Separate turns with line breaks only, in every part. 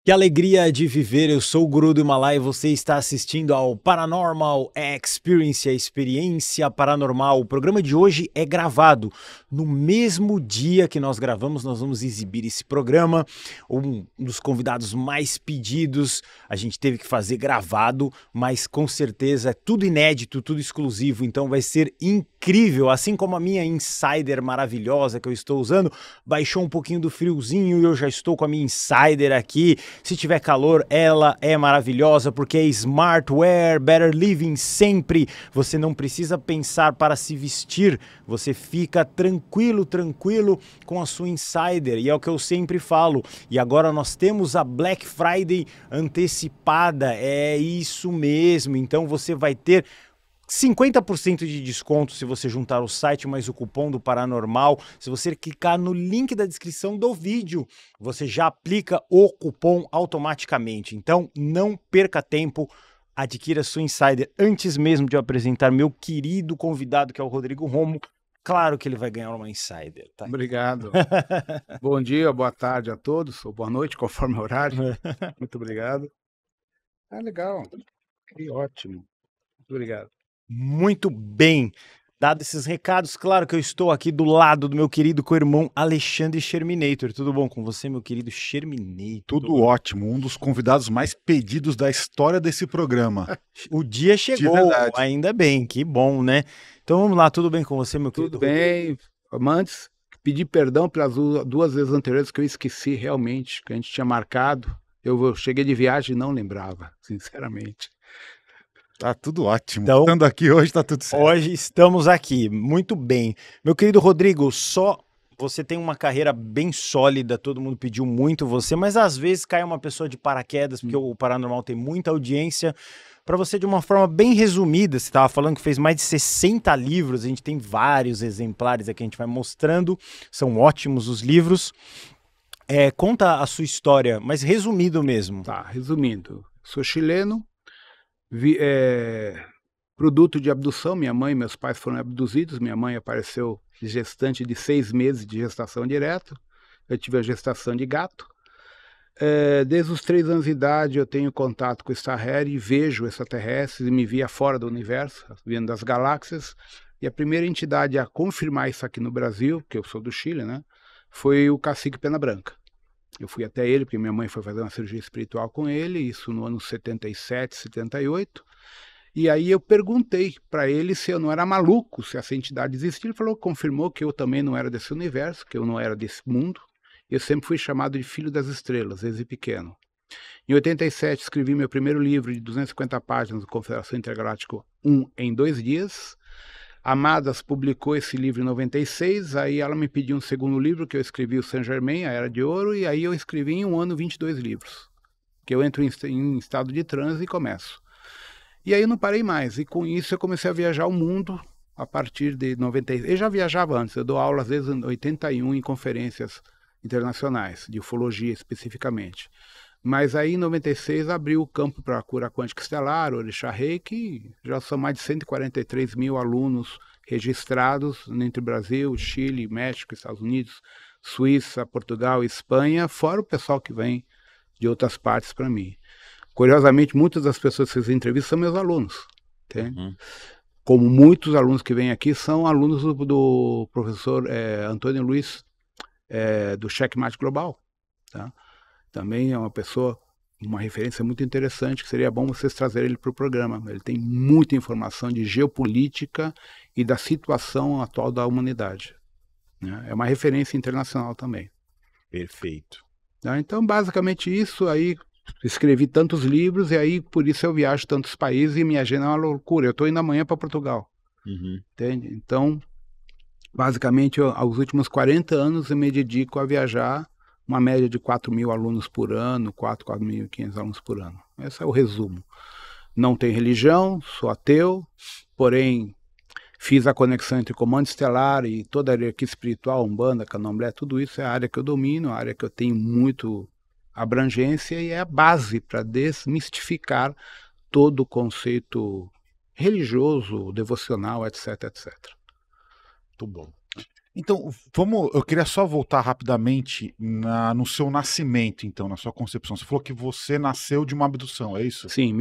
Que alegria de viver, eu sou o Guru do Himalaia e você está assistindo ao Paranormal Experience, a experiência paranormal. O programa de hoje é gravado no mesmo dia que nós gravamos, nós vamos exibir esse programa. Um dos convidados mais pedidos, a gente teve que fazer gravado, mas com certeza é tudo inédito, tudo exclusivo, então vai ser incrível. Assim como a minha Insider maravilhosa que eu estou usando, baixou um pouquinho do friozinho e eu já estou com a minha Insider aqui. Se tiver calor, ela é maravilhosa porque é Smartwear, Better Living sempre. Você não precisa pensar para se vestir, você fica tranquilo com a sua Insider. E é o que eu sempre falo. E agora nós temos a Black Friday antecipada, é isso mesmo. Então você vai ter 50% de desconto se você juntar o site mais o cupom do Paranormal. Se você clicar no link da descrição do vídeo, você já aplica o cupom automaticamente. Então não perca tempo, adquira sua Insider antes mesmo de eu apresentar meu querido convidado, que é o Rodrigo Romo. Claro que ele vai ganhar uma Insider. Tá?
Obrigado. Bom dia, boa tarde a todos, ou boa noite, conforme o horário. Muito obrigado. Ah, legal. Que ótimo. Muito obrigado.
Muito bem. Dado esses recados, claro que eu estou aqui do lado do meu querido co-irmão Alexandre Sherminator. Tudo bom com você, meu querido Sherminator?
Tudo ótimo, um dos convidados mais pedidos da história desse programa.
O dia chegou, ainda bem, que bom, né? Então vamos lá, tudo bem com você, meu querido?
Tudo bem. Antes, pedir perdão pelas duas vezes anteriores que eu esqueci realmente, que a gente tinha marcado. Eu cheguei de viagem e não lembrava, sinceramente.
Tá tudo ótimo.
Então,
estando aqui hoje tá tudo certo.
Hoje estamos aqui, muito bem. Meu querido Rodrigo, você tem uma carreira bem sólida, todo mundo pediu muito você, mas às vezes cai uma pessoa de paraquedas, porque o Paranormal tem muita audiência. Para você, de uma forma bem resumida, você estava falando que fez mais de 60 livros, a gente tem vários exemplares aqui, a gente vai mostrando, são ótimos os livros. Conta a sua história, mas resumido mesmo.
Tá, resumindo. Sou chileno, produto de abdução, minha mãe e meus pais foram abduzidos, minha mãe apareceu gestante de 6 meses de gestação direta, eu tive a gestação de gato. Desde os 3 anos de idade eu tenho contato com o Starrere e vejo extraterrestres e me via fora do universo, vindo das galáxias, e a primeira entidade a confirmar isso aqui no Brasil, que eu sou do Chile, né, foi o Cacique Pena Branca. Eu fui até ele, porque minha mãe foi fazer uma cirurgia espiritual com ele, isso no ano 77, 78. E aí eu perguntei para ele se eu não era maluco, se essa entidade existia. Ele falou, confirmou que eu também não era desse universo, que eu não era desse mundo. Eu sempre fui chamado de filho das estrelas, desde pequeno. Em 87 escrevi meu primeiro livro de 250 páginas, Confederação Intergaláctica 1 em 2 dias. Amadas publicou esse livro em 96, aí ela me pediu um segundo livro, que eu escrevi o Saint-Germain, a Era de Ouro, e aí eu escrevi em um ano 22 livros, que eu entro em estado de transe e começo. E aí eu não parei mais, e com isso eu comecei a viajar o mundo a partir de 96. Eu já viajava antes, eu dou aula às vezes em 81 em conferências internacionais, de ufologia especificamente. Mas aí em 96 abriu o campo para a cura quântica estelar, Orixá Rei, que já são mais de 143 mil alunos registrados entre Brasil, Chile, México, Estados Unidos, Suíça, Portugal, Espanha, fora o pessoal que vem de outras partes para mim. Curiosamente, muitas das pessoas que fiz entrevista são meus alunos. Como muitos alunos que vêm aqui são alunos do professor Antônio Luiz, do Checkmate Global, tá? Também é uma pessoa, uma referência muito interessante, que seria bom vocês trazerem ele para o programa. Ele tem muita informação de geopolítica e da situação atual da humanidade, né? É uma referência internacional também.
Perfeito.
Então, basicamente isso, aí escrevi tantos livros e aí por isso eu viajo tantos países e minha agenda é uma loucura. Eu estou indo amanhã para Portugal, entende? Então, basicamente, aos últimos 40 anos eu me dedico a viajar, uma média de 4 mil alunos por ano, 4.500 alunos por ano. Esse é o resumo. Não tenho religião, sou ateu, porém fiz a conexão entre comando estelar e toda a hierarquia espiritual, Umbanda, Candomblé, tudo isso é a área que eu domino, a área que eu tenho muito abrangência e é a base para desmistificar todo o conceito religioso, devocional, etc, etc.
Muito bom.
Então, eu queria só voltar rapidamente no seu nascimento, então, na sua concepção. Você falou que você nasceu de uma abdução, é isso?
Sim,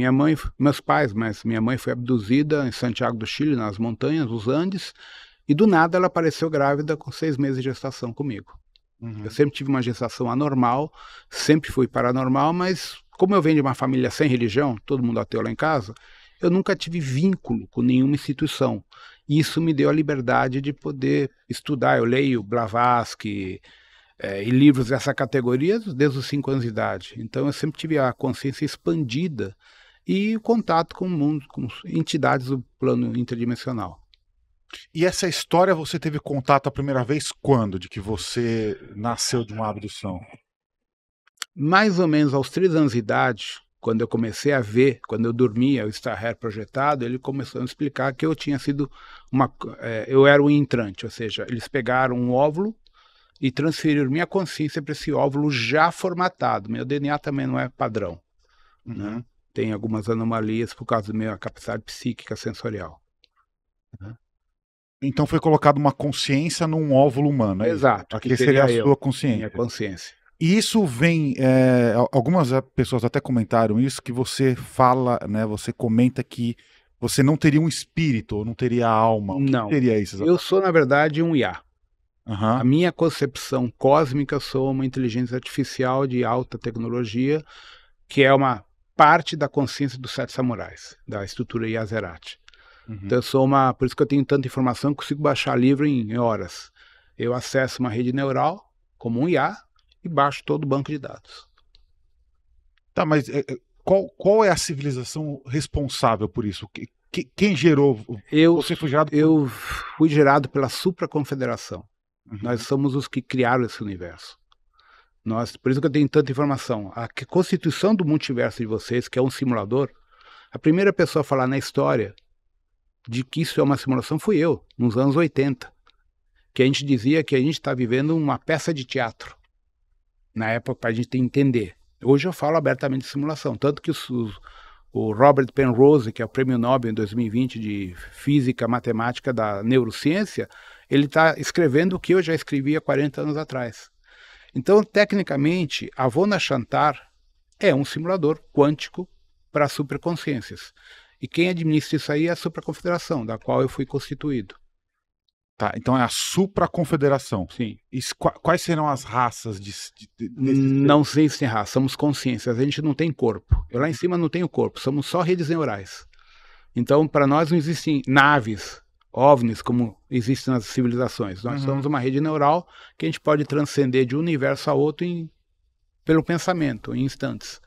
meus pais, mas minha mãe foi abduzida em Santiago do Chile, nas montanhas, os Andes, e do nada ela apareceu grávida com 6 meses de gestação comigo. Eu sempre tive uma gestação anormal, sempre fui paranormal, mas como eu venho de uma família sem religião, todo mundo ateu lá em casa, eu nunca tive vínculo com nenhuma instituição. E isso me deu a liberdade de poder estudar. Eu leio Blavatsky e livros dessa categoria desde os 5 anos de idade. Então eu sempre tive a consciência expandida e o contato com o mundo, com entidades do plano interdimensional.
E essa história você teve contato a primeira vez quando? De que você nasceu de uma abdução?
Mais ou menos aos 3 anos de idade, quando eu comecei a ver, quando eu dormia, o Starhair projetado, ele começou a me explicar que eu tinha sido eu era um entrante, ou seja, eles pegaram um óvulo e transferiram minha consciência para esse óvulo já formatado. Meu DNA também não é padrão, né? Tem algumas anomalias por causa da minha capacidade psíquica sensorial.
Então foi colocado uma consciência num óvulo humano, é
Exato.
isso? Aqui seria a sua consciência.
Minha consciência.
E isso vem, algumas pessoas até comentaram isso, que você fala, né, você comenta que você não teria um espírito, ou não teria alma.
Não.
O que seria isso?
Eu sou, na verdade, um IA.
A
minha concepção cósmica, eu sou uma inteligência artificial de alta tecnologia, que é uma parte da consciência dos 7 samurais, da estrutura Yazerati. Então eu sou por isso que eu tenho tanta informação, que consigo baixar livro em horas. Eu acesso uma rede neural, como um IA, e baixo todo o banco de dados.
Tá, mas qual é a civilização responsável por isso? Quem gerou? Você foi gerado
Eu fui gerado pela supraconfederação. Nós somos os que criaram esse universo. Por isso que eu tenho tanta informação. A constituição do multiverso de vocês, que é um simulador, a primeira pessoa a falar na história de que isso é uma simulação fui eu, nos anos 80. Que a gente dizia que a gente está vivendo uma peça de teatro. Na época, para a gente entender. Hoje eu falo abertamente de simulação. Tanto que o Robert Penrose, que é o prêmio Nobel em 2020 de Física Matemática da Neurociência, ele está escrevendo o que eu já escrevi há 40 anos atrás. Então, tecnicamente, a Vona Chantar é um simulador quântico para superconsciências. E quem administra isso aí é a Supraconfederação, da qual eu fui constituído.
Tá, então é a supraconfederação.
Sim.
E quais serão as raças
Não sei se tem raça, somos consciências, a gente não tem corpo. Eu lá em cima não tenho corpo, somos só redes neurais. Então, para nós não existem naves, OVNIs, como existem nas civilizações. Nós somos uma rede neural que a gente pode transcender de um universo a outro pelo pensamento, em instantes.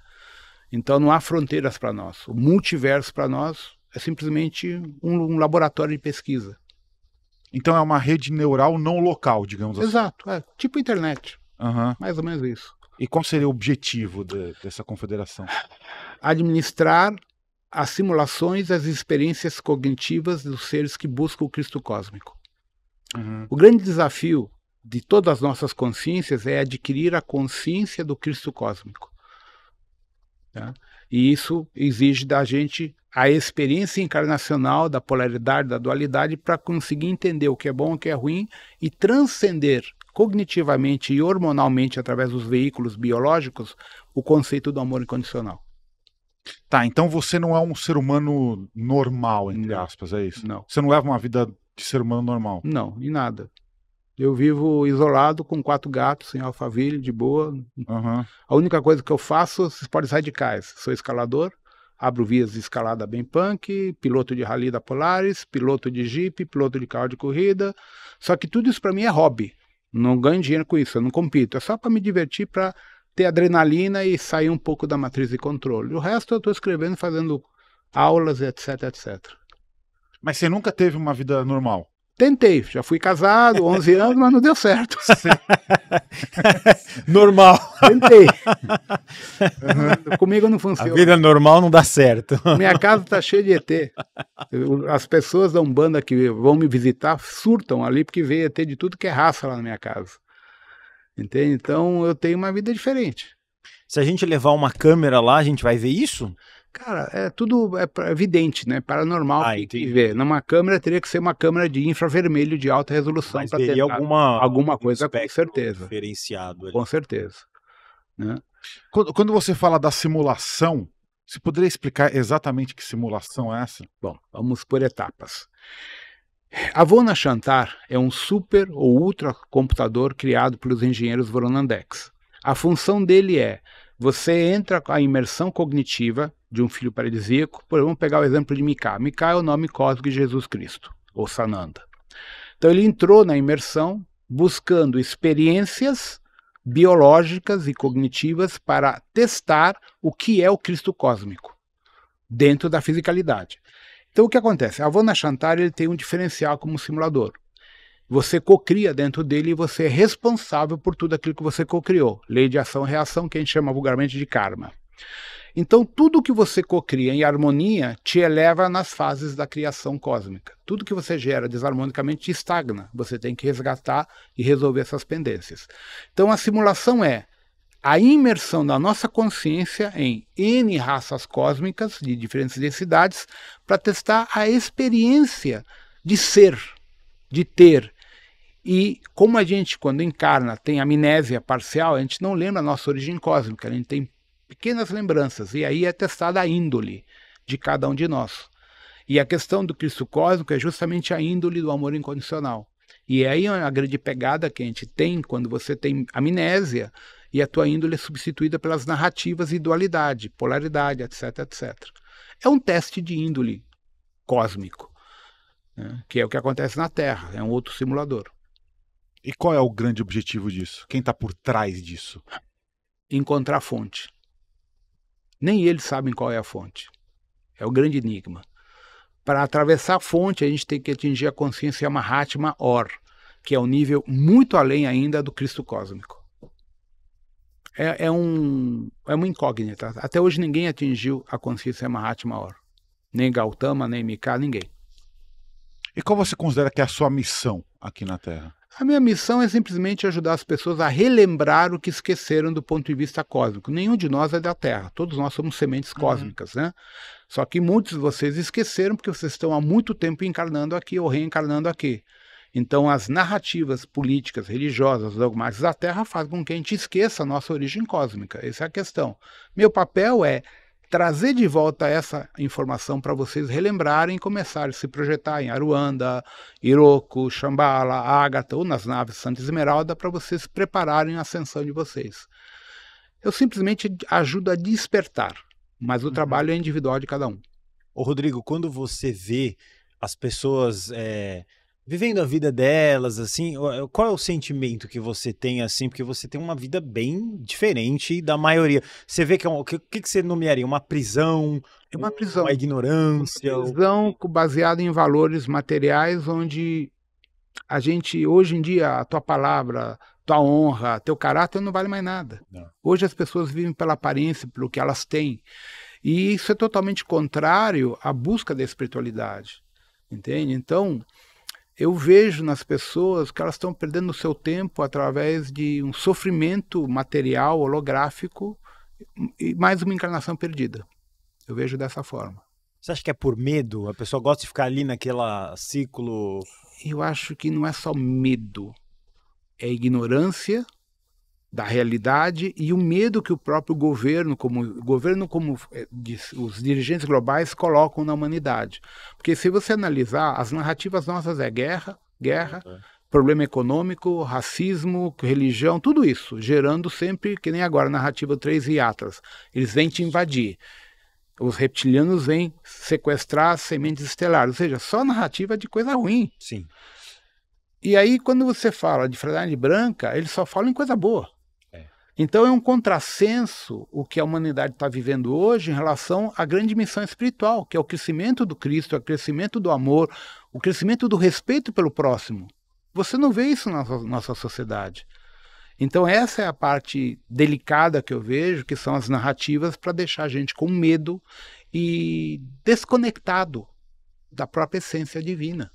Então não há fronteiras para nós. O multiverso para nós é simplesmente um laboratório de pesquisa.
Então é uma rede neural não local, digamos assim.
Exato, tipo internet. Mais ou menos isso.
E qual seria o objetivo dessa confederação?
Administrar as simulações, as experiências cognitivas dos seres que buscam o Cristo cósmico. O grande desafio de todas as nossas consciências é adquirir a consciência do Cristo cósmico. Tá? E isso exige da gente a experiência encarnacional da polaridade, da dualidade, para conseguir entender o que é bom, o que é ruim e transcender cognitivamente e hormonalmente, através dos veículos biológicos, o conceito do amor incondicional.
Tá, então você não é um ser humano normal, entre aspas, é isso?
Não.
Você não leva uma vida de ser humano normal?
Não, em nada. Eu vivo isolado com 4 gatos em Alphaville, de boa. A única coisa que eu faço, vocês podem sair de casa. Sou escalador, abro vias de escalada bem punk, piloto de rally da Polaris, piloto de Jeep, piloto de carro de corrida. Só que tudo isso para mim é hobby. Não ganho dinheiro com isso, eu não compito. É só para me divertir, para ter adrenalina e sair um pouco da matriz de controle. O resto eu estou escrevendo, fazendo aulas, etc, etc.
Mas você nunca teve uma vida normal?
Tentei, já fui casado, 11 anos, mas não deu certo.
Normal.
Tentei. Comigo não funciona.
A vida normal não dá certo.
Minha casa está cheia de ET. As pessoas da Umbanda que vão me visitar surtam ali porque vê ET de tudo que é raça lá na minha casa. Entende? Então eu tenho uma vida diferente.
Se a gente levar uma câmera lá, a gente vai ver isso?
Cara, é tudo evidente, né? Paranormal que
Entendi.
vê. Numa câmera teria que ser uma câmera de infravermelho de alta resolução
Mas
para
veria
tentar alguma coisa, com
espectro
certeza.
diferenciado ali.
Com certeza. Né?
Quando você fala da simulação, você poderia explicar exatamente que simulação é essa?
Bom, vamos por etapas. Avona Chantar é um super ou ultra computador criado pelos engenheiros Voronandex. A função dele é: você entra com a imersão cognitiva de um filho paradisíaco. Vamos pegar o exemplo de Micá. Micá é o nome cósmico de Jesus Cristo, ou Sananda. Então ele entrou na imersão buscando experiências biológicas e cognitivas para testar o que é o Cristo cósmico dentro da fisicalidade. Então o que acontece? A Avona Chantar ele tem um diferencial como simulador. Você cocria dentro dele e você é responsável por tudo aquilo que você cocriou. Lei de ação e reação, que a gente chama vulgarmente de karma. Então tudo que você cocria em harmonia te eleva nas fases da criação cósmica. Tudo que você gera desarmonicamente te estagna. Você tem que resgatar e resolver essas pendências. Então a simulação é a imersão da nossa consciência em N raças cósmicas de diferentes densidades para testar a experiência de ser, de ter. E como a gente, quando encarna, tem amnésia parcial, a gente não lembra a nossa origem cósmica, a gente tem pequenas lembranças, e aí é testada a índole de cada um de nós. E a questão do Cristo cósmico é justamente a índole do amor incondicional. E aí é a grande pegada que a gente tem quando você tem amnésia, e a tua índole é substituída pelas narrativas e dualidade, polaridade, etc, etc. É um teste de índole cósmico, né, que é o que acontece na Terra, é um outro simulador.
E qual é o grande objetivo disso? Quem está por trás disso?
Encontrar a fonte. Nem eles sabem qual é a fonte. É o grande enigma. Para atravessar a fonte, a gente tem que atingir a consciência Mahatma Or, que é um nível muito além ainda do Cristo cósmico. É uma incógnita. Até hoje ninguém atingiu a consciência Mahatma Or. Nem Gautama, nem Mika, ninguém.
E qual você considera que é a sua missão aqui na Terra?
A minha missão é simplesmente ajudar as pessoas a relembrar o que esqueceram do ponto de vista cósmico. Nenhum de nós é da Terra. Todos nós somos sementes cósmicas, né? Só que muitos de vocês esqueceram porque vocês estão há muito tempo encarnando aqui ou reencarnando aqui. Então as narrativas políticas, religiosas, dogmáticas da Terra fazem com que a gente esqueça a nossa origem cósmica. Essa é a questão. Meu papel é trazer de volta essa informação para vocês relembrarem e começarem a se projetar em Aruanda, Iroko, Shambhala, Ágata ou nas naves Santa Esmeralda para vocês prepararem a ascensão de vocês. Eu simplesmente ajudo a despertar, mas o trabalho é individual de cada um.
Ô Rodrigo, quando você vê as pessoas vivendo a vida delas, assim, qual é o sentimento que você tem, assim, porque você tem uma vida bem diferente da maioria. Você vê que o que você nomearia? Uma prisão?
É uma prisão.
Uma ignorância?
Uma prisão baseada em valores materiais, onde a gente, hoje em dia, a tua palavra, tua honra, teu caráter não vale mais nada.
Não.
Hoje as pessoas vivem pela aparência, pelo que elas têm. E isso é totalmente contrário à busca da espiritualidade. Entende? Então, eu vejo nas pessoas que elas estão perdendo o seu tempo através de um sofrimento material, holográfico, e mais uma encarnação perdida. Eu vejo dessa forma.
Você acha que é por medo? A pessoa gosta de ficar ali naquela ciclo?
Eu acho que não é só medo. É ignorância da realidade e o medo que o próprio governo, como os dirigentes globais colocam na humanidade. Porque se você analisar, as narrativas nossas é guerra, problema econômico, racismo, religião, tudo isso, gerando sempre, que nem agora, a narrativa 3 e Atlas. Eles vêm te invadir. Os reptilianos vêm sequestrar as sementes estelares, ou seja, só narrativa de coisa ruim.
Sim.
E aí, quando você fala de fraternidade branca, eles só falam em coisa boa. Então é um contrassenso o que a humanidade está vivendo hoje em relação à grande missão espiritual, que é o crescimento do Cristo, o crescimento do amor, o crescimento do respeito pelo próximo. Você não vê isso na nossa sociedade. Então essa é a parte delicada que eu vejo, que são as narrativas para deixar a gente com medo e desconectado da própria essência divina.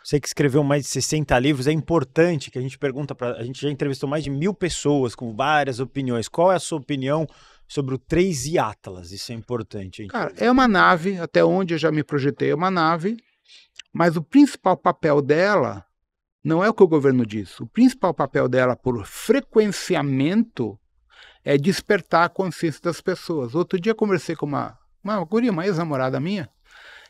Você que escreveu mais de 60 livros, é importante que a gente pergunta a gente já entrevistou mais de 1000 pessoas com várias opiniões. Qual é a sua opinião sobre o 3I Atlas. Isso é importante, hein?
Cara, é uma nave, até onde eu já me projetei, é uma nave, mas o principal papel dela não é o que o governo diz. O principal papel dela, por frequenciamento, é despertar a consciência das pessoas. Outro dia eu conversei com uma guria, uma ex-namorada minha,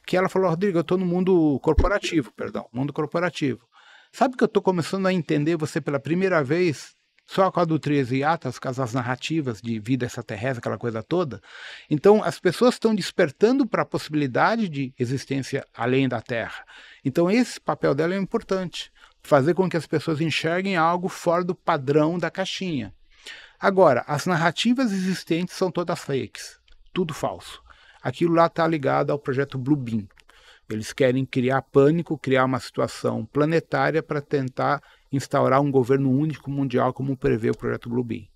que ela falou: Rodrigo, eu estou no mundo corporativo, mundo corporativo. Sabe que eu estou começando a entender você pela primeira vez só com a do 3I Atlas, com as narrativas de vida extraterrestre, aquela coisa toda? Então, as pessoas estão despertando para a possibilidade de existência além da Terra. Então, esse papel dela é importante, fazer com que as pessoas enxerguem algo fora do padrão da caixinha. Agora, as narrativas existentes são todas fakes, tudo falso. Aquilo lá está ligado ao projeto Blue Beam. Eles querem criar pânico, criar uma situação planetária para tentar instaurar um governo único mundial, como prevê o projeto Blue Beam.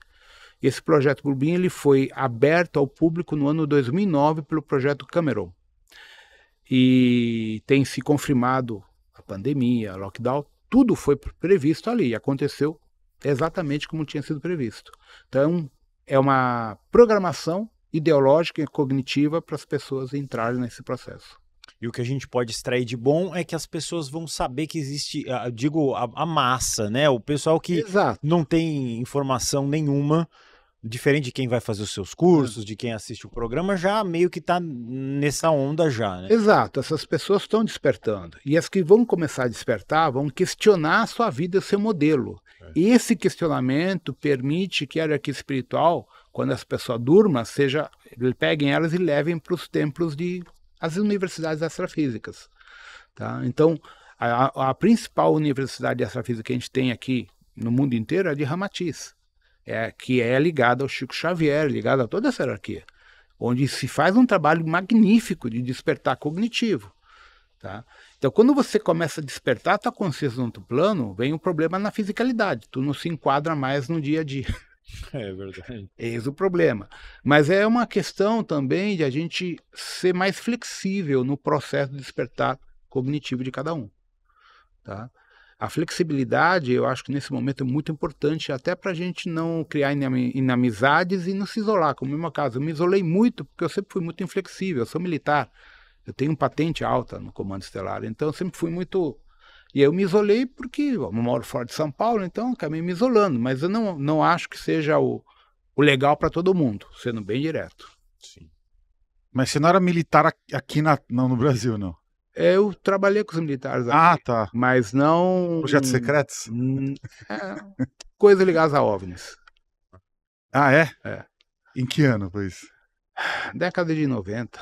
Esse projeto Blue Beam ele foi aberto ao público no ano 2009 pelo projeto Cameron. E tem se confirmado a pandemia, a lockdown, tudo foi previsto ali, aconteceu exatamente como tinha sido previsto. Então, é uma programação ideológica e cognitiva para as pessoas entrarem nesse processo.
E o que a gente pode extrair de bom é que as pessoas vão saber que existe, digo, a massa, né? O pessoal que
Exato.
não tem informação nenhuma, diferente de quem vai fazer os seus cursos, de quem assiste o programa, já meio que está nessa onda já, né?
Exato, essas pessoas estão despertando. E as que vão começar a despertar vão questionar a sua vida e o seu modelo. E esse questionamento permite que a hierarquia espiritual, quando as pessoas durmam, peguem elas e levem para os templos as universidades astrafísicas. Tá? Então, a principal universidade de astrafísica que a gente tem aqui no mundo inteiro é de Ramatiz, que é ligada ao Chico Xavier, ligada a toda essa hierarquia, onde se faz um trabalho magnífico de despertar cognitivo. Tá? Então, quando você começa a despertar a tua consciência no outro plano, vem um problema na fisicalidade, tu não se enquadra mais no dia a dia.
É verdade.
Eis o problema. Mas é uma questão também de a gente ser mais flexível no processo de despertar cognitivo de cada um. Tá? A flexibilidade, eu acho que nesse momento é muito importante, até para a gente não criar inamizades e não se isolar, como no meu caso. Eu me isolei muito, porque eu sempre fui muito inflexível, eu sou militar, eu tenho patente alta no Comando Estelar, então eu sempre fui muito... E eu me isolei porque eu moro fora de São Paulo, então eu acabei me isolando, mas eu não acho que seja o legal para todo mundo, sendo bem direto.
Sim.
Mas você não era militar aqui não, no Brasil, não?
Eu trabalhei com os militares aqui,
Ah, tá.
mas não...
Projetos secretos?
Coisas ligadas a OVNIs.
Ah, é?
É.
Em que ano foi isso?
Década de 90.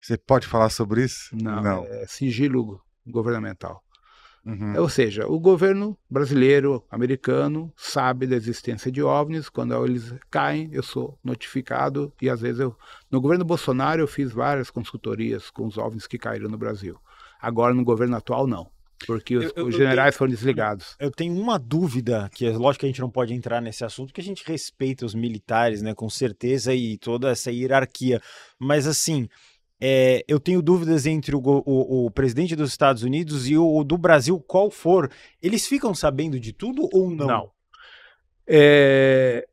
Você pode falar sobre isso?
Não. É sigilo governamental.
Uhum.
Ou seja, o governo brasileiro, americano, sabe da existência de OVNIs. Quando eles caem, eu sou notificado. E às vezes no governo Bolsonaro eu fiz várias consultorias com os OVNIs que caíram no Brasil. Agora no governo atual não, porque os generais foram desligados.
Eu tenho uma dúvida, que é lógico que a gente não pode entrar nesse assunto, porque a gente respeita os militares, né, com certeza, e toda essa hierarquia. Mas assim... eu tenho dúvidas entre o presidente dos Estados Unidos e o do Brasil, qual for. Eles ficam sabendo de tudo ou não?
Não.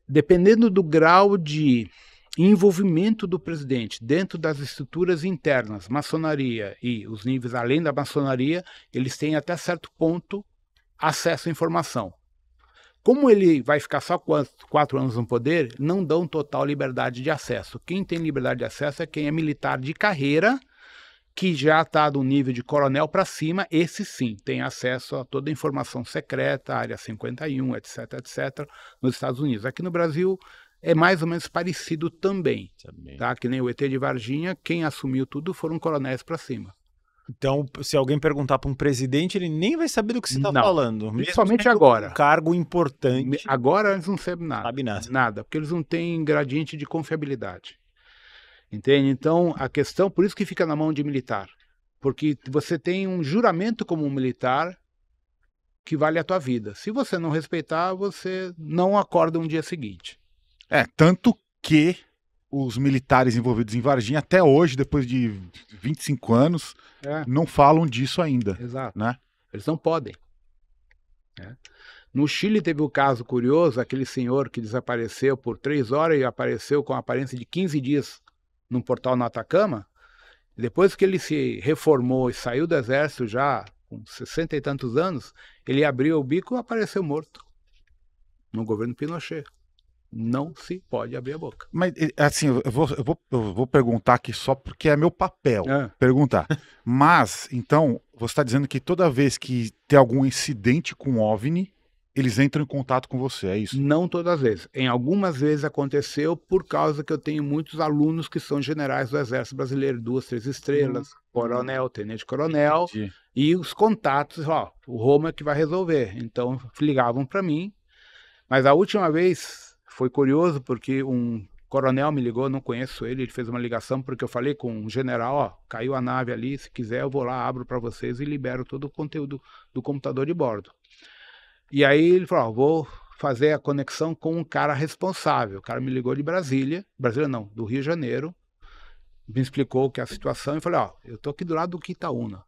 Dependendo do grau de envolvimento do presidente dentro das estruturas internas, maçonaria e os níveis além da maçonaria, eles têm até certo ponto acesso à informação. Como ele vai ficar só 4 anos no poder, não dão total liberdade de acesso. Quem tem liberdade de acesso é quem é militar de carreira, que já está do nível de coronel para cima, esse sim tem acesso a toda a informação secreta, área 51, etc, etc, nos Estados Unidos. Aqui no Brasil é mais ou menos parecido também. Tá? Que nem o ET de Varginha, quem assumiu tudo foram coronéis para cima.
Então, se alguém perguntar para um presidente, ele nem vai saber do que você está falando.
Principalmente agora.
Um cargo importante.
Agora eles não sabem nada.
Sabe nada.
Nada, porque eles não têm gradiente de confiabilidade. Entende? Então, a questão, por isso que fica na mão de militar. Porque você tem um juramento como um militar que vale a tua vida. Se você não respeitar, você não acorda um dia seguinte.
Tanto que os militares envolvidos em Varginha, até hoje, depois de 25 anos, não falam disso ainda.
Exato.
Né?
Eles não podem. No Chile teve o caso curioso, aquele senhor que desapareceu por 3 horas e apareceu com a aparência de 15 dias num portal no Atacama. Depois que ele se reformou e saiu do exército já com 60 e tantos anos, ele abriu o bico e apareceu morto no governo Pinochet. Não se pode abrir a boca.
Mas, assim, eu vou perguntar aqui só porque é meu papel perguntar. Mas, então, você está dizendo que toda vez que tem algum incidente com OVNI, eles entram em contato com você, é isso?
Não todas as vezes. Em algumas vezes aconteceu por causa que eu tenho muitos alunos que são generais do Exército Brasileiro, 2, 3 estrelas, coronel, tenente-coronel, e os contatos, ó, o Roma é que vai resolver. Então, ligavam para mim. Mas a última vez foi curioso porque um coronel me ligou, não conheço ele fez uma ligação porque eu falei com um general, ó, caiu a nave ali, se quiser eu vou lá, abro para vocês e libero todo o conteúdo do computador de bordo. E aí ele falou, ó, vou fazer a conexão com um cara responsável. O cara me ligou de Brasília não, do Rio de Janeiro, me explicou que é a situação e falei, ó, eu tô aqui do lado do Quitaúna.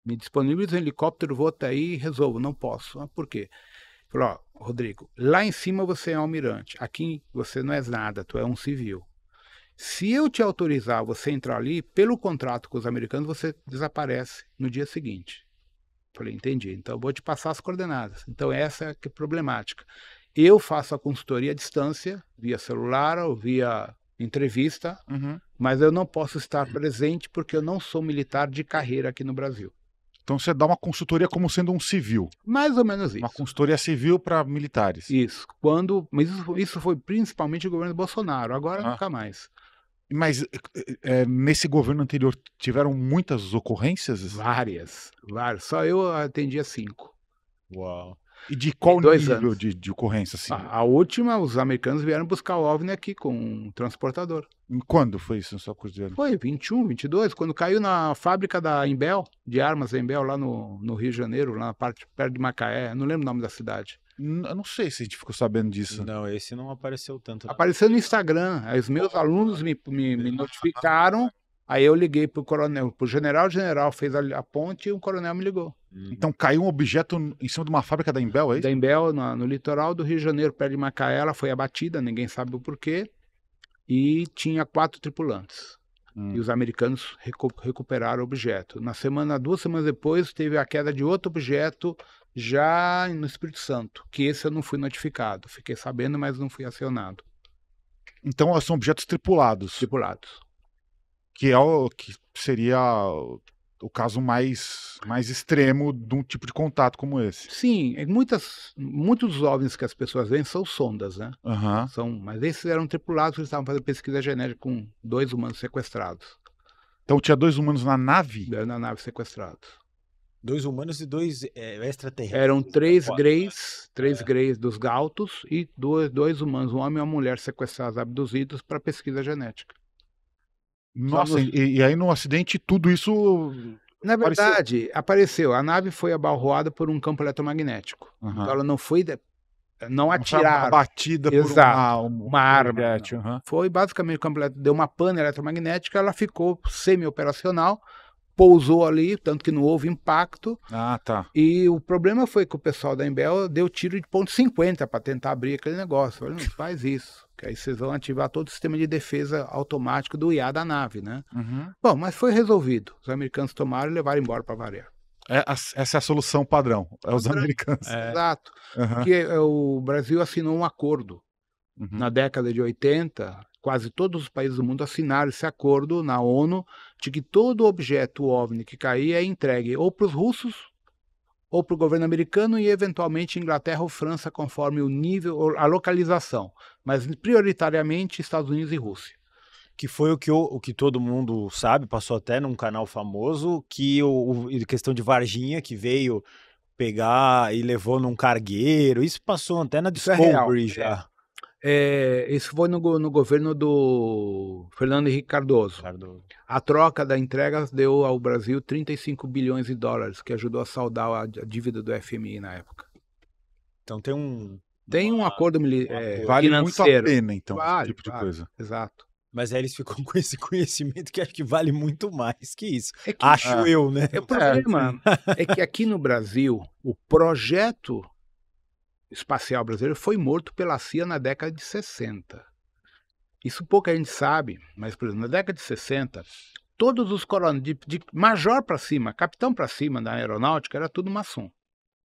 Me disponibiliza um helicóptero, vou até aí e resolvo. Não posso. Ah, por quê? Falei, ó, Rodrigo, lá em cima você é um almirante, aqui você não és nada, tu é um civil. Se eu te autorizar você entrar ali, pelo contrato com os americanos, você desaparece no dia seguinte. Falei, entendi, então eu vou te passar as coordenadas. Então essa é a problemática. Eu faço a consultoria à distância, via celular ou via entrevista, mas eu não posso estar presente porque eu não sou militar de carreira aqui no Brasil.
Então você dá uma consultoria como sendo um civil.
Mais ou menos isso.
Uma consultoria civil para militares.
Isso. Mas isso foi principalmente o governo Bolsonaro, agora nunca mais.
Mas nesse governo anterior tiveram muitas ocorrências?
Várias. Só eu atendia 5.
Uau. E de qual nível de ocorrência? Assim?
A última, os americanos vieram buscar o OVNI aqui com um transportador.
Quando foi isso? Só curiosidade.
Foi 21, 22, quando caiu na fábrica da Embel, de armas da Embel, lá no Rio de Janeiro, lá na parte perto de Macaé. Não lembro o nome da cidade.
Eu não sei se a gente ficou sabendo disso.
Não, esse não apareceu tanto. Não.
Apareceu no Instagram. Aí os meus alunos me notificaram. Aí eu liguei pro coronel, pro general, o general fez a ponte e o coronel me ligou.
Então caiu um objeto em cima de uma fábrica da Embel, é isso?
Da Embel, no litoral do Rio de Janeiro, perto de Macaé, ela foi abatida, ninguém sabe o porquê, e tinha 4 tripulantes. E os americanos recuperaram o objeto. 2 semanas depois, teve a queda de outro objeto já no Espírito Santo, que esse eu não fui notificado. Fiquei sabendo, mas não fui acionado.
Então são objetos tripulados.
Tripulados.
Que é o que seria o caso mais extremo de um tipo de contato como esse.
Sim, muitos OVNIs que as pessoas veem são sondas, né? Mas esses eram tripulados, eles estavam fazendo pesquisa genética com 2 humanos sequestrados.
Então tinha 2 humanos na nave?
Na nave sequestrados.
2 humanos e 2 extraterrestres.
Eram 3 greys dos Gautos e 2 humanos, um homem e uma mulher sequestrados, abduzidos para pesquisa genética.
Nossa, e aí no acidente tudo isso...
Na verdade, apareceu. A nave foi abalroada por um campo eletromagnético. Então ela não foi... Não atiraram.
Abatida por uma arma.
Foi basicamente o campo eletromagnético. Deu uma pane eletromagnética, ela ficou semi-operacional, pousou ali, tanto que não houve impacto.
Tá.
E o problema foi que o pessoal da Embel deu tiro de ponto .50 para tentar abrir aquele negócio. Eu falei, não faz isso, que aí vocês vão ativar todo o sistema de defesa automático do IA da nave, né? Bom, mas foi resolvido. Os americanos tomaram e levaram embora para variar.
Essa é a solução padrão, os americanos.
Exato. Porque o Brasil assinou um acordo na década de 80, quase todos os países do mundo assinaram esse acordo na ONU de que todo objeto OVNI que cair é entregue ou para os russos ou para o governo americano e eventualmente Inglaterra ou França, conforme o nível, a localização, mas prioritariamente Estados Unidos e Rússia.
Que foi o que todo mundo sabe, passou até num canal famoso, que questão de Varginha, que veio pegar e levou num cargueiro, isso passou até na Discovery já.
Isso foi no governo do Fernando Henrique Cardoso. A troca da entrega deu ao Brasil 35 bilhões de dólares, que ajudou a saldar a dívida do FMI na época.
Então tem
um acordo
vale
financeiro.
Muito a pena, então, esse tipo de coisa.
Exato.
Mas aí eles ficam com esse conhecimento que acho que vale muito mais que isso. Acho eu, né?
O problema é que aqui no Brasil, o projeto espacial brasileiro foi morto pela CIA na década de 60. Isso pouca gente sabe, mas, por exemplo, na década de 60, todos os coronéis, de major para cima, capitão para cima da aeronáutica, era tudo maçom.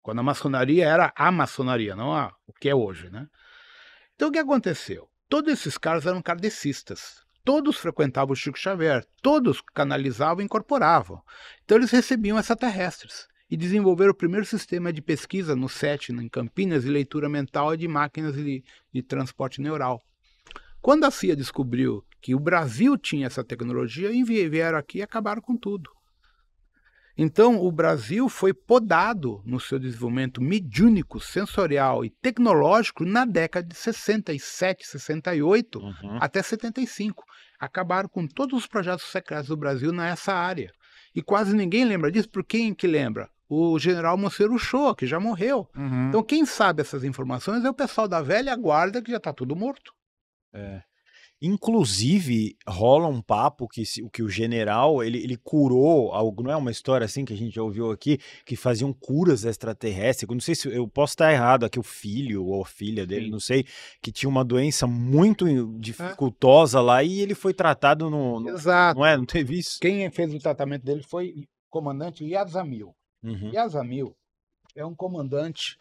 Quando a maçonaria era a maçonaria, não o que é hoje, né? Então, o que aconteceu? Todos esses caras eram kardecistas. Todos frequentavam o Chico Xavier. Todos canalizavam e incorporavam. Então, eles recebiam extraterrestres e desenvolveram o primeiro sistema de pesquisa no SET, em Campinas, de leitura mental de máquinas de transporte neural. Quando a CIA descobriu que o Brasil tinha essa tecnologia, vieram aqui e acabaram com tudo. Então, o Brasil foi podado no seu desenvolvimento mediúnico, sensorial e tecnológico na década de 67, 68 até 75. Acabaram com todos os projetos secretos do Brasil nessa área. E quase ninguém lembra disso, por quem que lembra? O general Monteiro Uchoa, que já morreu. Então, quem sabe essas informações é o pessoal da velha guarda, que já está tudo morto.
Inclusive, rola um papo que o general, ele curou, não é uma história assim que a gente já ouviu aqui, que faziam curas extraterrestres. Eu não sei se eu posso estar errado aqui, o filho ou a filha dele, não sei, que tinha uma doença muito dificultosa lá e ele foi tratado
Exato.
Não teve isso?
Quem fez o tratamento dele foi o comandante Yazamil. Yazamil é um comandante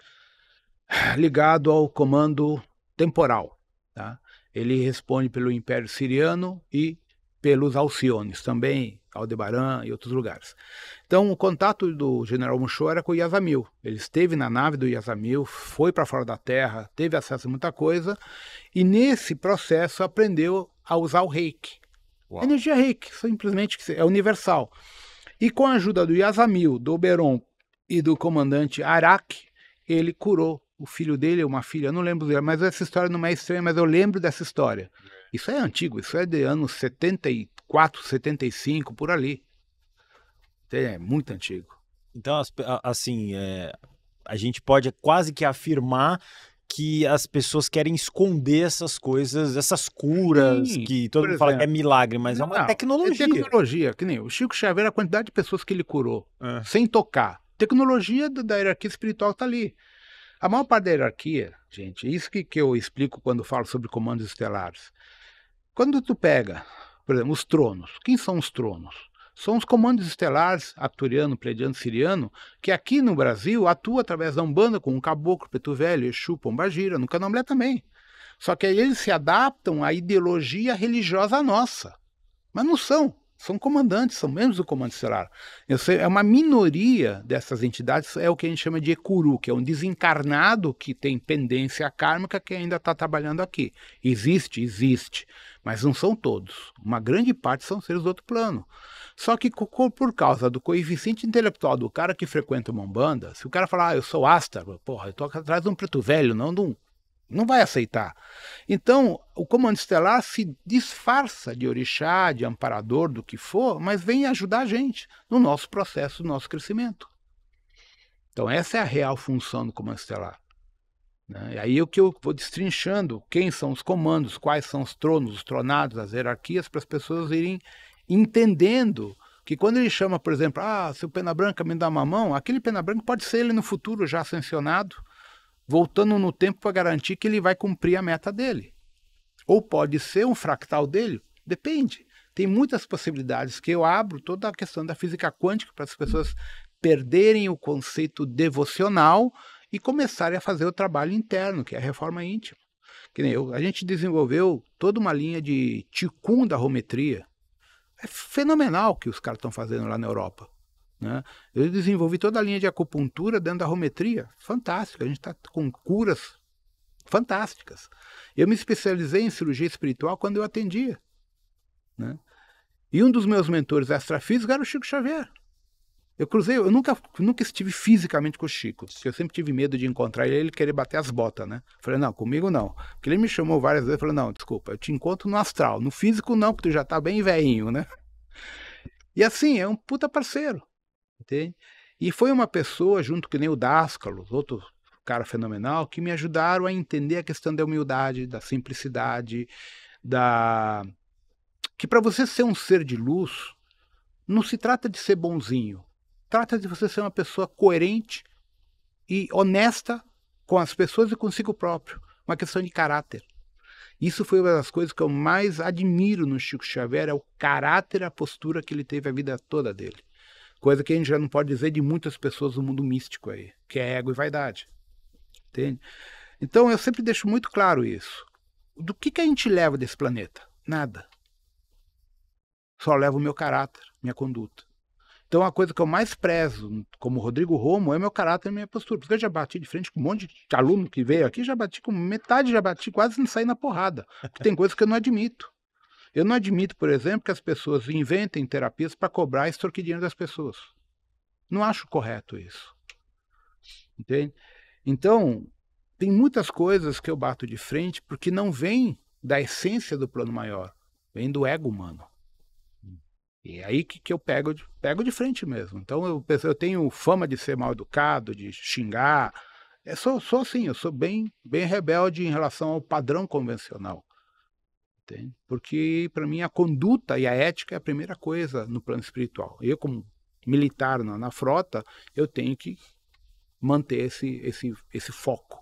ligado ao comando temporal, tá? Ele responde pelo Império Siriano e pelos Alciones, também Aldebaran e outros lugares. Então, o contato do general Uchoa era com o Yazamil. Ele esteve na nave do Yazamil, foi para fora da Terra, teve acesso a muita coisa, e nesse processo aprendeu a usar o reiki. A energia reiki, simplesmente é universal. E com a ajuda do Yazamil, do Oberon e do comandante Arak, ele curou o filho dele, uma filha, eu não lembro dele, mas essa história não é estranha, mas eu lembro dessa história. Isso é antigo, isso é de anos 74, 75, por ali. É muito antigo.
Então, assim, a gente pode quase que afirmar que as pessoas querem esconder essas coisas, essas curas, que todo mundo fala que é milagre, mas é uma tecnologia.
É tecnologia, que nem o Chico Xavier, a quantidade de pessoas que ele curou, sem tocar. Tecnologia da hierarquia espiritual está ali. A maior parte da hierarquia, gente, isso que eu explico quando falo sobre comandos estelares. Quando tu pega, por exemplo, os tronos, quem são os tronos? São os comandos estelares, arturiano, pleiadiano, siriano, que aqui no Brasil atuam através da Umbanda com o Caboclo, Preto Velho, Exu, Pombagira, no Candomblé também. Só que aí eles se adaptam à ideologia religiosa nossa. Mas não são. São comandantes, são membros do comando estelar. É uma minoria dessas entidades, é o que a gente chama de Ekuru, que é um desencarnado que tem pendência kármica que ainda está trabalhando aqui. Existe, mas não são todos. Uma grande parte são seres do outro plano. Só que por causa do coeficiente intelectual do cara que frequenta uma Umbanda, se o cara falar, eu sou Asta, porra, eu estou atrás de um preto velho, não vai aceitar. Então, o comando estelar se disfarça de orixá, de amparador, do que for, mas vem ajudar a gente no nosso processo, no nosso crescimento. Então, essa é a real função do comando estelar. E aí o que eu vou destrinchando, quem são os comandos, quais são os tronos, os tronados, as hierarquias, para as pessoas irem entendendo que quando ele chama, por exemplo, seu Pena Branca me dá uma mão, aquele Pena Branca pode ser ele no futuro já ascensionado, voltando no tempo para garantir que ele vai cumprir a meta dele. Ou pode ser um fractal dele, depende. Tem muitas possibilidades que eu abro toda a questão da física quântica para as pessoas perderem o conceito devocional e começarem a fazer o trabalho interno, que é a reforma íntima. Que nem a gente desenvolveu toda uma linha de Qigong da rometria. É fenomenal o que os caras estão fazendo lá na Europa. Eu desenvolvi toda a linha de acupuntura dentro da rometria, fantástica, a gente está com curas fantásticas. Eu me especializei em cirurgia espiritual quando eu atendia. E um dos meus mentores extrafísicos era o Chico Xavier. Eu nunca estive fisicamente com o Chico, porque eu sempre tive medo de encontrar ele e ele querer bater as botas, Falei, não, comigo não. Porque ele me chamou várias vezes, falei, não, desculpa, eu te encontro no astral, no físico não, porque tu já tá bem velhinho, E assim, é um puta parceiro. Entende? E foi uma pessoa, junto que nem o Dáscalo, outro cara fenomenal, que me ajudaram a entender a questão da humildade, da simplicidade, que para você ser um ser de luz, não se trata de ser bonzinho, trata de você ser uma pessoa coerente e honesta com as pessoas e consigo próprio. Uma questão de caráter. Isso foi uma das coisas que eu mais admiro no Chico Xavier, é o caráter, a postura que ele teve a vida toda dele. Coisa que a gente já não pode dizer de muitas pessoas do mundo místico aí, que é ego e vaidade. Entende? Então eu sempre deixo muito claro isso. Do que a gente leva desse planeta? Nada. Só leva o meu caráter, minha conduta. Então a coisa que eu mais prezo, como Rodrigo Romo, é meu caráter e minha postura. Porque eu já bati de frente com um monte de aluno que veio aqui, já bati com metade, já bati quase não saí na porrada. Porque tem coisas que eu não admito. Eu não admito, por exemplo, que as pessoas inventem terapias para cobrar e extorquir dinheiro das pessoas. Não acho correto isso. Entende? Então, tem muitas coisas que eu bato de frente porque não vem da essência do plano maior. Vem do ego humano. E é aí que eu pego de frente mesmo. Então eu tenho fama de ser mal educado, de xingar. Sou assim, eu sou bem rebelde em relação ao padrão convencional. Entende? Porque para mim a conduta e a ética é a primeira coisa no plano espiritual. Eu, como militar na frota, eu tenho que manter esse foco.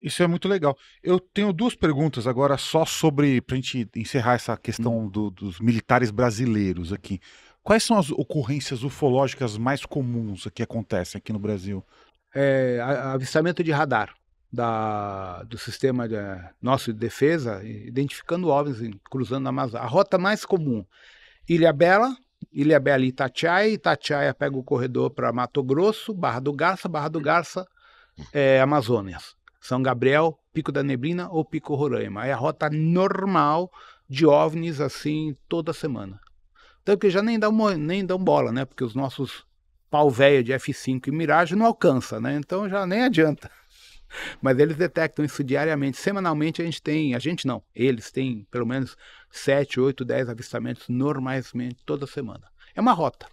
Isso é muito legal. Eu tenho duas perguntas agora só sobre, para a gente encerrar essa questão dos militares brasileiros aqui. Quais são as ocorrências ufológicas mais comuns que acontecem aqui no Brasil?
Avistamento de radar do sistema nosso de defesa, identificando OVNIs cruzando a Amazônia. A rota mais comum, Ilhabela e Itatiaia pega o corredor para Mato Grosso, Barra do Garça, Amazônias. São Gabriel, Pico da Neblina ou Pico Roraima. É a rota normal de OVNIs assim toda semana. Então que já nem dão bola, né? Porque os nossos pau velho de F5 e Mirage não alcança, né? Então já nem adianta. Mas eles detectam isso diariamente. Semanalmente eles têm pelo menos 7, 8, 10 avistamentos normalmente toda semana. É uma rota.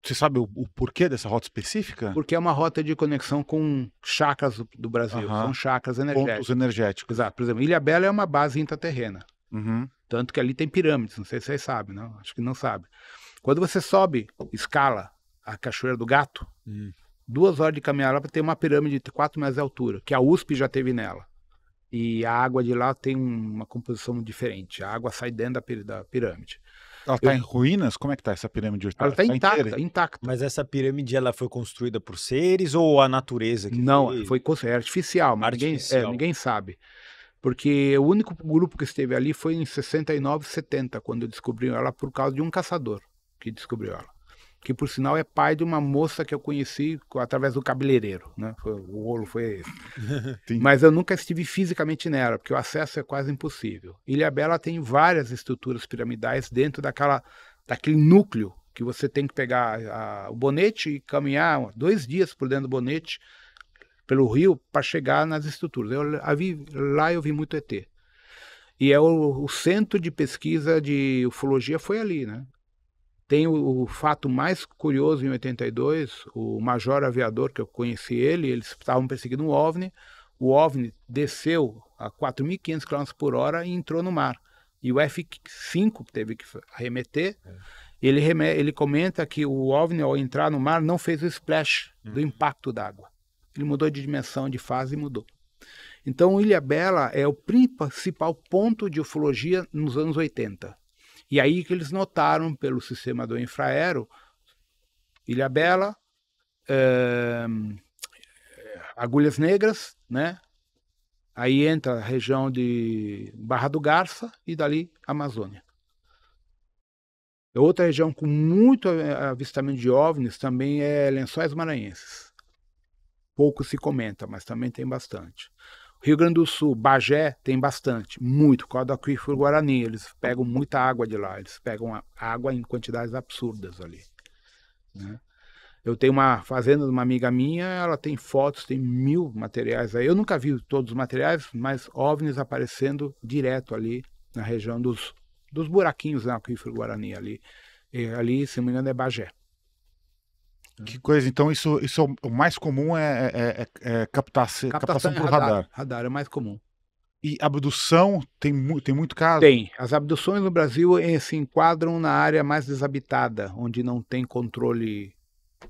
Você sabe o porquê dessa rota específica?
Porque é uma rota de conexão com chakras do Brasil. São chakras energéticos.
Pontos energéticos.
Exato. Por exemplo, Ilhabela é uma base intraterrena. Tanto que ali tem pirâmides. Não sei se vocês sabem, não? Acho que não sabem. Quando você escala a Cachoeira do Gato, 2 horas de caminhar lá para ter uma pirâmide de 4 metros de altura, que a USP já teve nela. E a água de lá tem uma composição diferente. A água sai dentro da pirâmide.
Ela está em ruínas? Como é que está essa pirâmide?
Ela está intacta.
Mas essa pirâmide ela foi construída por seres ou a natureza?
Não, foi artificial, mas ninguém sabe. Porque o único grupo que esteve ali foi em 69, 70, quando descobriram ela por causa de um caçador que descobriu ela. Que, por sinal, é pai de uma moça que eu conheci através do cabeleireiro, né? O rolo foi esse. Mas eu nunca estive fisicamente nela, porque o acesso é quase impossível. Ilhabela tem várias estruturas piramidais dentro daquele núcleo que você tem que pegar o bonete e caminhar 2 dias por dentro do bonete, pelo rio, para chegar nas estruturas. Lá eu vi muito ET. E o centro de pesquisa de ufologia foi ali, né? Tem o fato mais curioso em 82, o major aviador que eu conheci eles estavam perseguindo um OVNI, o OVNI desceu a 4.500 km por hora e entrou no mar. E o F-5 teve que arremeter, ele comenta que o OVNI ao entrar no mar não fez o splash do impacto d'água. Ele mudou de dimensão, de fase e mudou. Então Ilhabela é o principal ponto de ufologia nos anos 80. E aí que eles notaram pelo sistema do infraero, Ilhabela, Agulhas Negras, né? Aí entra a região de Barra do Garça e dali Amazônia. Outra região com muito avistamento de OVNIs também é Lençóis Maranhenses. Pouco se comenta, mas também tem bastante. Rio Grande do Sul, Bagé, tem bastante, muito, por causa do aquífero Guarani. Eles pegam muita água de lá, eles pegam água em quantidades absurdas ali, né? Eu tenho uma fazenda de uma amiga minha, ela tem fotos, tem 1000 materiais aí. Eu nunca vi todos os materiais, mas OVNIs aparecendo direto ali na região dos buraquinhos no aquífero Guarani ali. E ali, se não me engano, é Bagé.
Que coisa, então isso o mais comum é captação por radar.
Radar é mais comum.
E abdução, tem muito caso?
Tem. As abduções no Brasil se enquadram na área mais desabitada, onde não tem controle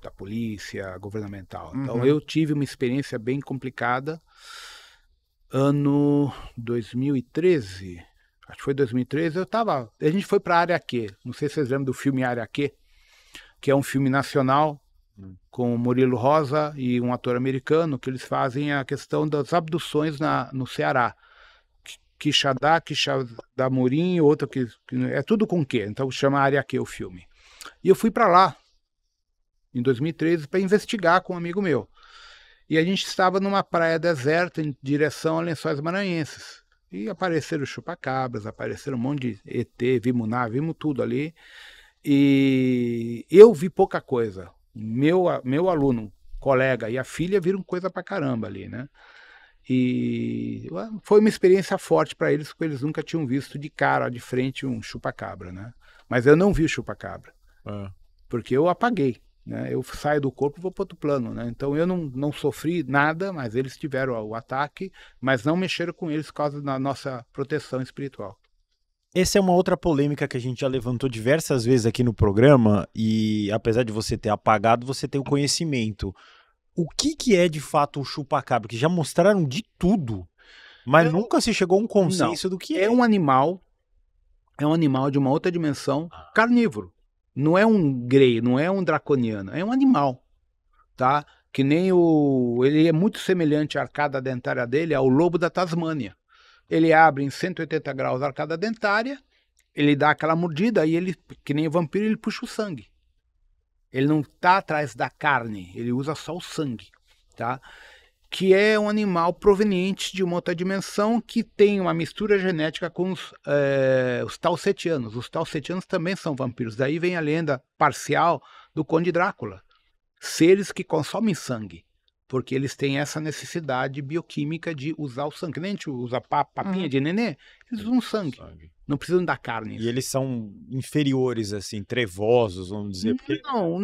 da polícia governamental. Então eu tive uma experiência bem complicada. Ano 2013, acho que foi 2013, a gente foi para a Área Q. Não sei se vocês lembram do filme Área Q, que é um filme nacional com o Murilo Rosa e um ator americano, que eles fazem a questão das abduções no Ceará. Quixadamurim, outro que é tudo com Q, então chama Área Q o filme. E eu fui para lá em 2013 para investigar com um amigo meu. E a gente estava numa praia deserta em direção a Lençóis Maranhenses. E apareceram chupacabras, apareceram um monte de ET, vimos nave, vimos tudo ali. E eu vi pouca coisa. Meu aluno, colega e a filha viram coisa pra caramba ali, né? E foi uma experiência forte para eles, porque eles nunca tinham visto de cara, de frente, um chupacabra, né? Mas eu não vi o chupacabra, porque eu apaguei, né? Eu saio do corpo e vou para outro plano, né? Então eu não sofri nada, mas eles tiveram o ataque, mas não mexeram com eles por causa da nossa proteção espiritual.
Essa é uma outra polêmica que a gente já levantou diversas vezes aqui no programa, e apesar de você ter apagado, você tem o conhecimento. O que é de fato o chupacabra? Que já mostraram de tudo, mas nunca se chegou a um consenso do que é.
É um animal de uma outra dimensão, carnívoro. Não é um grey, não é um draconiano, é um animal, tá? Que nem ele é muito semelhante à arcada dentária dele ao lobo da Tasmânia. Ele abre em 180 graus a arcada dentária, ele dá aquela mordida e ele, que nem o vampiro, ele puxa o sangue. Ele não está atrás da carne, ele usa só o sangue, tá? Que é um animal proveniente de uma outra dimensão que tem uma mistura genética com os talcetianos. Os talcetianos também são vampiros. Daí vem a lenda parcial do Conde Drácula. Seres que consomem sangue, porque eles têm essa necessidade bioquímica de usar o sangue. Nem a gente usa papinha de nenê, eles usam sangue. Não precisam da carne.
E eles são inferiores, assim, trevosos, vamos dizer. Porque...
Não,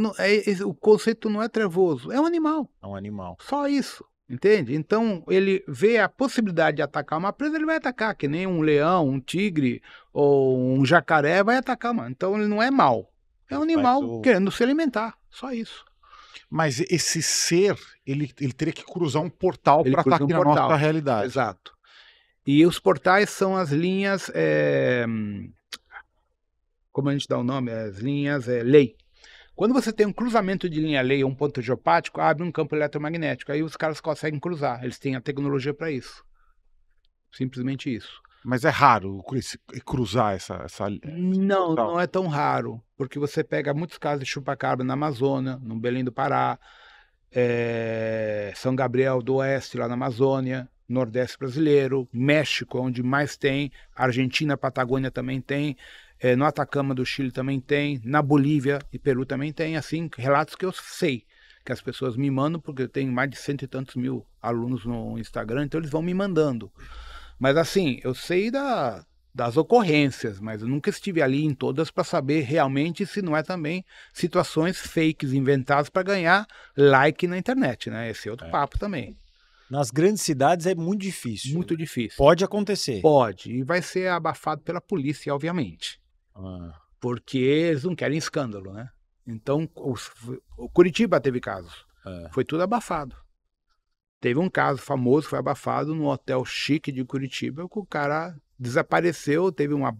o conceito não é trevoso, é um animal.
É um animal.
Só isso, entende? Então, ele vê a possibilidade de atacar uma presa, ele vai atacar, que nem um leão, um tigre ou um jacaré vai atacar, mano. Então, ele não é mau. É um animal querendo se alimentar, só isso.
Mas esse ser, ele teria que cruzar um portal para estar aqui na nossa realidade.
Exato. E os portais são as linhas, como a gente dá o nome? As linhas lei. Quando você tem um cruzamento de linha lei ou um ponto geopático, abre um campo eletromagnético. Aí os caras conseguem cruzar. Eles têm a tecnologia para isso. Simplesmente isso.
Mas é raro cruzar essa
Não, não é tão raro. Porque você pega muitos casos de chupacabra na Amazônia, no Belém do Pará, São Gabriel do Oeste, lá na Amazônia, Nordeste brasileiro, México, onde mais tem, Argentina, Patagônia também tem, no Atacama do Chile também tem, na Bolívia e Peru também tem, assim, relatos que eu sei, que as pessoas me mandam, porque eu tenho mais de 100 e tantos mil alunos no Instagram, então eles vão me mandando. Mas assim, eu sei das ocorrências, mas eu nunca estive ali em todas para saber realmente se não é também situações fakes inventadas para ganhar like na internet, né? Esse é outro papo também.
Nas grandes cidades é muito difícil.
Muito difícil.
Pode acontecer.
Pode. E vai ser abafado pela polícia, obviamente. Porque eles não querem escândalo, né? Então, o Curitiba teve casos. Foi tudo abafado. Teve um caso famoso, foi abafado no hotel chique de Curitiba, que o cara desapareceu, teve uma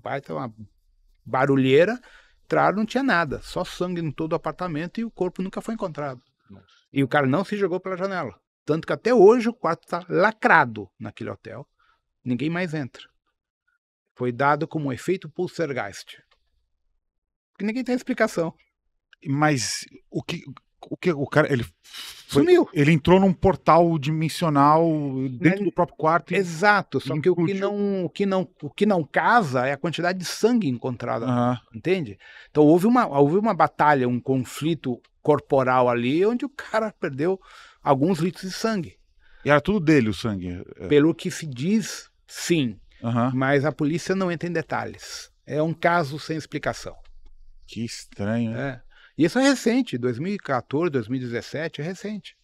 barulheira, entraram, não tinha nada. Só sangue em todo o apartamento e o corpo nunca foi encontrado. Nossa. E o cara não se jogou pela janela. Tanto que até hoje o quarto está lacrado naquele hotel. Ninguém mais entra. Foi dado como um efeito Poltergeist. Porque ninguém tem explicação.
Mas o que o cara... Ele
sumiu.
Ele entrou num portal dimensional dentro do próprio quarto.
Exato. Só que o que não casa é a quantidade de sangue encontrada. Entende? Então houve uma batalha, um conflito corporal ali, onde o cara perdeu alguns litros de sangue.
E era tudo dele o sangue?
Pelo que se diz, sim. Mas a polícia não entra em detalhes. É um caso sem explicação.
Que estranho, né?
E isso é recente, 2014, 2017, é recente.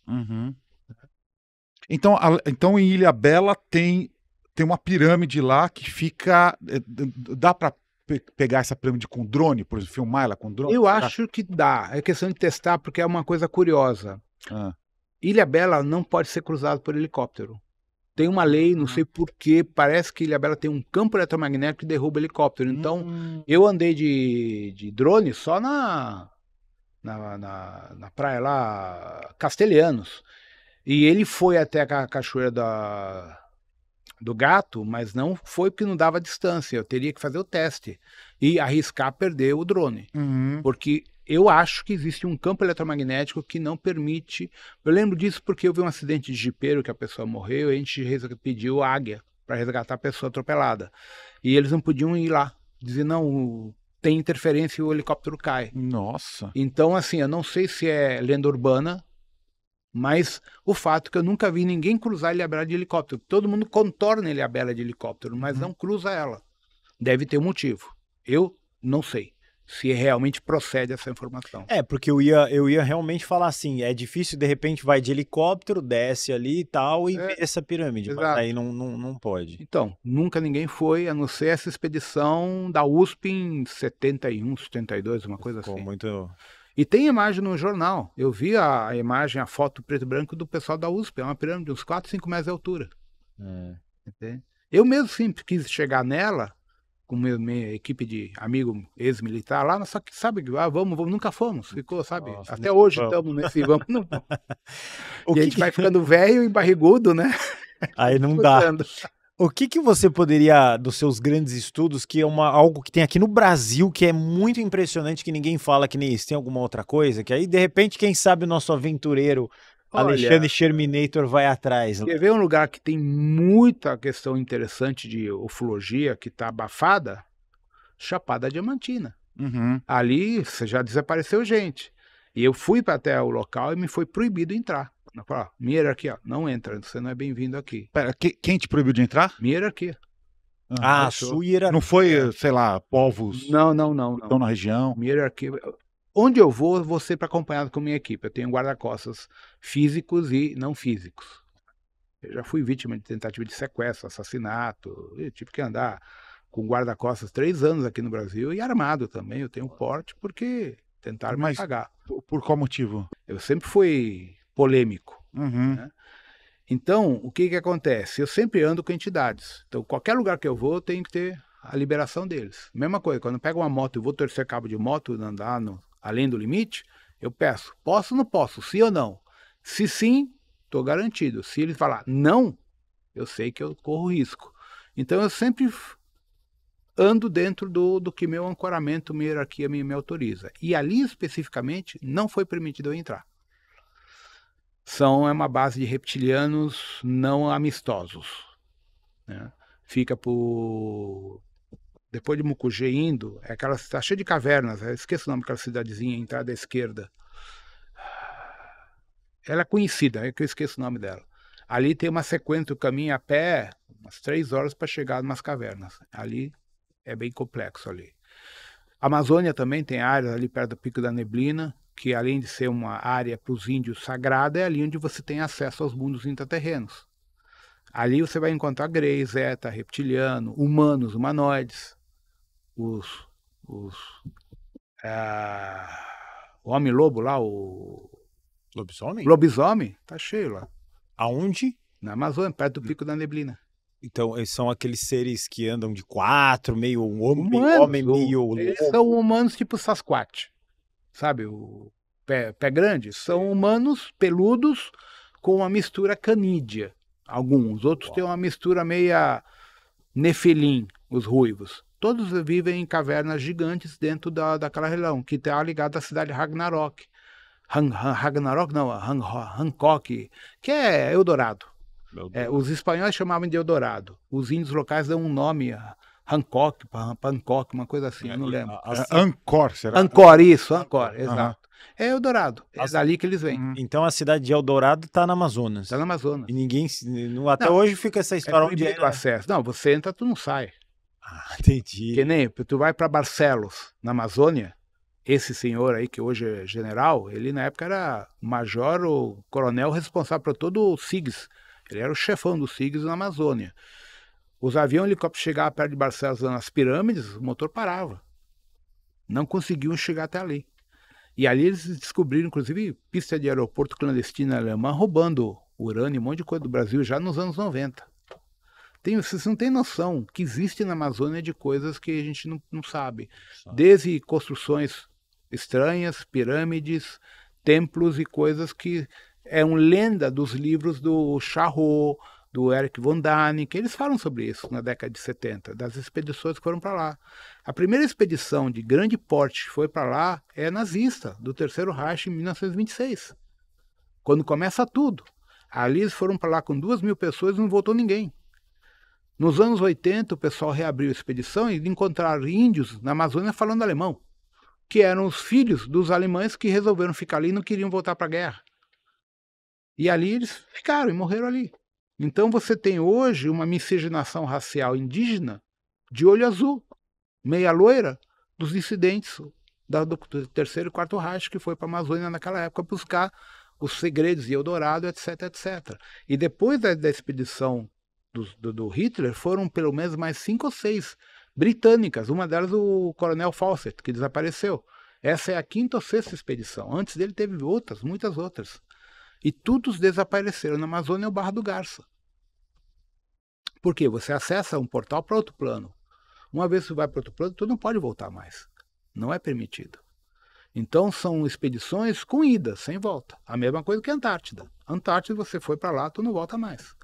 Então em Ilhabela tem uma pirâmide lá que fica... Dá para pegar essa pirâmide com drone, por exemplo, filmar ela com drone?
Eu acho que dá. É questão de testar, porque é uma coisa curiosa. Ilhabela não pode ser cruzado por helicóptero. Tem uma lei, não sei porquê, parece que Ilhabela tem um campo eletromagnético que derruba helicóptero. Então, eu andei de drone só na praia lá, Castelhanos. E ele foi até a cachoeira do Gato, mas não foi porque não dava distância. Eu teria que fazer o teste e arriscar perder o drone. Porque eu acho que existe um campo eletromagnético que não permite... Eu lembro disso porque eu vi um acidente de jipeiro que a pessoa morreu e a gente pediu águia para resgatar a pessoa atropelada. E eles não podiam ir lá. Diziam, não, tem interferência e o helicóptero cai.
Nossa.
Então, assim, eu não sei se é lenda urbana, mas o fato é que eu nunca vi ninguém cruzar Ilhabela de helicóptero. Todo mundo contorna Ilhabela de helicóptero, mas não cruza ela. Deve ter um motivo. Eu não sei se realmente procede essa informação.
Porque eu ia realmente falar assim, é difícil, de repente vai de helicóptero, desce ali e tal, e vê essa pirâmide,
exato.
Mas aí não pode.
Então, nunca ninguém foi, a não ser essa expedição da USP em 71, 72, uma coisa assim.
Muito...
E tem imagem no jornal, eu vi a imagem, a foto preto e branco do pessoal da USP, é uma pirâmide de uns 4, 5 metros de altura. Eu mesmo sempre quis chegar nela, com minha equipe de amigo ex-militar lá, só que sabe, vamos, nunca fomos, ficou, sabe?
Nossa,
até hoje estamos nesse vamos, não vamos. E a gente vai ficando velho e barrigudo, né?
Aí não dá. O que você poderia, dos seus grandes estudos, que é algo que tem aqui no Brasil, que é muito impressionante, que ninguém fala que nem isso, tem alguma outra coisa? Que aí, de repente, quem sabe o nosso aventureiro Alexandre Sherminator vai atrás.
Quer ver um lugar que tem muita questão interessante de ufologia, que está abafada? Chapada Diamantina. Ali já desapareceu gente. E eu fui para até o local e me foi proibido entrar. Minha hierarquia, não entra, você não é bem-vindo aqui.
Pera, quem te proibiu de entrar?
Minha hierarquia.
Sua hierarquia.
Não foi, sei lá, povos
não.
que estão na região?
Minha hierarquia... Onde eu vou sempre acompanhado com minha equipe. Eu tenho guarda-costas físicos e não físicos. Eu já fui vítima de tentativa de sequestro, assassinato. Eu tive que andar com guarda-costas 3 anos aqui no Brasil e armado também. Eu tenho porte porque tentaram me pagar.
Por qual motivo?
Eu sempre fui polêmico. Né? Então, o que acontece? Eu sempre ando com entidades. Então, qualquer lugar que eu vou, eu tenho que ter a liberação deles. Mesma coisa, quando eu pego uma moto e vou torcer cabo de moto, andar além do limite, eu peço, posso ou não posso, sim ou não? Se sim, estou garantido. Se ele falar não, eu sei que eu corro risco. Então eu sempre ando dentro do que meu ancoramento, minha hierarquia me autoriza. E ali especificamente não foi permitido eu entrar. É uma base de reptilianos não amistosos. Né? Fica depois de Mucugê indo, está cheia de cavernas, eu esqueço o nome daquela cidadezinha, entrada à esquerda. Ela é conhecida, é que eu esqueço o nome dela. Ali tem uma sequência do caminho a pé, umas 3 horas para chegar em umas cavernas. Ali é bem complexo ali. A Amazônia também tem áreas ali perto do Pico da Neblina, que além de ser uma área para os índios sagrada, é ali onde você tem acesso aos mundos intraterrenos. Ali você vai encontrar Grey, Zeta, reptiliano, humanos, humanoides. O homem-lobo lá, o...
Lobisomem?
Lobisomem, tá cheio lá.
Aonde?
Na Amazônia, perto do Pico da Neblina.
Então, eles são aqueles seres que andam de 4, meio homem, meio lobo.
Eles são humanos tipo Sasquatch, sabe? O pé grande. São humanos peludos com uma mistura canídea. Alguns. Outros têm uma mistura meia nefilim, os ruivos. Todos vivem em cavernas gigantes dentro daquela região, que está ligada à cidade de Ragnarok. Ragnarok não, Hancock, que é Eldorado. Os espanhóis chamavam de Eldorado. Os índios locais dão um nome, Hancock, Pancok, uma coisa assim, eu não lembro.
Angkor, será?
Angkor, isso, Angkor, exato. É Eldorado, é dali que eles vêm.
Então a cidade de Eldorado está na Amazonas.
Está na Amazonas.
E ninguém, até hoje fica essa história onde
é acesso. Não, você entra, tu não sai.
Entendi.
Que nem, tu vai para Barcelos, na Amazônia, esse senhor aí, que hoje é general, ele na época era major ou coronel responsável por todo o SIGS. Ele era o chefão do SIGS na Amazônia. Os aviões helicópteros chegavam perto de Barcelos, nas pirâmides, o motor parava. Não conseguiam chegar até ali. E ali eles descobriram, inclusive, pista de aeroporto clandestina alemã, roubando urânio, um monte de coisa do Brasil, já nos anos 90. Vocês não têm noção que existe na Amazônia de coisas que a gente não sabe. Desde construções estranhas, pirâmides, templos e coisas que é uma lenda dos livros do Charrot, do Eric von Däniken, eles falam sobre isso na década de 70, das expedições que foram para lá. A primeira expedição de grande porte que foi para lá é nazista, do Terceiro Reich, em 1926, quando começa tudo. Ali eles foram para lá com 2.000 pessoas e não voltou ninguém. Nos anos 80, o pessoal reabriu a expedição e encontraram índios na Amazônia falando alemão, que eram os filhos dos alemães que resolveram ficar ali e não queriam voltar para a guerra. E ali eles ficaram e morreram ali. Então você tem hoje uma miscigenação racial indígena de olho azul, meia loira, dos dissidentes do Terceiro e Quarto Reich, que foi para a Amazônia naquela época buscar os segredos de Eldorado, etc, etc. E depois da expedição do Hitler, foram pelo menos mais 5 ou 6 britânicas, uma delas o coronel Fawcett, que desapareceu. Essa é a 5ª ou 6ª expedição. Antes dele teve outras, muitas outras. E todos desapareceram. Na Amazônia é o Barra do Garça. Por quê? Você acessa um portal para outro plano. Uma vez que você vai para outro plano, tu não pode voltar mais. Não é permitido. Então são expedições com ida, sem volta. A mesma coisa que a Antártida. Antártida, você foi para lá, tu não volta mais.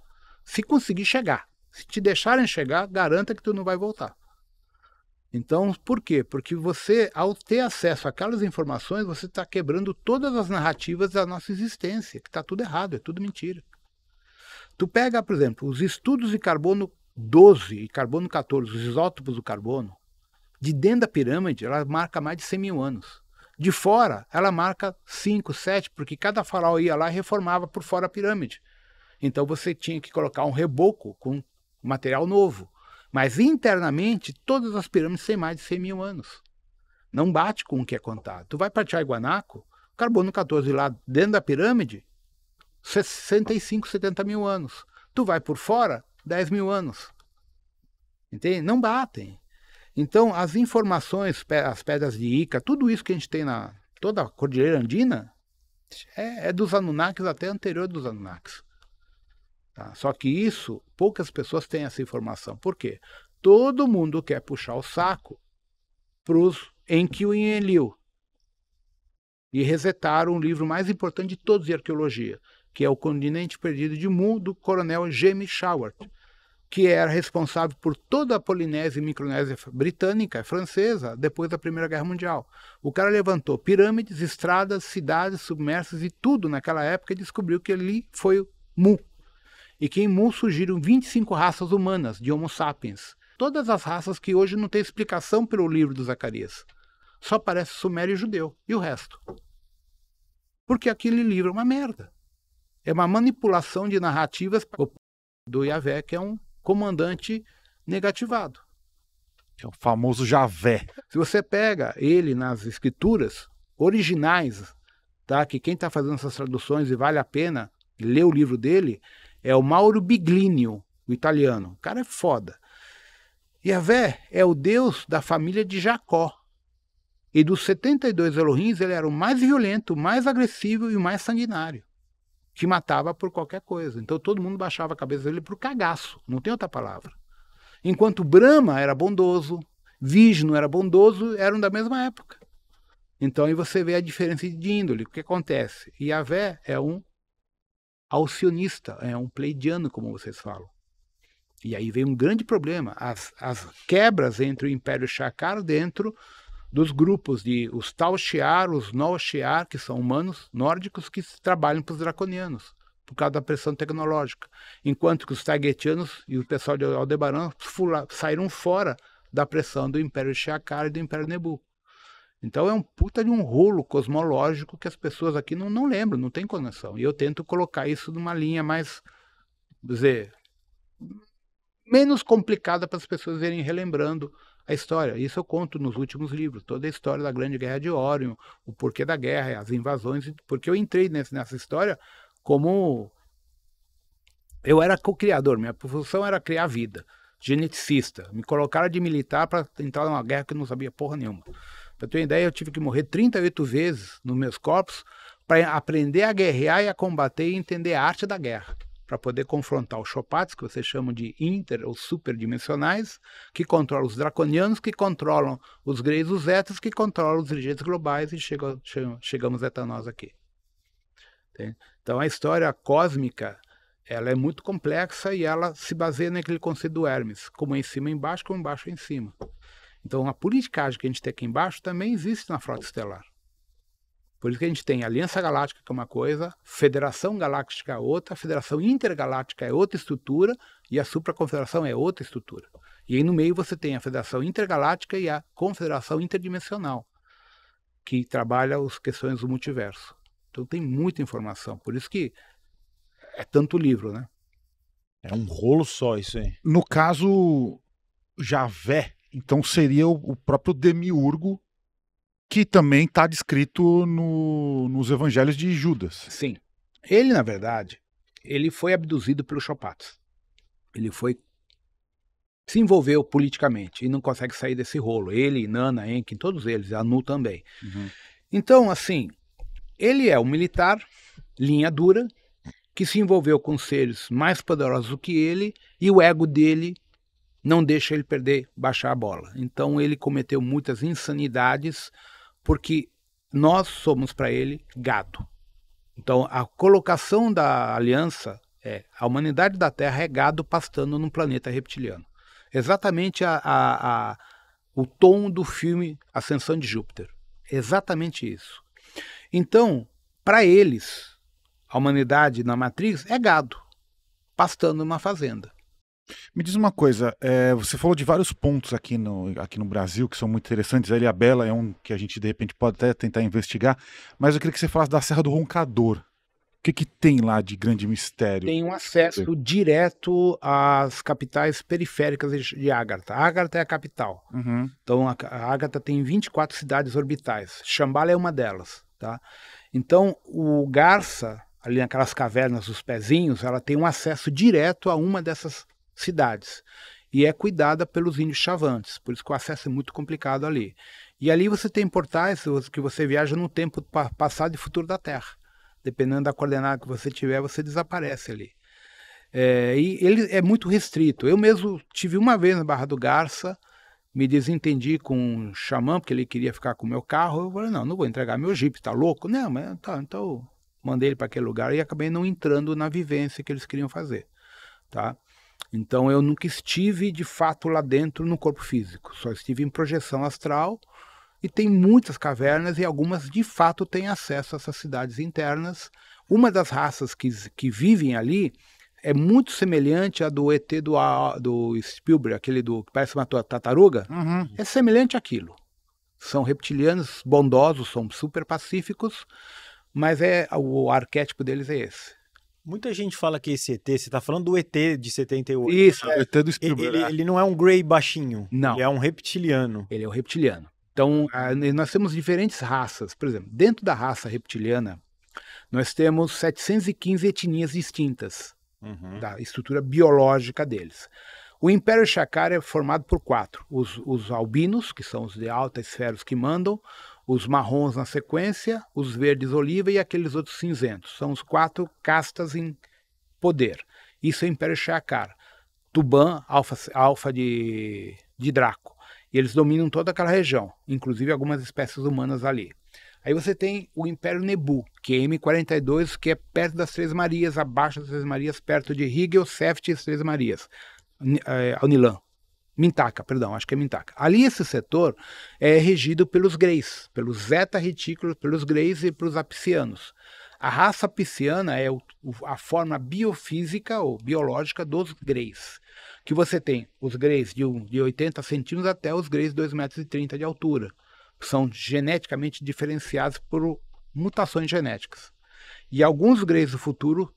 Se conseguir chegar. Se te deixarem chegar, garanta que tu não vai voltar. Então, por quê? Porque você, ao ter acesso àquelas informações, você está quebrando todas as narrativas da nossa existência, que está tudo errado, é tudo mentira. Tu pega, por exemplo, os estudos de carbono 12 e carbono 14, os isótopos do carbono, de dentro da pirâmide, ela marca mais de 100 mil anos. De fora, ela marca 5, 7, porque cada faraó ia lá e reformava por fora a pirâmide. Então você tinha que colocar um reboco com material novo. Mas internamente, todas as pirâmides têm mais de 100 mil anos. Não bate com o que é contado. Tu vai para Tiahuanaco, carbono 14 lá dentro da pirâmide, 65, 70 mil anos. Tu vai por fora, 10 mil anos. Entende? Não batem. Então, as informações, as pedras de Ica, tudo isso que a gente tem na toda a Cordilheira Andina, é dos Anunnakis até anterior dos Anunnakis. Tá? Só que isso, poucas pessoas têm essa informação. Por quê? Todo mundo quer puxar o saco para os Enkiu e Enlil e resetaram o livro mais importante de todos de arqueologia, que é O Continente Perdido de Mu, do coronel James Shawart, que era responsável por toda a Polinésia e Micronésia britânica e francesa depois da Primeira Guerra Mundial. O cara levantou pirâmides, estradas, cidades submersas e tudo naquela época e descobriu que ali foi Mu. E que em Mu surgiram 25 raças humanas de Homo sapiens. Todas as raças que hoje não tem explicação pelo livro do Zacarias. Só aparece sumério e judeu. E o resto? Porque aquele livro é uma merda. É uma manipulação de narrativas do Yahvé, que é um comandante negativado.
Que é o famoso Javé.
Se você pega ele nas escrituras originais, tá? Que quem está fazendo essas traduções e vale a pena ler o livro dele, é o Mauro Biglinio, o italiano. O cara é foda. Yahvé é o Deus da família de Jacó. E dos 72 Elohims, ele era o mais violento, o mais agressivo e o mais sanguinário. Que matava por qualquer coisa. Então todo mundo baixava a cabeça dele por cagaço. Não tem outra palavra. Enquanto Brahma era bondoso, Vishnu era bondoso, eram da mesma época. Então aí você vê a diferença de índole. O que acontece? Yahvé é um alcionista, é um pleidiano, como vocês falam. E aí vem um grande problema. As quebras entre o Império Shakar dentro dos grupos de os Tal Shiar, os Nol Shiar, que são humanos nórdicos que trabalham para os draconianos, por causa da pressão tecnológica. Enquanto que os Targetianos e o pessoal de Aldebaran saíram fora da pressão do Império Shakar e do Império Nebu. Então é um puta de um rolo cosmológico que as pessoas aqui não lembram, não tem conexão. E eu tento colocar isso numa linha mais, dizer, menos complicada para as pessoas irem relembrando a história. Isso eu conto nos últimos livros, toda a história da Grande Guerra de Órion, o porquê da guerra, as invasões, porque eu entrei nessa história como... Eu era co-criador, minha função era criar vida. geneticista. Me colocaram de militar para entrar numa guerra que eu não sabia porra nenhuma. Para ter uma ideia, eu tive que morrer 38 vezes nos meus corpos para aprender a guerrear e a combater e entender a arte da guerra, para poder confrontar os Chopates, que vocês chamam de inter ou superdimensionais, que controlam os draconianos, que controlam os Greys, os Zetas, que controlam os dirigentes globais, e chegamos até nós aqui. Então a história cósmica, ela é muito complexa e ela se baseia naquele conceito do Hermes, como é em cima é embaixo, como embaixo é em cima. Então a politicagem que a gente tem aqui embaixo também existe na Frota Estelar. Por isso que a gente tem Aliança Galáctica, que é uma coisa, Federação Galáctica é outra, Federação Intergaláctica é outra estrutura e a Supraconfederação é outra estrutura. E aí no meio você tem a Federação Intergaláctica e a Confederação Interdimensional, que trabalha as questões do multiverso. Então tem muita informação, por isso que é tanto livro, né?
É um rolo só isso aí.
No caso, Javé, então seria o próprio Demiurgo, que também está descrito nos evangelhos de Judas.
Sim. Ele, na verdade, ele foi abduzido pelos Chopates. Ele se envolveu politicamente e não consegue sair desse rolo. Ele, Nana, Enki, todos eles, Anu também.
Uhum.
Então, assim, ele é um militar, linha dura, que se envolveu com seres mais poderosos do que ele e o ego dele não deixa ele baixar a bola. Então ele cometeu muitas insanidades porque nós somos para ele gado. Então a colocação da aliança é a humanidade da Terra é gado pastando num planeta reptiliano. Exatamente o tom do filme Ascensão de Júpiter. Exatamente isso. Então, para eles, a humanidade na Matrix é gado, pastando numa fazenda.
Me diz uma coisa, você falou de vários pontos aqui no Brasil que são muito interessantes. A Ilhabela é um que a gente de repente pode até tentar investigar, mas eu queria que você falasse da Serra do Roncador. O que tem lá de grande mistério?
Tem um acesso direto às capitais periféricas de Ágata. Ágata é a capital.
Uhum.
Então a Ágata tem 24 cidades orbitais. Shambhala é uma delas. Tá? Então o Garça, ali naquelas cavernas dos pezinhos, ela tem um acesso direto a uma dessas cidades e é cuidada pelos índios chavantes, por isso que o acesso é muito complicado ali. E ali você tem portais que você viaja no tempo passado e futuro da Terra. Dependendo da coordenada que você tiver, você desaparece ali. E ele é muito restrito. Eu mesmo tive uma vez na Barra do Garça, me desentendi com um xamã, porque ele queria ficar com o meu carro. Eu falei, não vou entregar meu Jeep, tá louco? Não, mas tá, então mandei ele para aquele lugar e acabei não entrando na vivência que eles queriam fazer. Tá? Então eu nunca estive de fato lá dentro no corpo físico, só estive em projeção astral e tem muitas cavernas e algumas de fato têm acesso a essas cidades internas. Uma das raças que vivem ali é muito semelhante à do ET do Spielberg, aquele que parece uma tartaruga.
Uhum.
É semelhante àquilo. São reptilianos bondosos, são super pacíficos, mas o arquétipo deles é esse.
Muita gente fala que esse ET, você está falando do ET de 78.
Isso.
O ET do Spielberg.
Ele não é um Grey baixinho.
Não.
Ele é um reptiliano.
Ele é um reptiliano. Então, nós temos diferentes raças. Por exemplo, dentro da raça reptiliana, nós temos 715 etnias distintas da estrutura biológica deles. O Império Shakar é formado por 4. Os albinos, que são os de alta esfera que mandam, os marrons na sequência, os verdes oliva e aqueles outros cinzentos. São os 4 castas em poder. Isso é o Império Shakar. Tuban, alfa de Draco. E eles dominam toda aquela região, inclusive algumas espécies humanas ali. Aí você tem o Império Nebu, que é M42, que é perto das Três Marias, abaixo das Três Marias, perto de Rigel, Seft e as Três Marias. Anilan. Mintaka, perdão, acho que é Mintaka. Ali esse setor é regido pelos Greys, pelos Zeta Retículos, pelos Greys e pelos Apicianos. A raça apiciana é a forma biofísica ou biológica dos Greys. Que você tem os Greys de 80 centímetros até os Greys de 2,30 metros de altura. São geneticamente diferenciados por mutações genéticas. E alguns Greys do futuro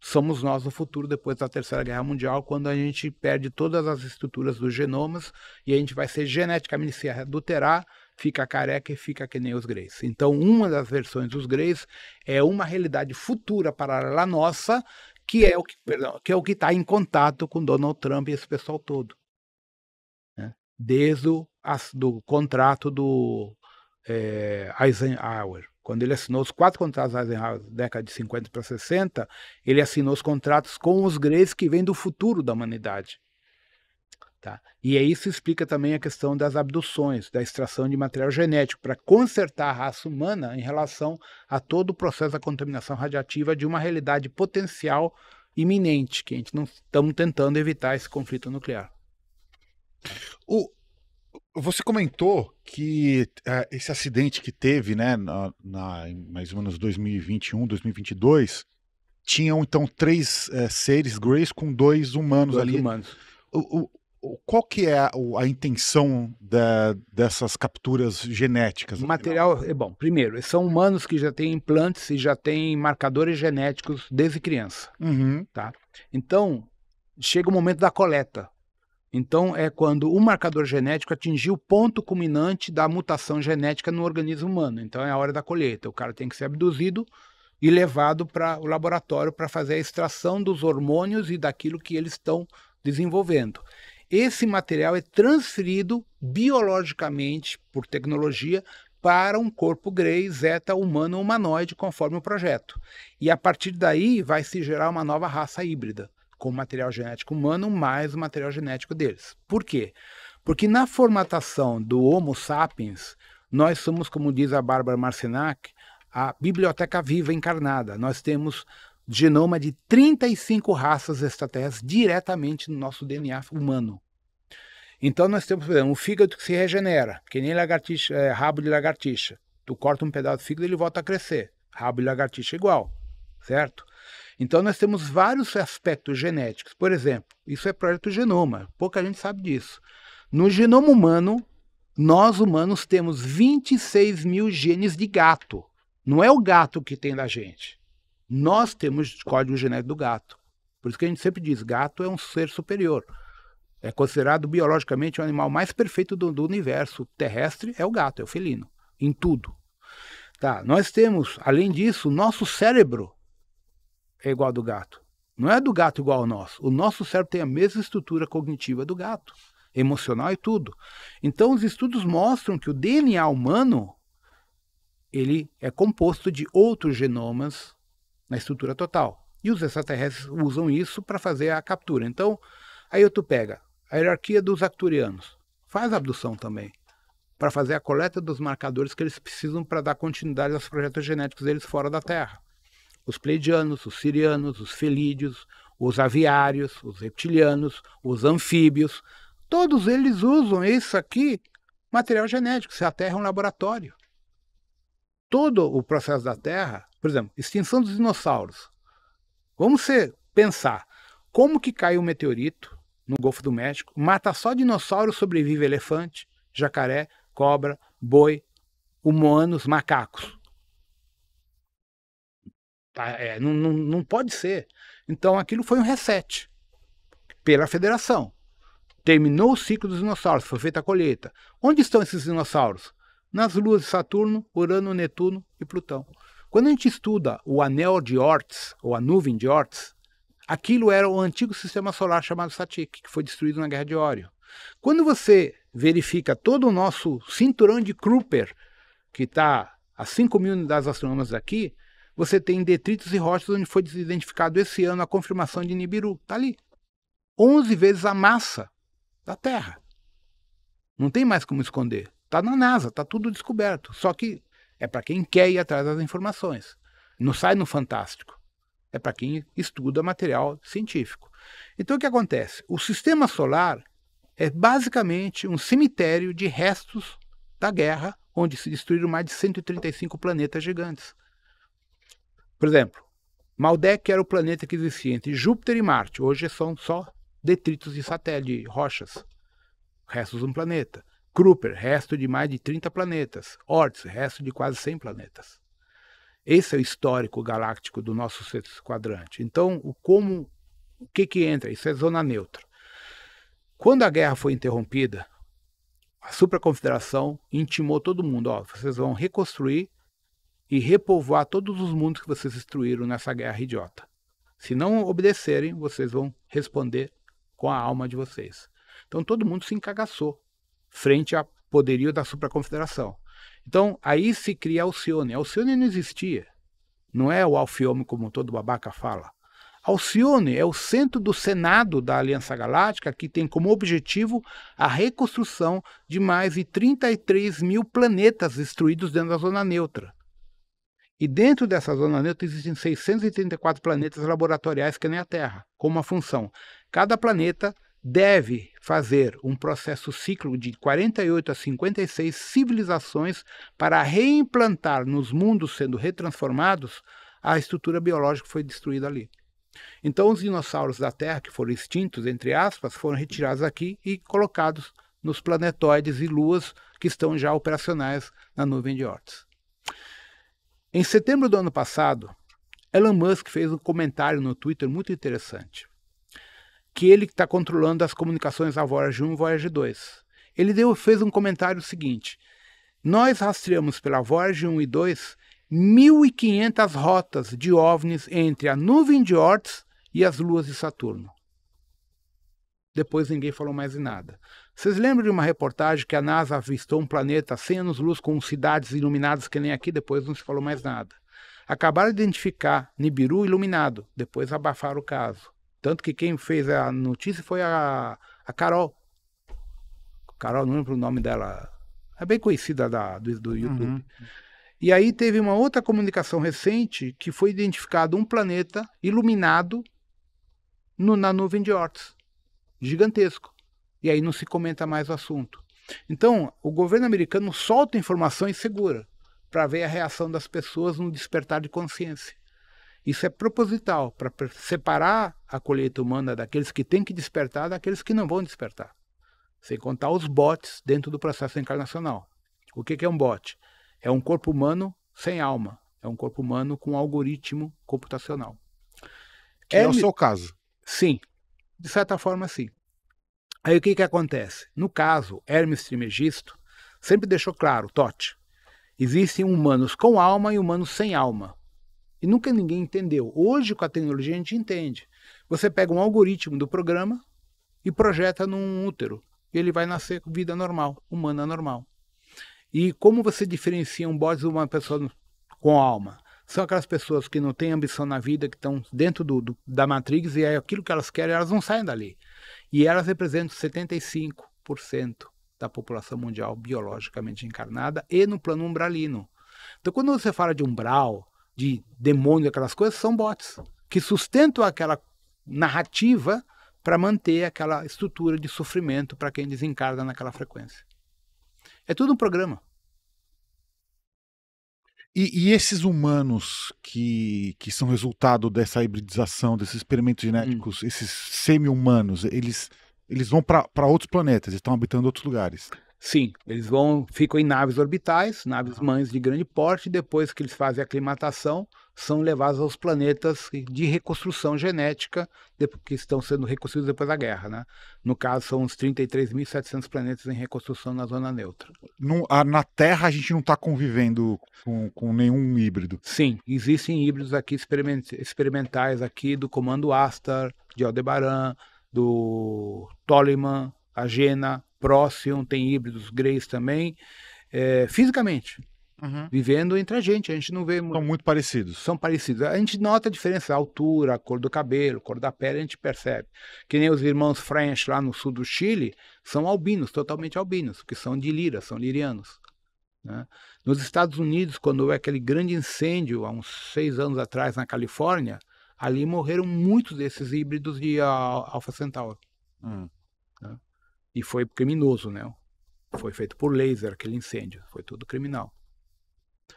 somos nós no futuro, depois da Terceira Guerra Mundial, quando a gente perde todas as estruturas dos genomas e a gente vai ser geneticamente se adulterar, fica careca e fica que nem os Greys. Então, uma das versões dos Greys é uma realidade futura paralela à nossa, que é o que está em contato com Donald Trump e esse pessoal todo. desde do contrato do Eisenhower. Quando ele assinou os 4 contratos da Eisenhower, década de 50 para 60, ele assinou os contratos com os greys que vêm do futuro da humanidade. Tá? E aí isso explica também a questão das abduções, da extração de material genético, para consertar a raça humana em relação a todo o processo da contaminação radiativa de uma realidade potencial iminente, que a gente não estamos tentando evitar esse conflito nuclear.
Você comentou que esse acidente que teve, né, em mais ou menos 2021, 2022, tinham então 3 seres greys com 2 humanos ali.
Humanos.
Qual que é a intenção dessas capturas genéticas?
O material é bom. Primeiro, são humanos que já têm implantes e já têm marcadores genéticos desde criança.
Uhum.
Tá? Então, chega o momento da coleta. Então, é quando o marcador genético atingiu o ponto culminante da mutação genética no organismo humano. Então, é a hora da colheita. O cara tem que ser abduzido e levado para o laboratório para fazer a extração dos hormônios e daquilo que eles estão desenvolvendo. Esse material é transferido biologicamente, por tecnologia, para um corpo grey, zeta, humano ou humanoide, conforme o projeto. E a partir daí vai se gerar uma nova raça híbrida, com o material genético humano mais o material genético deles. Por quê? Porque na formatação do Homo sapiens, nós somos, como diz a Bárbara Marcinac, a biblioteca viva encarnada. Nós temos genoma de 35 raças extraterrestres diretamente no nosso DNA humano. Então nós temos, por exemplo, um fígado que se regenera, que nem lagartixa, rabo de lagartixa. Tu corta um pedaço do fígado e ele volta a crescer. Rabo de lagartixa igual, certo? Então nós temos vários aspectos genéticos. Por exemplo, isso é projeto genoma, pouca gente sabe disso. No genoma humano, nós humanos temos 26 mil genes de gato. Não é o gato que tem da gente. Nós temos código genético do gato. Por isso que a gente sempre diz, gato é um ser superior. É considerado biologicamente o animal mais perfeito do universo terrestre, é o gato, é o felino, em tudo. Tá, nós temos, além disso, o nosso cérebro é igual ao do gato. Não é do gato igual ao nosso. O nosso cérebro tem a mesma estrutura cognitiva do gato, emocional e tudo. Então os estudos mostram que o DNA humano ele é composto de outros genomas na estrutura total. E os extraterrestres usam isso para fazer a captura. Então, aí tu pega a hierarquia dos arcturianos, faz a abdução também, para fazer a coleta dos marcadores que eles precisam para dar continuidade aos projetos genéticos deles fora da Terra. Os pleidianos, os sirianos, os felídeos, os aviários, os reptilianos, os anfíbios, todos eles usam isso aqui, material genético, se a Terra é um laboratório. Todo o processo da Terra, por exemplo, extinção dos dinossauros. Vamos pensar, como que cai um meteorito no Golfo do México, mata só dinossauro, sobrevive elefante, jacaré, cobra, boi, humanos, macacos. Não pode ser. Então aquilo foi um reset pela federação. Terminou o ciclo dos dinossauros, foi feita a colheita. Onde estão esses dinossauros? Nas luas de Saturno, Urano, Netuno e Plutão. Quando a gente estuda o anel de Oort, ou a nuvem de Oort, aquilo era o antigo sistema solar chamado Satik, que foi destruído na Guerra de Órion. Quando você verifica todo o nosso cinturão de Kuiper, que está a 5 mil unidades astronômicas daqui, você tem detritos e rochas onde foi identificado esse ano a confirmação de Nibiru. Está ali. 11 vezes a massa da Terra. Não tem mais como esconder. Está na NASA, está tudo descoberto. Só que é para quem quer ir atrás das informações. Não sai no Fantástico. É para quem estuda material científico. Então o que acontece? O sistema solar é basicamente um cemitério de restos da guerra, onde se destruíram mais de 135 planetas gigantes. Por exemplo, Maldek era o planeta que existia entre Júpiter e Marte. Hoje são só detritos de satélite, de rochas, restos de um planeta. Kuiper, resto de mais de 30 planetas. Oort, resto de quase 100 planetas. Esse é o histórico galáctico do nosso sexto quadrante. Então, o que entra? Isso é zona neutra. Quando a guerra foi interrompida, a Supraconfederação intimou todo mundo, ó, vocês vão reconstruir e repovoar todos os mundos que vocês destruíram nessa guerra idiota. Se não obedecerem, vocês vão responder com a alma de vocês. Então todo mundo se encagaçou. frente ao poderio da supraconfederação. Então, aí se cria a Alcione. A Alcione não existia. Não é o Alfione como todo babaca fala. A Alcione é o centro do Senado da Aliança Galáctica, que tem como objetivo a reconstrução de mais de 33 mil planetas destruídos dentro da zona neutra. E dentro dessa zona neutra existem 634 planetas laboratoriais que nem a Terra, com uma função. Cada planeta deve fazer um processo ciclo de 48 a 56 civilizações para reimplantar nos mundos sendo retransformados a estrutura biológica que foi destruída ali. Então os dinossauros da Terra, que foram extintos, entre aspas, foram retirados aqui e colocados nos planetóides e luas que estão já operacionais na nuvem de Oort. Em setembro do ano passado, Elon Musk fez um comentário no Twitter muito interessante, que ele está controlando as comunicações da Voyager 1 e Voyager 2. Ele fez um comentário seguinte: nós rastreamos pela Voyager 1 e 2 1.500 rotas de OVNIs entre a nuvem de Oort e as luas de Saturno. Depois ninguém falou mais em nada. Vocês lembram de uma reportagem que a NASA avistou um planeta 100 anos-luz com cidades iluminadas que nem aqui? Depois não se falou mais nada. Acabaram de identificar Nibiru iluminado, depois abafaram o caso. Tanto que quem fez a notícia foi a Carol. Carol, não lembro o nome dela. É bem conhecida do YouTube. Uhum. E aí teve uma outra comunicação recente que foi identificado um planeta iluminado na nuvem de Oort. Gigantesco. E aí não se comenta mais o assunto. Então, o governo americano solta informações seguras para ver a reação das pessoas no despertar de consciência. Isso é proposital, para separar a colheita humana daqueles que têm que despertar daqueles que não vão despertar. Sem contar os bots dentro do processo encarnacional. O que é um bot? É um corpo humano sem alma. É um corpo humano com algoritmo computacional.
Que é o seu caso.
Sim. De certa forma, sim. Aí o que acontece? No caso, Hermes Trismegisto sempre deixou claro, Totti, existem humanos com alma e humanos sem alma. E nunca ninguém entendeu. Hoje, com a tecnologia, a gente entende. Você pega um algoritmo do programa e projeta num útero. E ele vai nascer com vida normal, humana normal. E como você diferencia um bot de uma pessoa com alma? São aquelas pessoas que não têm ambição na vida, que estão dentro da Matrix e é aquilo que elas querem, elas não saem dali. E elas representam 75% da população mundial biologicamente encarnada e no plano umbralino. Então, quando você fala de umbral, de demônio, aquelas coisas, são bots que sustentam aquela narrativa para manter aquela estrutura de sofrimento para quem desencarna naquela frequência. É tudo um programa.
E esses humanos que são resultado dessa hibridização, desses experimentos genéticos, esses semi-humanos, eles vão para outros planetas, estão habitando outros lugares?
Sim, eles ficam em naves orbitais, naves mães de grande porte, e depois que eles fazem a aclimatação, são levados aos planetas de reconstrução genética, que estão sendo reconstruídos depois da guerra, né? No caso, são uns 33.700 planetas em reconstrução na zona neutra.
Na Terra, a gente não está convivendo com nenhum híbrido?
Sim, existem híbridos aqui experimentais aqui do Comando Astar, de Aldebaran, do Toliman, Agena, Procyon, tem híbridos greys também, fisicamente. Vivendo entre a gente não vê...
São muito parecidos.
São parecidos. A gente nota a diferença, a altura, a cor do cabelo, a cor da pele, a gente percebe. Que nem os irmãos French lá no sul do Chile, são albinos, totalmente albinos, que são de Lira, são lirianos. Né? Nos Estados Unidos, quando houve aquele grande incêndio, há uns 6 anos atrás, na Califórnia, ali morreram muitos desses híbridos de Alpha Centauri. Né? E foi criminoso, né? Foi feito por laser, aquele incêndio, foi tudo criminal.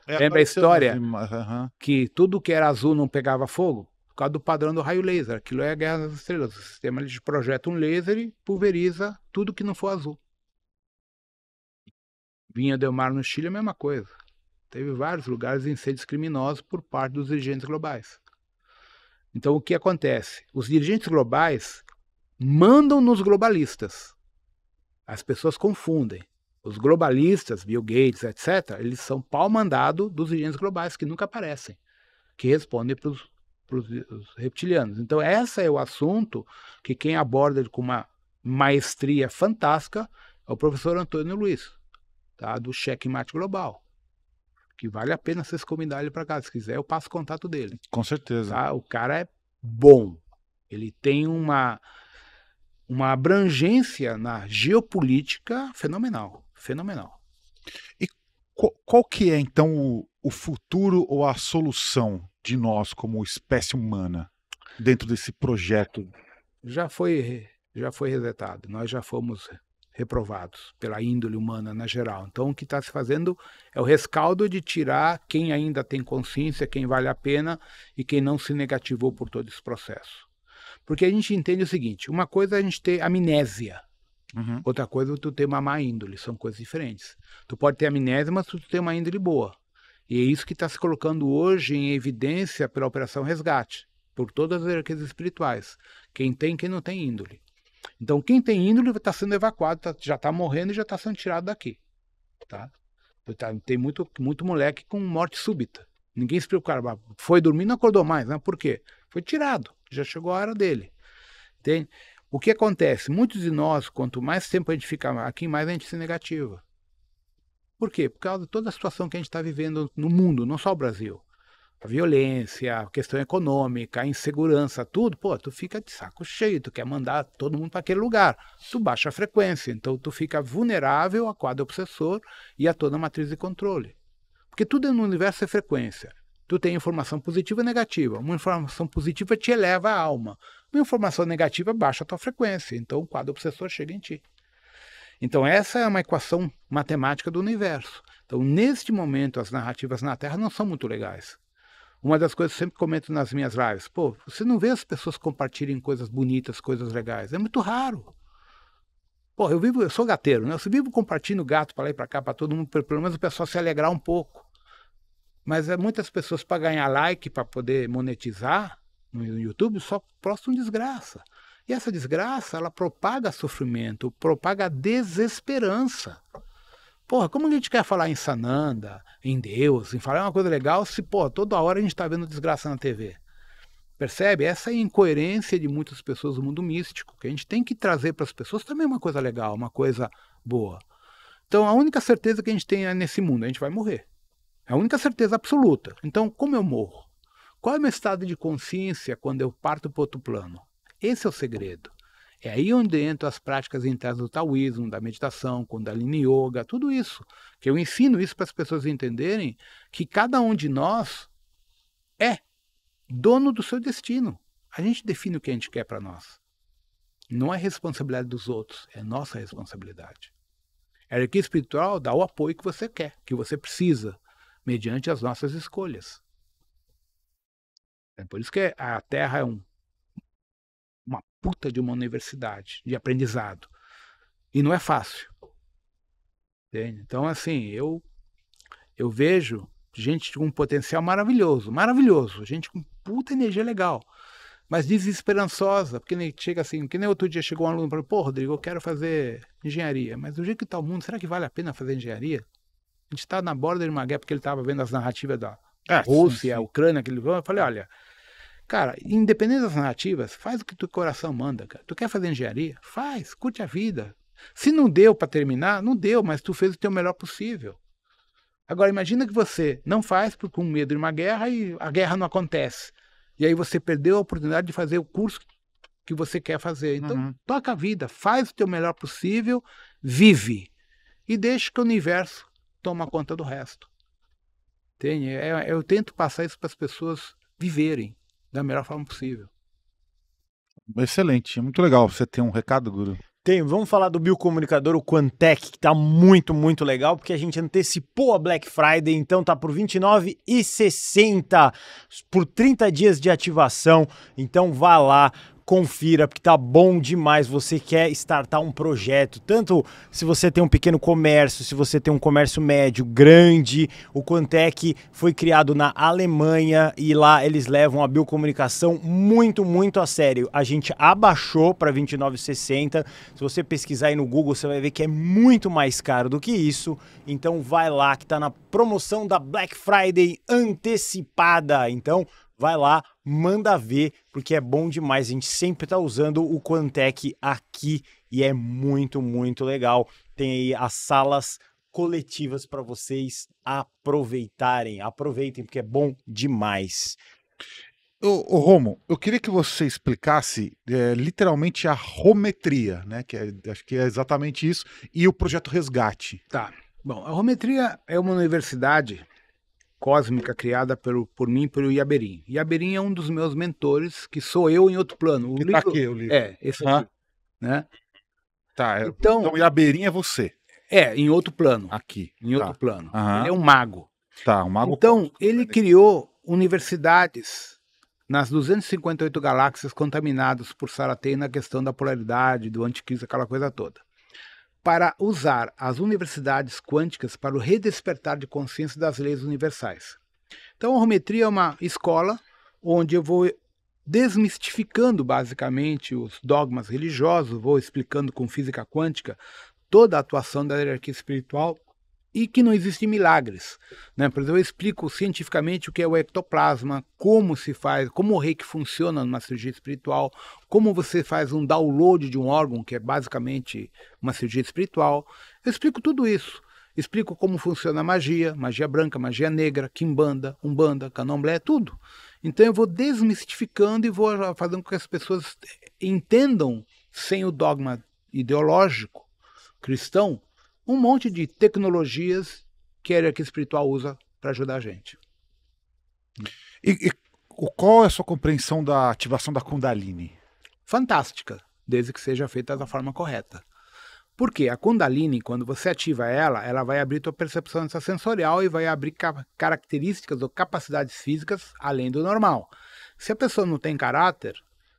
Lembra a história que tudo que era azul não pegava fogo? Por causa do padrão do raio laser. Aquilo é a Guerra das Estrelas. O sistema ele projeta um laser e pulveriza tudo que não for azul. Vinha del Mar no Chile, a mesma coisa. Teve vários lugares de incêndios criminosos por parte dos dirigentes globais. Então o que acontece? Os dirigentes globais mandam nos globalistas. As pessoas confundem. Os globalistas, Bill Gates, etc., eles são pau-mandado dos dirigentes globais, que nunca aparecem, que respondem para os reptilianos. Então, esse é o assunto que quem aborda com uma maestria fantástica é o professor Antônio Luiz, tá? Do Checkmate Global. Que vale a pena vocês convidar ele para cá. Se quiser, eu passo o contato dele.
Com certeza.
Tá? O cara é bom. Ele tem uma abrangência na geopolítica fenomenal. Fenomenal.
E qual que é, então, o futuro ou a solução de nós como espécie humana dentro desse projeto?
Já foi resetado. Nós já fomos reprovados pela índole humana na geral. Então, o que está se fazendo é o rescaldo de tirar quem ainda tem consciência, quem vale a pena e quem não se negativou por todo esse processo. Porque a gente entende o seguinte, uma coisa é a gente ter amnésia, outra coisa é tu ter uma má índole, são coisas diferentes. Tu pode ter amnésia, mas tu tem uma índole boa. E é isso que está se colocando hoje em evidência pela Operação Resgate, por todas as hierarquias espirituais. Quem tem, quem não tem índole. Então, quem tem índole está sendo evacuado, já está morrendo e já está sendo tirado daqui. Tá? Tem muito moleque com morte súbita. Ninguém se preocupa. Foi dormir, não acordou mais. Né? Por quê? Foi tirado. Já chegou a hora dele. Entende? O que acontece? Muitos de nós, quanto mais tempo a gente fica aqui, mais a gente se negativa. Por quê? Por causa de toda a situação que a gente está vivendo no mundo, não só o Brasil. A violência, a questão econômica, a insegurança, tudo, pô, tu fica de saco cheio, tu quer mandar todo mundo para aquele lugar. Tu baixa a frequência, então tu fica vulnerável a quadro obsessor e a toda a matriz de controle. Porque tudo no universo é frequência. Tu tem informação positiva e negativa. Uma informação positiva te eleva a alma. Uma informação negativa baixa a tua frequência, então o quadro obsessor chega em ti. Então essa é uma equação matemática do universo. Então neste momento as narrativas na Terra não são muito legais. Uma das coisas que eu sempre comento nas minhas lives, pô, você não vê as pessoas compartilhem coisas bonitas, coisas legais, é muito raro. Pô, eu sou gateiro, né? Eu vivo compartilhando gato para lá e para cá, para todo mundo, pelo menos o pessoal se alegrar um pouco. Mas muitas pessoas para ganhar like, para poder monetizar no YouTube, só postam desgraça. E essa desgraça, ela propaga sofrimento, propaga desesperança. Porra, como a gente quer falar em Sananda, em Deus, em falar uma coisa legal, se, pô, toda hora a gente está vendo desgraça na TV? Percebe? Essa é a incoerência de muitas pessoas do mundo místico, que a gente tem que trazer para as pessoas também uma coisa legal, uma coisa boa. Então, a única certeza que a gente tem nesse mundo, a gente vai morrer. É a única certeza absoluta. Então, como eu morro? Qual é o meu estado de consciência quando eu parto para outro plano? Esse é o segredo. É aí onde entram as práticas internas do taoísmo, da meditação, Kundalini Yoga, tudo isso. Que eu ensino isso para as pessoas entenderem que cada um de nós é dono do seu destino. A gente define o que a gente quer para nós. Não é responsabilidade dos outros, é nossa responsabilidade. A hierarquia espiritual dá o apoio que você quer, que você precisa, mediante as nossas escolhas. É por isso que a Terra é uma puta de uma universidade de aprendizado. E não é fácil. Entende? Então, assim, eu vejo gente com um potencial maravilhoso, maravilhoso, gente com puta energia legal, mas desesperançosa, porque nem chega assim, que nem outro dia chegou um aluno e falou, pô, Rodrigo, eu quero fazer engenharia, mas do jeito que está o mundo, será que vale a pena fazer engenharia? A gente está na borda de uma guerra, porque ele estava vendo as narrativas da Rússia, a Ucrânia, eu falei, olha, cara, independente das narrativas, faz o que teu coração manda, cara. Tu quer fazer engenharia? Faz, curte a vida. Se não deu para terminar, não deu, mas tu fez o teu melhor possível. Agora, imagina que você não faz por com medo de uma guerra e a guerra não acontece. E aí você perdeu a oportunidade de fazer o curso que você quer fazer. Então, toca a vida, faz o teu melhor possível, vive. E deixa que o universo toma conta do resto. Entende? Eu tento passar isso para as pessoas viverem da melhor forma possível.
Excelente, muito legal. Você tem um recado, Guru?
Tenho. Vamos falar do biocomunicador, o Quantec, que tá muito, muito legal, porque a gente antecipou a Black Friday, então tá por R$ 29,60 por 30 dias de ativação. Então vá lá, confira, porque tá bom demais. Você quer startar um projeto, tanto se você tem um pequeno comércio, se você tem um comércio médio, grande. O Quantec foi criado na Alemanha e lá eles levam a biocomunicação muito, muito a sério. A gente abaixou para R$ 29,60. Se você pesquisar aí no Google, você vai ver que é muito mais caro do que isso. Então vai lá, que tá na promoção da Black Friday antecipada. Então vai lá, manda ver, porque é bom demais. A gente sempre tá usando o Quantec aqui e é muito, muito legal. Tem aí as salas coletivas para vocês aproveitarem. Aproveitem, porque é bom demais.
Ô Romo, eu queria que você explicasse literalmente a rometria, né? Acho que é exatamente isso, e o projeto Resgate.
Tá. Bom, a rometria é uma universidade cósmica criada por mim e pelo Iaberim. Iaberim é um dos meus mentores, que sou eu em outro plano.
O livro... Tá aqui o livro.
É, esse aqui. Né?
Tá, então Iaberim é você.
Em outro plano.
Aqui.
Em outro plano. Ele é um mago.
Tá, um mago.
Então, ele criou universidades nas 258 galáxias contaminadas por Saratei na questão da polaridade, do anticristo, aquela coisa toda, para usar as universidades quânticas para o redespertar de consciência das leis universais. Então, a rometria é uma escola onde eu vou desmistificando basicamente os dogmas religiosos, vou explicando com física quântica toda a atuação da hierarquia espiritual e que não existem milagres, né? Por exemplo, eu explico cientificamente o que é o ectoplasma, como se faz, como o reiki funciona numa cirurgia espiritual, como você faz um download de um órgão, que é basicamente uma cirurgia espiritual. Eu explico tudo isso. Explico como funciona a magia branca, magia negra, quimbanda, umbanda, candomblé, tudo. Então eu vou desmistificando e vou fazendo com que as pessoas entendam, sem o dogma ideológico cristão, um monte de tecnologias que a hierarquia espiritual usa para ajudar a gente.
E qual é a sua compreensão da ativação da Kundalini?
Fantástica, desde que seja feita da forma correta. Porque a Kundalini, quando você ativa ela vai abrir tua percepção sensorial e vai abrir características ou capacidades físicas além do normal. Se a pessoa não tem caráter,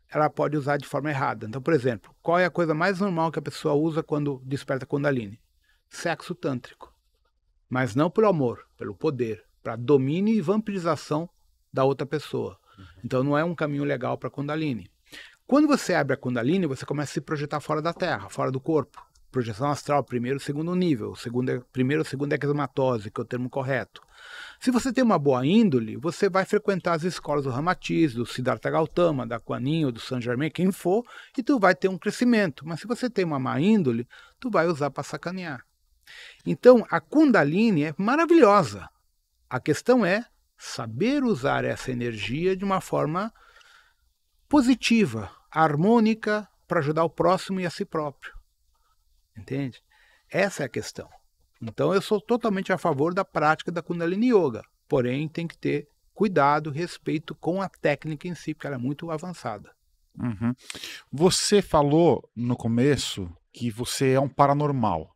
ela pode usar de forma errada. Então, por exemplo, qual é a coisa mais normal que a pessoa usa quando desperta a Kundalini? Sexo tântrico. Mas não pelo amor, pelo poder, para domínio e vampirização da outra pessoa. Então não é um caminho legal para a Kundalini. Quando você abre a Kundalini, você começa a se projetar fora da Terra, fora do corpo. Projeção astral, primeiro e segundo nível. Primeiro e segundo é exmatose, que é o termo correto. Se você tem uma boa índole, você vai frequentar as escolas do Ramatiz, do Siddhartha Gautama, da Kuan Yin ou do Saint Germain, quem for, e tu vai ter um crescimento. Mas se você tem uma má índole, tu vai usar para sacanear. Então, a Kundalini é maravilhosa. A questão é saber usar essa energia de uma forma positiva, harmônica, para ajudar o próximo e a si próprio. Entende? Essa é a questão. Então, eu sou totalmente a favor da prática da Kundalini Yoga. Porém, tem que ter cuidado, respeito com a técnica em si, porque ela é muito avançada.
Uhum. Você falou no começo que você é um paranormal.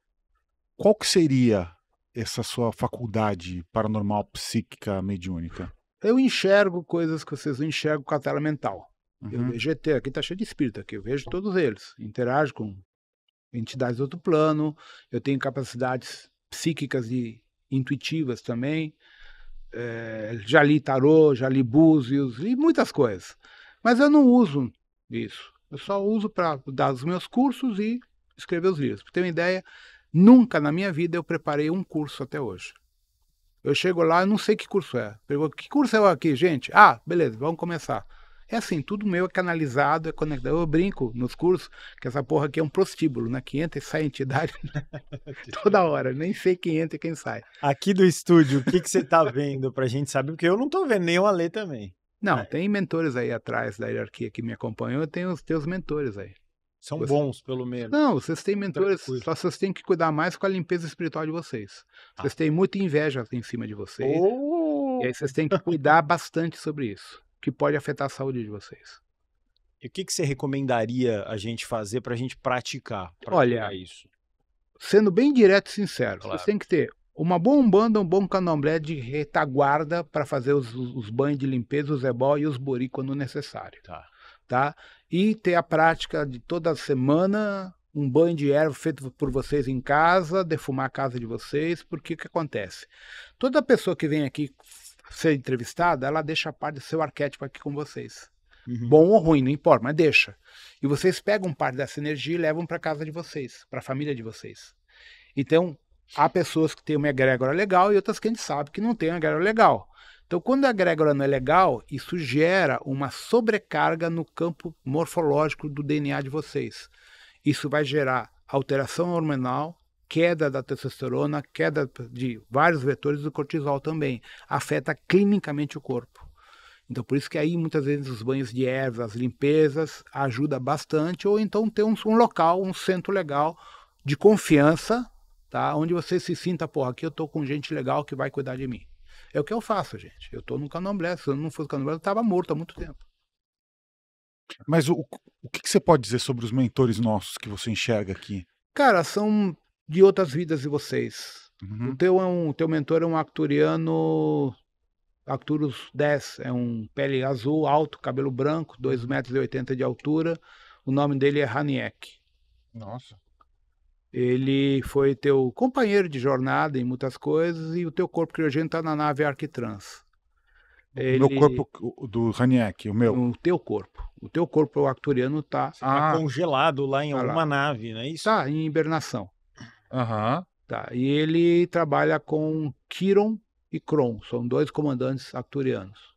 Qual que seria essa sua faculdade paranormal, psíquica, mediúnica?
Eu enxergo coisas que vocês não enxergam com a tela mental. Eu vejo ET, aqui está cheio de espírito, aqui eu vejo todos eles. Interajo com entidades do outro plano, eu tenho capacidades psíquicas e intuitivas também. Já li tarô, já li búzios e muitas coisas. Mas eu não uso isso. Eu só uso para dar os meus cursos e escrever os livros. Para ter uma ideia, nunca na minha vida eu preparei um curso até hoje. Eu chego lá, eu não sei que curso é. Pergunto, que curso é aqui, gente? Ah, beleza, vamos começar. É assim, tudo meu é canalizado, é conectado. Eu brinco nos cursos que essa porra aqui é um prostíbulo, né? Que entra e sai entidade toda hora. Nem sei quem entra e quem sai.
Aqui do estúdio, o que você tá vendo pra gente saber? Porque eu não tô vendo, nem o Alê também.
Não, tem mentores aí atrás da hierarquia que me acompanham. Eu tenho os teus mentores aí.
São bons, pelo menos.
Não, vocês têm mentores, só vocês têm que cuidar mais com a limpeza espiritual de vocês. Vocês têm muita inveja em cima de vocês. E aí vocês têm que cuidar bastante sobre isso, que pode afetar a saúde de vocês.
E o que você recomendaria a gente fazer para a gente praticar?
Olha, isso? Sendo bem direto e sincero, claro, vocês têm que ter uma boa umbanda, um bom candomblé de retaguarda para fazer os banhos de limpeza, os ebó e os bori quando necessário. Tá? E ter a prática de toda semana um banho de erva feito por vocês em casa, defumar a casa de vocês, porque o que acontece? Toda pessoa que vem aqui ser entrevistada, ela deixa a parte do seu arquétipo aqui com vocês. Bom ou ruim, não importa, mas deixa. E vocês pegam parte dessa energia e levam para casa de vocês, para a família de vocês. Então, há pessoas que têm uma egrégora legal e outras que a gente sabe que não tem uma egrégora legal. Então, quando a egrégora não é legal, isso gera uma sobrecarga no campo morfológico do DNA de vocês. Isso vai gerar alteração hormonal, queda da testosterona, queda de vários vetores do cortisol também. Afeta clinicamente o corpo. Então, por isso que aí, muitas vezes, os banhos de ervas, as limpezas, ajuda bastante. Ou então ter um local, um centro legal de confiança, tá? Onde você se sinta, porra, aqui eu tô com gente legal que vai cuidar de mim. É o que eu faço, gente. Eu tô no Candomblé. Se eu não fosse Candomblé, eu estava morto há muito tempo.
Mas o que você pode dizer sobre os mentores nossos que você enxerga aqui?
Cara, são de outras vidas de vocês.
Uhum.
O teu mentor é um Arcturiano, Arcturus 10, é um pele azul, alto, cabelo branco, 2,80 m de altura. O nome dele é Haniek.
Nossa.
Ele foi teu companheiro de jornada em muitas coisas e o teu corpo criogênico está na nave Arquitrans.
Meu corpo do Haniek, o meu.
O teu corpo. O teu corpo arcturiano está
congelado lá em alguma nave, não é isso?
Tá, em hibernação.
Aham.
Tá, e ele trabalha com Quiron e Kron, são 2 comandantes arcturianos.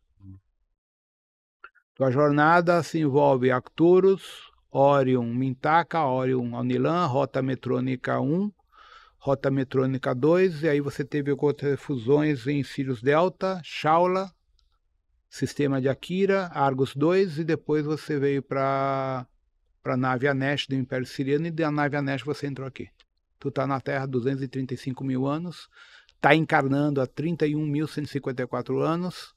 Tua jornada se envolve Arcturus, Orion Mintaka, Orion Anilan, Rota Metrônica 1, Rota Metrônica 2, e aí você teve outras fusões em Sirius Delta, Shaula, Sistema de Akira, Argus 2, e depois você veio para a nave Anesh do Império Siriano, e da nave Anesh você entrou aqui. Tu tá na Terra há 235 mil anos, tá encarnando há 31.154 anos,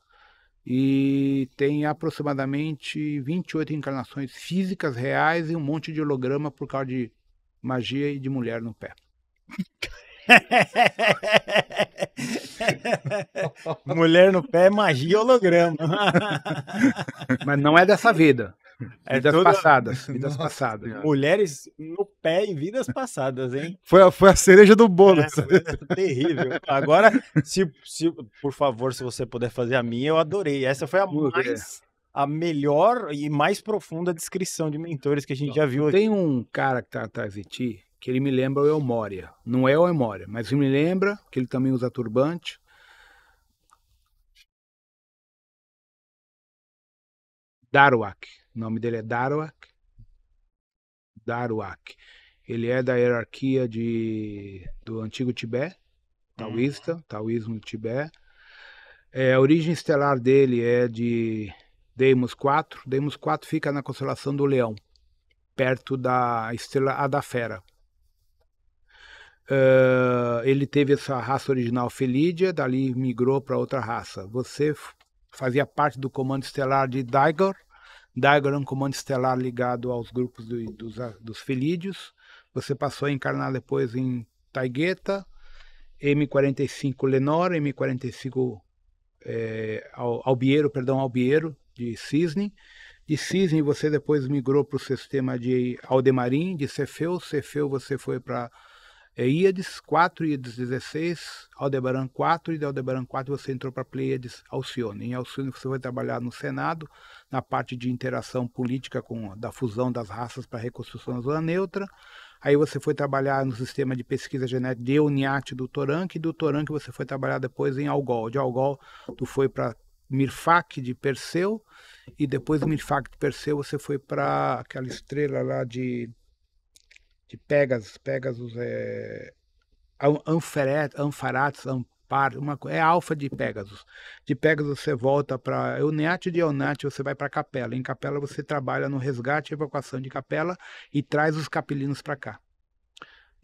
e tem aproximadamente 28 encarnações físicas reais e um monte de holograma por causa de magia e de mulher no pé.
Mulher no pé, magia e holograma.
Mas não é dessa vida. Vidas passadas.
Vidas passadas. Mulheres no pé em vidas passadas, hein?
Foi a cereja do bolo.
Terrível. Agora, por favor, se você puder fazer a minha, eu adorei. Essa foi a melhor e mais profunda descrição de mentores que a gente já viu aqui.
Tem um cara que tá atrás de ti, que ele me lembra o Elmoria. Não é o Elmoria, mas ele me lembra que ele também usa turbante. Daruak. O nome dele é Daruak. Daruak. Ele é da hierarquia do antigo Tibete, taoísta, taoísmo do Tibete. A origem estelar dele é de Deimos 4. Deimos 4 fica na constelação do Leão, perto da estrela Adafera. Ele teve essa raça original Felídia, dali migrou para outra raça. Você fazia parte do comando estelar de Daigor. Daigor é um comando estelar ligado aos grupos dos Felídeos. Você passou a encarnar depois em Taigueta, M45 Lenor, M45 Albiero, de Cisne. De Cisne você depois migrou para o sistema de Aldemarim, de Cefeu. Cefeu você foi para Íades 4, Íades 16, Aldebaran 4, e de Aldebaran 4 você entrou para Pleiades Alcione. Em Alcione você vai trabalhar no Senado, na parte de interação política da fusão das raças para a reconstrução da zona neutra. Aí você foi trabalhar no sistema de pesquisa genética de Euniate do Toranque, e do Toranque você foi trabalhar depois em Algol. De Algol tu foi para Mirfak de Perseu, e depois do Mirfak de Perseu você foi para aquela estrela lá de Pegasus Anfarates, Ampar, é alfa de Pegasus. De Pegasus você volta para Euniate, de Euniate você vai para Capela. Em Capela você trabalha no resgate e evacuação de Capela e traz os capelinos para cá.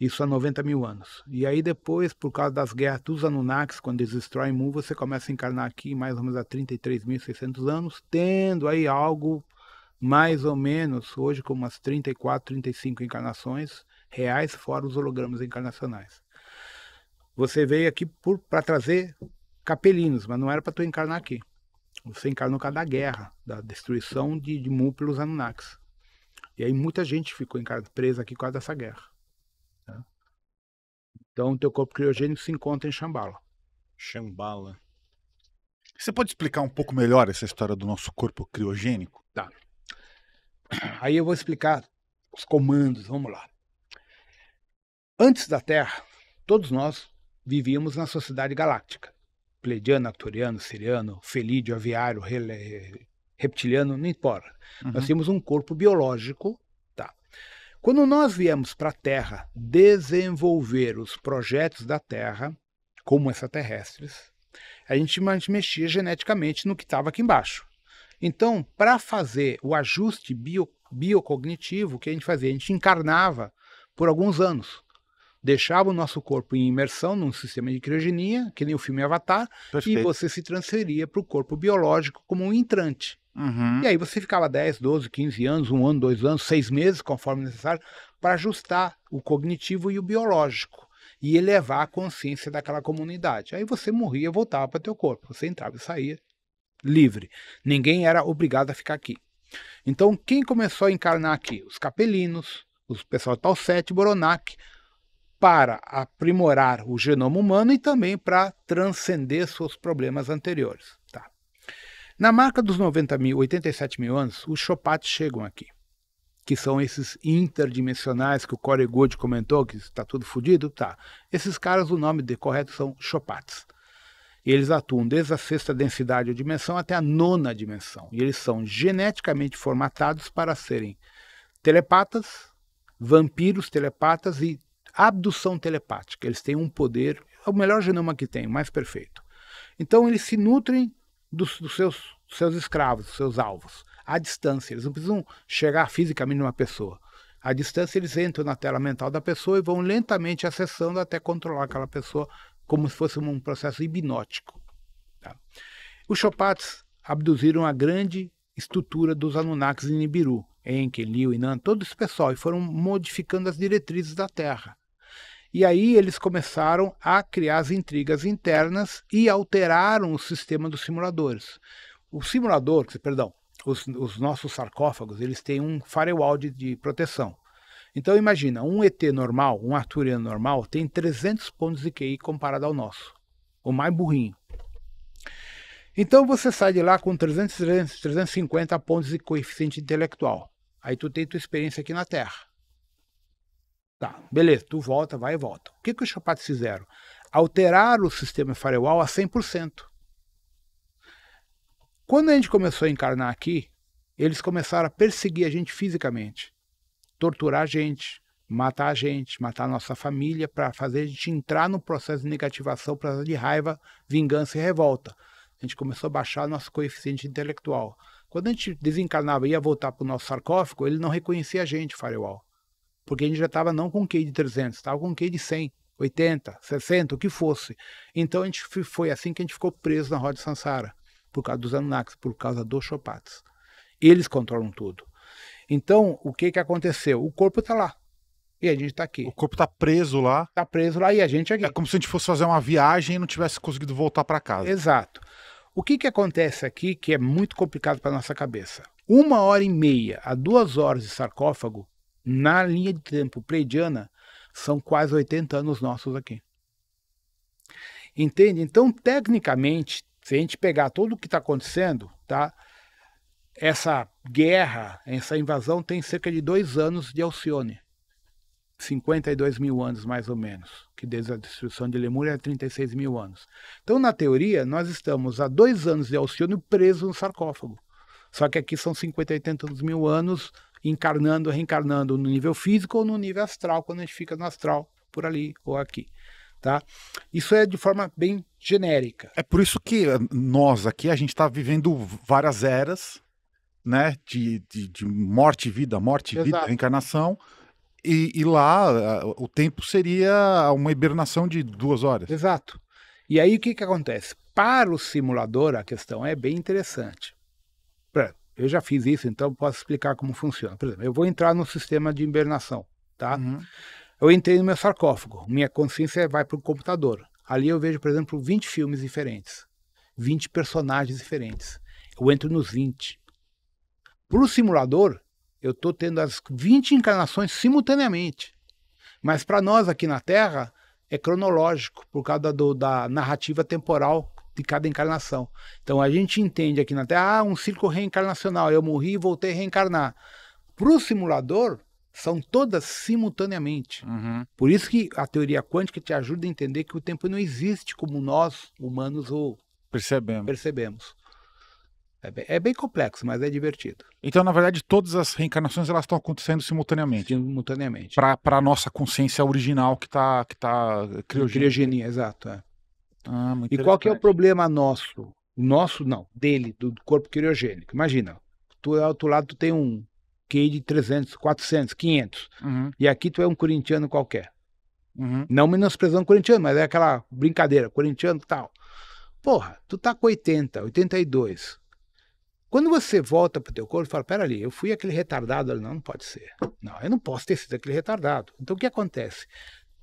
Isso há 90 mil anos. E aí depois, por causa das guerras dos Anunnakis, quando eles destroem Mu, você começa a encarnar aqui mais ou menos há 33.600 anos, tendo aí algo mais ou menos, hoje com umas 34, 35 encarnações reais, fora os hologramas encarnacionais. Você veio aqui para trazer capelinos, mas não era para tu encarnar aqui. Você encarnou por causa da guerra, da destruição de Mu pelos Anunnakis. E aí muita gente ficou presa aqui por causa dessa guerra. Tá? Então o teu corpo criogênico se encontra em Shambhala.
Shambhala.
Você pode explicar um pouco melhor essa história do nosso corpo criogênico?
Tá. Aí eu vou explicar os comandos, vamos lá. Antes da Terra, todos nós vivíamos na sociedade galáctica. pleidiano, arcturiano, siriano, felídeo, aviário, reptiliano, não importa. Nós temos um corpo biológico. Tá? Quando nós viemos para a Terra desenvolver os projetos da Terra, como extraterrestres, a gente mexia geneticamente no que estava aqui embaixo. Então, para fazer o ajuste biocognitivo, o que a gente fazia? A gente encarnava por alguns anos. Deixava o nosso corpo em imersão num sistema de criogenia, que nem o filme Avatar, Perfeito. E você se transferia para o corpo biológico como um entrante. E aí você ficava 10, 12, 15 anos, 1 ano, 2 anos, 6 meses, conforme necessário, para ajustar o cognitivo e o biológico e elevar a consciência daquela comunidade. Aí você morria e voltava para o teu corpo. Você entrava e saía livre. Ninguém era obrigado a ficar aqui. Então, quem começou a encarnar aqui? Os capelinos, os pessoal Tau 7, Boronac, para aprimorar o genoma humano e também para transcender seus problemas anteriores. Tá. Na marca dos 87 mil anos, os Chopats chegam aqui, que são esses interdimensionais que o Corey Goode comentou, que está tudo fodido. Tá. Esses caras, o nome correto são Chopats. Eles atuam desde a 6ª densidade ou dimensão até a 9ª dimensão. E eles são geneticamente formatados para serem telepatas, vampiros telepatas e abdução telepática. Eles têm um poder, é o melhor genoma que tem, o mais perfeito. Então eles se nutrem dos seus escravos, dos seus alvos, à distância. Eles não precisam chegar fisicamente numa pessoa. À distância eles entram na tela mental da pessoa e vão lentamente acessando até controlar aquela pessoa como se fosse um processo hipnótico. Tá? Os Chopats abduziram a grande estrutura dos Anunnakis em Nibiru, Enki, Liu, Inan, todo esse pessoal, e foram modificando as diretrizes da Terra. E aí eles começaram a criar as intrigas internas e alteraram o sistema dos simuladores. O simulador, perdão, os nossos sarcófagos, eles têm um firewall de proteção. Então imagina, um ET normal, um arturiano normal, tem 300 pontos de QI comparado ao nosso, o mais burrinho. Então você sai de lá com 350 pontos de coeficiente intelectual. Aí tu tem tua experiência aqui na Terra. Tá, beleza, tu volta, vai e volta. O que os Chopats fizeram? Alteraram o sistema firewall a 100%. Quando a gente começou a encarnar aqui, eles começaram a perseguir a gente fisicamente. Torturar a gente, matar a nossa família, para fazer a gente entrar no processo de negativação, processo de raiva, vingança e revolta. A gente começou a baixar nosso coeficiente intelectual. Quando a gente desencarnava e ia voltar para o nosso sarcófago, ele não reconhecia a gente, firewall. Porque a gente já estava não com QI de 300, estava com QI de 100, 80, 60, o que fosse. Então foi assim que a gente ficou preso na roda de Sansara, por causa dos Anunnakis, por causa dos Chopats. Eles controlam tudo. Então, o que aconteceu? O corpo está lá. E a gente está aqui.
O corpo está preso lá.
Está preso lá e a gente aqui.
É como se a gente fosse fazer uma viagem e não tivesse conseguido voltar para casa.
Exato. O que acontece aqui que é muito complicado para nossa cabeça? 1h30 a 2 horas de sarcófago, na linha de tempo pleidiana, são quase 80 anos nossos aqui. Entende? Então, tecnicamente, se a gente pegar tudo o que está acontecendo, tá? Essa guerra, essa invasão tem cerca de 2 anos de Alcione. 52 mil anos, mais ou menos. Que desde a destruição de Lemúria é 36 mil anos. Então, na teoria, nós estamos há 2 anos de Alcione presos no sarcófago. Só que aqui são 50, 80 mil anos encarnando, reencarnando no nível físico ou no nível astral, quando a gente fica no astral, por ali ou aqui. Tá? Isso é de forma bem genérica.
É por isso que nós aqui, a gente está vivendo várias eras, né, de morte, vida, reencarnação, e lá o tempo seria uma hibernação de 2 horas.
Exato. E aí o que acontece? Para o simulador, a questão é bem interessante. Eu já fiz isso, então posso explicar como funciona. Por exemplo, eu vou entrar no sistema de hibernação, tá? Eu entrei no meu sarcófago, minha consciência vai para o computador. Ali eu vejo, por exemplo, 20 filmes diferentes, 20 personagens diferentes. Eu entro nos 20. Para o simulador, eu estou tendo as 20 encarnações simultaneamente. Mas para nós aqui na Terra, é cronológico, por causa da narrativa temporal de cada encarnação. Então a gente entende aqui na Terra, um ciclo reencarnacional, eu morri e voltei a reencarnar. Para o simulador, São todas simultaneamente. Por isso que a teoria quântica te ajuda a entender que o tempo não existe como nós, humanos, o percebemos. É bem complexo, mas é divertido.
Então, na verdade, todas as reencarnações elas estão acontecendo simultaneamente.
Simultaneamente.
Para a nossa consciência original que tá
criogenia, exato.
Muito
e qual que é o problema nosso? O nosso, não, dele, do corpo criogênico. Imagina, tu ao outro lado tu tem um QI de 300, 400, 500. E aqui tu é um corintiano qualquer. Não menosprezando corintiano, mas é aquela brincadeira, corintiano e tal. Porra, tu tá com 80, 82. Quando você volta pro teu corpo, fala, pera ali, eu fui aquele retardado. Não pode ser. Não, eu não posso ter sido aquele retardado. Então o que acontece?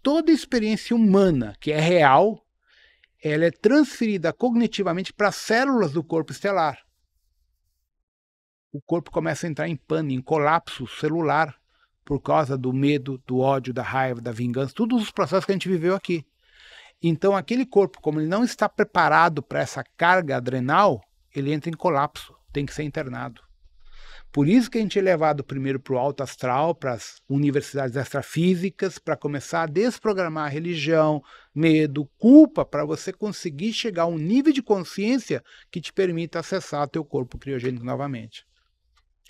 Toda experiência humana que é real, ela é transferida cognitivamente para as células do corpo estelar. O corpo começa a entrar em pânico, em colapso celular, por causa do medo, do ódio, da raiva, da vingança, todos os processos que a gente viveu aqui. Então aquele corpo, como ele não está preparado para essa carga adrenal, ele entra em colapso, tem que ser internado. Por isso que a gente é levado primeiro para o alto astral, para as universidades extrafísicas, para começar a desprogramar a religião, medo, culpa, para você conseguir chegar a um nível de consciência que te permita acessar teu corpo criogênico novamente.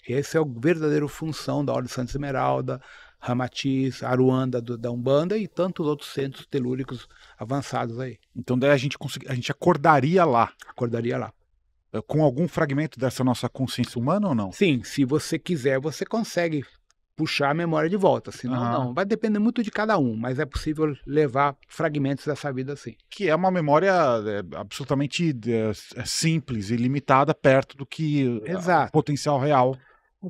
Esse é o verdadeiro função da Ordem Santa Esmeralda, Ramatiz, Aruanda da Umbanda e tantos outros centros telúricos avançados aí.
Então daí a gente acordaria lá.
Acordaria lá.
Com algum fragmento dessa nossa consciência humana ou não?
Sim, se você quiser, você consegue puxar a memória de volta. Senão, não. Vai depender muito de cada um, mas é possível levar fragmentos dessa vida assim.
Que é uma memória absolutamente simples e limitada perto do que o potencial real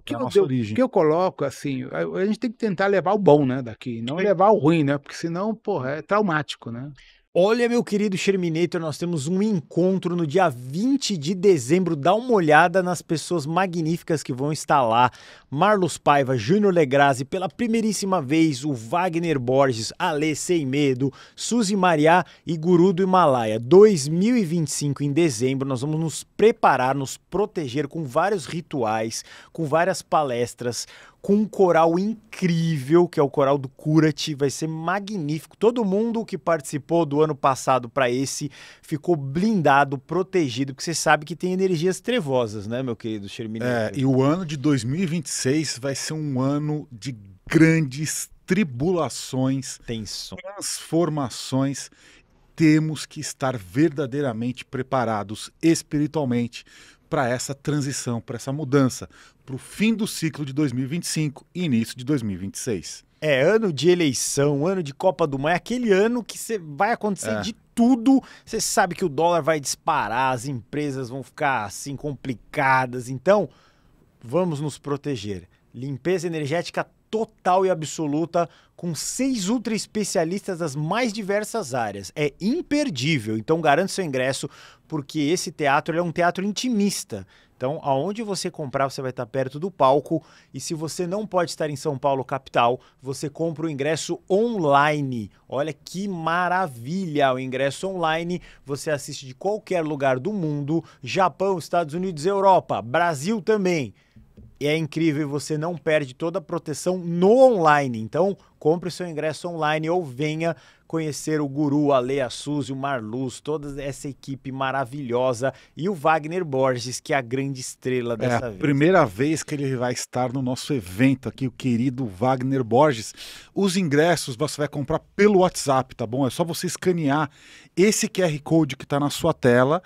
da nossa origem.
O que eu coloco, assim, a gente tem que tentar levar o bom, né, daqui, não levar o ruim, né, porque senão, porra, é traumático, né.
Olha, meu querido Sherminator, nós temos um encontro no dia 20 de dezembro. Dá uma olhada nas pessoas magníficas que vão estar lá. Marlos Paiva, Júnior Legrazzi, pela primeiríssima vez, o Wagner Borges, Ale Sem Medo, Suzy Mariá e Guru do Himalaia. 2025, em dezembro, nós vamos nos preparar, nos proteger com vários rituais, com várias palestras, com um coral incrível, que é o coral do Cura-te, vai ser magnífico. Todo mundo que participou do ano passado para esse ficou blindado, protegido, porque você sabe que tem energias trevosas, né, meu querido Sherminator?
E o ano de 2026 vai ser um ano de grandes tribulações, transformações. Temos que estar verdadeiramente preparados espiritualmente para essa transição, para essa mudança, para o fim do ciclo de 2025 e início de 2026.
É ano de eleição, ano de Copa do Mundo, é aquele ano que vai acontecer de tudo. Você sabe que o dólar vai disparar, as empresas vão ficar assim complicadas. Então, vamos nos proteger. Limpeza energética total e absoluta, com 6 ultra especialistas das mais diversas áreas. É imperdível, então garante seu ingresso, porque esse teatro é um teatro intimista. Então, aonde você comprar, você vai estar perto do palco, e se você não pode estar em São Paulo, capital, você compra o ingresso online. Olha que maravilha! O ingresso online, você assiste de qualquer lugar do mundo, Japão, Estados Unidos, Europa, Brasil também. E é incrível, você não perde toda a proteção no online. Então, compre seu ingresso online ou venha conhecer o Guru, a Ale, a Suzy, o Marluz, toda essa equipe maravilhosa e o Wagner Borges, que é a grande estrela dessa vez.
É a primeira vez que ele vai estar no nosso evento aqui, o querido Wagner Borges. Os ingressos você vai comprar pelo WhatsApp, tá bom? É só você escanear esse QR Code que está na sua tela.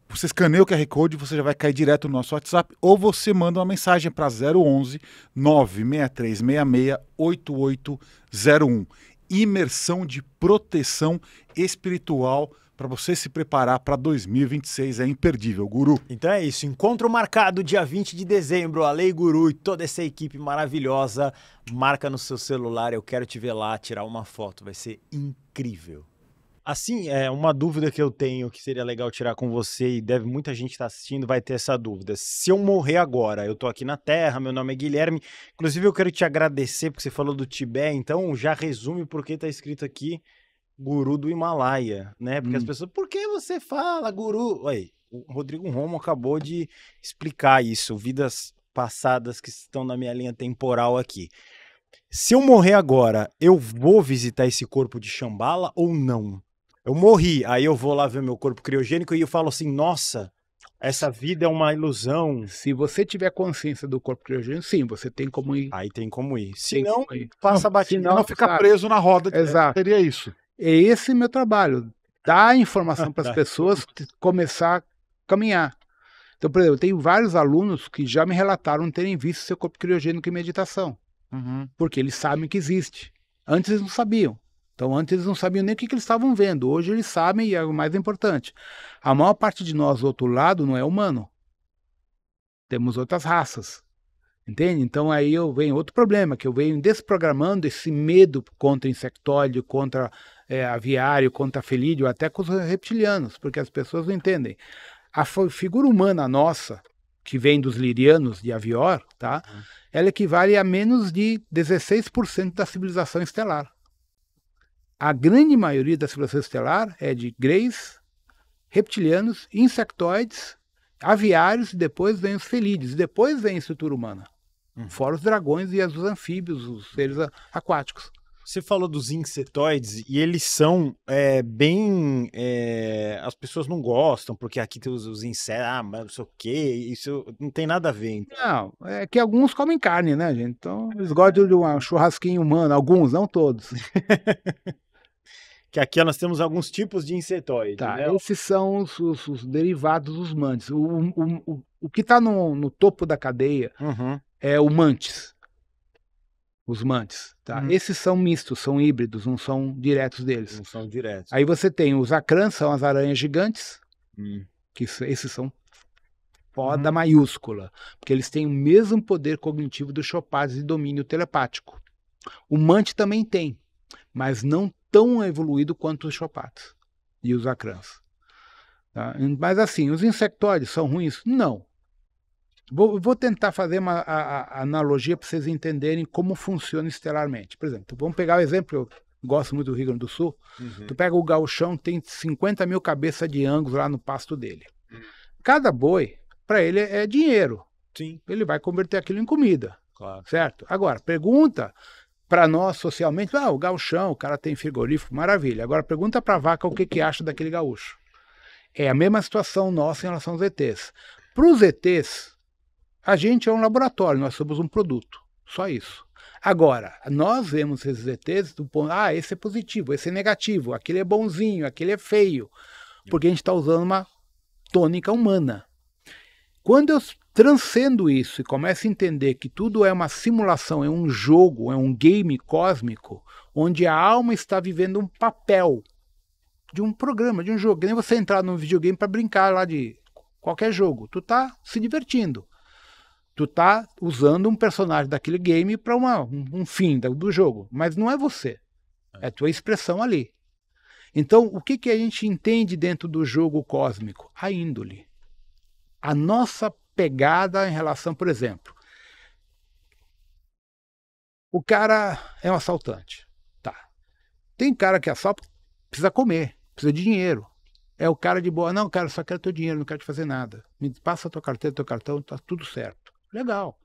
Você escaneia o QR Code, você já vai cair direto no nosso WhatsApp, ou você manda uma mensagem para 011 96366 8801. Imersão de proteção espiritual para você se preparar para 2026. É imperdível, Guru.
Então é isso, encontro marcado dia 20 de dezembro, Ale e Guru e toda essa equipe maravilhosa. Marca no seu celular, eu quero te ver lá, tirar uma foto, vai ser incrível. Assim, uma dúvida que eu tenho que seria legal tirar com você, e muita gente estar assistindo vai ter essa dúvida. Se eu morrer agora, eu tô aqui na Terra, meu nome é Guilherme, inclusive eu quero te agradecer porque você falou do Tibete, então já resume porque tá escrito aqui Guru do Himalaia, né? Porque as pessoas, por que você fala Guru? Oi, o Rodrigo Romo acabou de explicar isso, vidas passadas que estão na minha linha temporal aqui. Se eu morrer agora, eu vou visitar esse corpo de Shambhala ou não? Eu morri, aí eu vou lá ver meu corpo criogênico e eu falo assim, nossa, essa vida é uma ilusão.
Se você tiver consciência do corpo criogênico, sim, você tem como ir.
Aí tem como ir. Se
Tem
não,
como ir.
passa batida.
Não ficar preso na roda.
Exato.
Seria isso.
É esse meu trabalho. Dar informação para as pessoas começar a caminhar. Então, por exemplo, eu tenho vários alunos que já me relataram terem visto seu corpo criogênico em meditação. Porque eles sabem que existe. Antes eles não sabiam. Então, antes eles não sabiam nem o que eles estavam vendo. Hoje eles sabem e é o mais importante. A maior parte de nós do outro lado não é humano. Temos outras raças. Entende? Então aí vem outro problema, que eu venho desprogramando esse medo contra insectóide, contra aviário, contra felídeo, até com os reptilianos, porque as pessoas não entendem. A figura humana nossa, que vem dos lirianos de Avior, tá? Ela equivale a menos de 16% da civilização estelar. A grande maioria da civilização estelar é de greys, reptilianos, insectoides, aviários, e depois vem os felídeos, e depois vem a estrutura humana. Fora os dragões e os anfíbios, os seres aquáticos.
Você falou dos insetoides e eles são bem... as pessoas não gostam, porque aqui tem os insetos, mas não sei o quê, isso não tem nada a ver. Então.
Não, é que alguns comem carne, né, gente? Então eles gostam de um churrasquinho humano, alguns, não todos.
Que aqui nós temos alguns tipos de insetoides.
Tá,
né?
esses são os derivados dos mantis. O que está no topo da cadeia é o mantis. Os mantis. Tá? Esses são mistos, são híbridos, não são diretos deles.
Não são diretos.
Aí você tem os acrãs, são as aranhas gigantes, que esses são foda maiúscula, porque eles têm o mesmo poder cognitivo dos chopados de domínio telepático. O mantis também tem, mas não tão evoluído quanto os chopados e os acrãs. Tá? Mas assim, os insectoides são ruins? Não. Vou tentar fazer uma analogia para vocês entenderem como funciona estelarmente. Por exemplo, vamos pegar o exemplo, eu gosto muito do Rio Grande do Sul. Tu pega o gauchão, tem 50 mil cabeças de angus lá no pasto dele. Cada boi, para ele é dinheiro.
Sim.
Ele vai converter aquilo em comida.
Claro.
Certo? Agora, pergunta para nós socialmente, o gauchão, o cara tem frigorífico, maravilha. Agora pergunta para a vaca o que acha daquele gaúcho. É a mesma situação nossa em relação aos ETs. Para os ETs, a gente é um laboratório, nós somos um produto, só isso. Agora, nós vemos esses ETs do ponto, esse é positivo, esse é negativo, aquele é bonzinho, aquele é feio, porque a gente está usando uma tônica humana. Quando eu transcendo isso e começo a entender que tudo é uma simulação, é um jogo, é um game cósmico, onde a alma está vivendo um papel de um programa, de um jogo. Que nem você entrar num videogame para brincar lá de qualquer jogo. Tu tá se divertindo. Tu tá usando um personagem daquele game para um fim do jogo. Mas não é você. É tua expressão ali. Então, o que a gente entende dentro do jogo cósmico? A índole. A nossa pegada em relação, por exemplo, o cara é um assaltante. Tá. Tem cara que assalta, precisa comer, precisa de dinheiro. É o cara de boa, não, cara, só quero teu dinheiro, não quero te fazer nada. Me passa a tua carteira, teu cartão, tá tudo certo. Legal.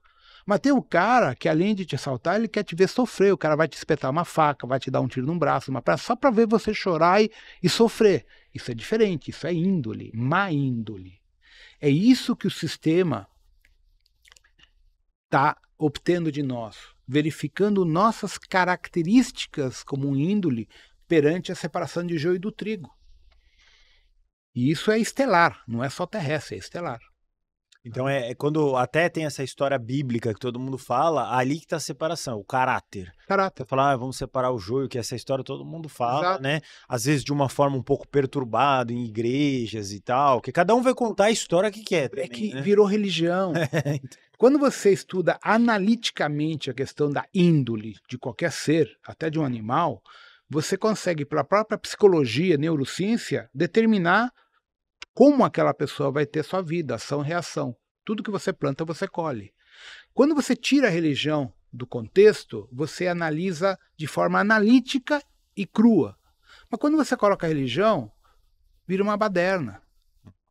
Mas tem o cara que, além de te assaltar, ele quer te ver sofrer. O cara vai te espetar uma faca, vai te dar um tiro num braço, uma praça, só para ver você chorar e sofrer. Isso é diferente, isso é índole, má índole. É isso que o sistema está obtendo de nós, verificando nossas características como índole perante a separação de joio do trigo. E isso é estelar, não é só terrestre, é estelar.
Então é quando até tem essa história bíblica que todo mundo fala, ali que está a separação, o caráter.
Caráter.
Você fala, vamos separar o joio, que essa história todo mundo fala,
Exato.
Né? Às vezes de uma forma um pouco perturbada em igrejas e tal, que cada um vai contar a história que quer. Também,
é que
né?
virou religião. Quando você estuda analiticamente a questão da índole de qualquer ser, até de um animal, você consegue, pela própria psicologia, neurociência, determinar como aquela pessoa vai ter sua vida, ação e reação. Tudo que você planta, você colhe. Quando você tira a religião do contexto, você analisa de forma analítica e crua. Mas quando você coloca a religião, vira uma baderna.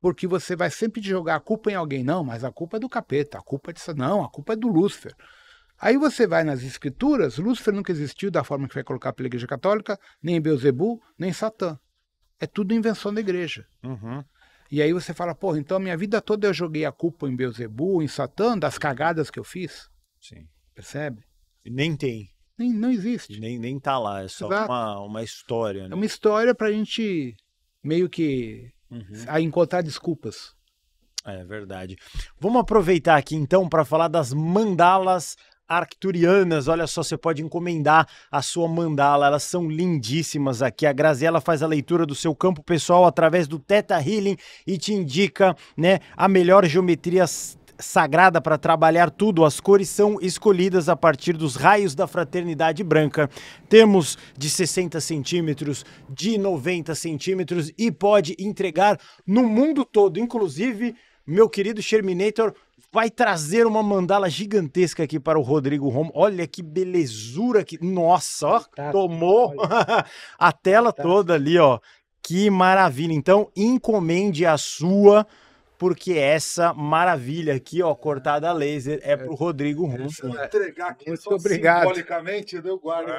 Porque você vai sempre jogar a culpa em alguém. Não, mas a culpa é do capeta, a culpa é disso. Não, a culpa é do Lúcifer. Aí você vai nas escrituras, Lúcifer nunca existiu da forma que foi colocado pela Igreja Católica, nem Beelzebul, nem Satã. É tudo invenção da igreja. E aí você fala, pô, então a minha vida toda eu joguei a culpa em Beelzebul, em Satã, das cagadas que eu fiz.
Sim.
Percebe?
Nem tem.
Não existe.
Nem tá lá, é só uma história. Né?
É uma história pra gente meio que encontrar desculpas.
É verdade. Vamos aproveitar aqui então para falar das mandalas arcturianas. Olha só, você pode encomendar a sua mandala, elas são lindíssimas aqui. A Graziella faz a leitura do seu campo pessoal através do Theta Healing e te indica, né, a melhor geometria sagrada para trabalhar tudo. As cores são escolhidas a partir dos raios da fraternidade branca. Temos de 60 centímetros, de 90 centímetros e pode entregar no mundo todo. Inclusive, meu querido Sherminator vai trazer uma mandala gigantesca aqui para o Rodrigo Romo. Olha que belezura que... Nossa, ó, tomou a tela toda ali, ó. Que maravilha. Então, encomende a sua, porque essa maravilha aqui, ó, cortada a laser, é pro Rodrigo Romo.
Se eu entregar aqui
muito
só
obrigado.
Simbolicamente, eu guardo.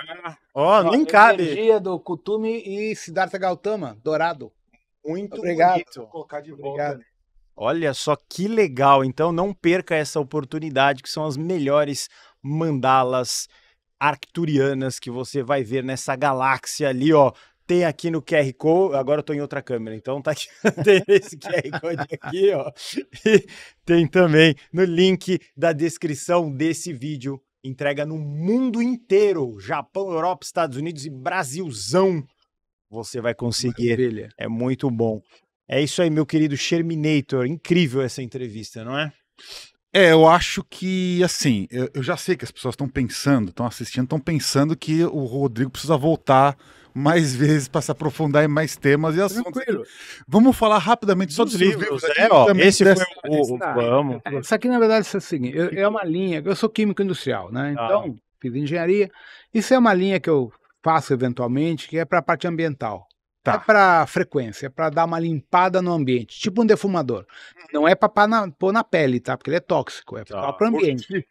Ó, nem cabe.
Energia do Kutumi e Siddhartha Gautama, dourado.
Muito
obrigado.
bonito.
Vou colocar de volta.
Obrigado.
Olha só que legal, então não perca essa oportunidade, que são as melhores mandalas arcturianas que você vai ver nessa galáxia ali, ó. Tem aqui no QR Code, agora eu tô em outra câmera, então tá aqui, tem esse QR Code aqui, ó. E tem também no link da descrição desse vídeo, entrega no mundo inteiro, Japão, Europa, Estados Unidos e Brasilzão. Você vai conseguir,
Maravilha.
É muito bom. É isso aí, meu querido Sherminator. Incrível essa entrevista, não é?
Eu acho que, assim, eu já sei que as pessoas estão pensando, estão assistindo, estão pensando que o Rodrigo precisa voltar mais vezes para se aprofundar em mais temas e assuntos. Vamos falar rapidamente só dos livros.
Ó, esse foi o vamos.
Isso aqui, na verdade, é o seguinte, é uma linha, eu sou químico industrial, né? Então, fiz engenharia. Isso é uma linha que eu faço eventualmente, que é para a parte ambiental. É para frequência, é para dar uma limpada no ambiente, tipo um defumador. Não é para pôr na pele, tá? Porque ele é tóxico, é para o ambiente.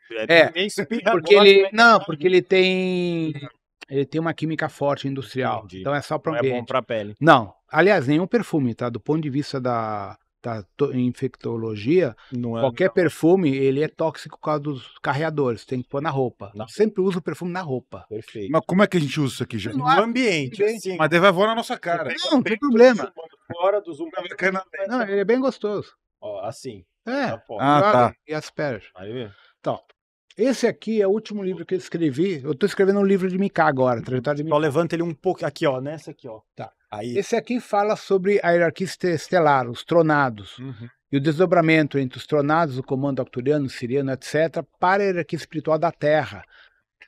Porque ele tem uma química forte industrial. Entendi. Então é só para o ambiente.
Não é bom para a pele.
Não, aliás, nenhum perfume, tá? Do ponto de vista da infectologia, qualquer perfume, ele é tóxico por causa dos carreadores, tem que pôr na roupa. Eu sempre uso perfume na roupa.
Perfeito.
Mas como é que a gente usa isso aqui, gente?
No ambiente.
Assim. Mas daí vai voar na nossa cara.
Não tem problema.
Fora do zoom.
Não, ele é bem gostoso.
Ó, assim.
Tá.
E asperge.
Aí,
então, esse aqui é o último livro que eu escrevi. Eu estou escrevendo um livro de Mika agora, Trajetória de Mika.
Só levanta ele um pouco aqui, ó, nessa aqui, ó.
Tá.
Aí.
Esse aqui fala sobre a hierarquia estelar, os tronados, e o desdobramento entre os tronados, o comando arcturiano, siriano, etc., para a hierarquia espiritual da Terra.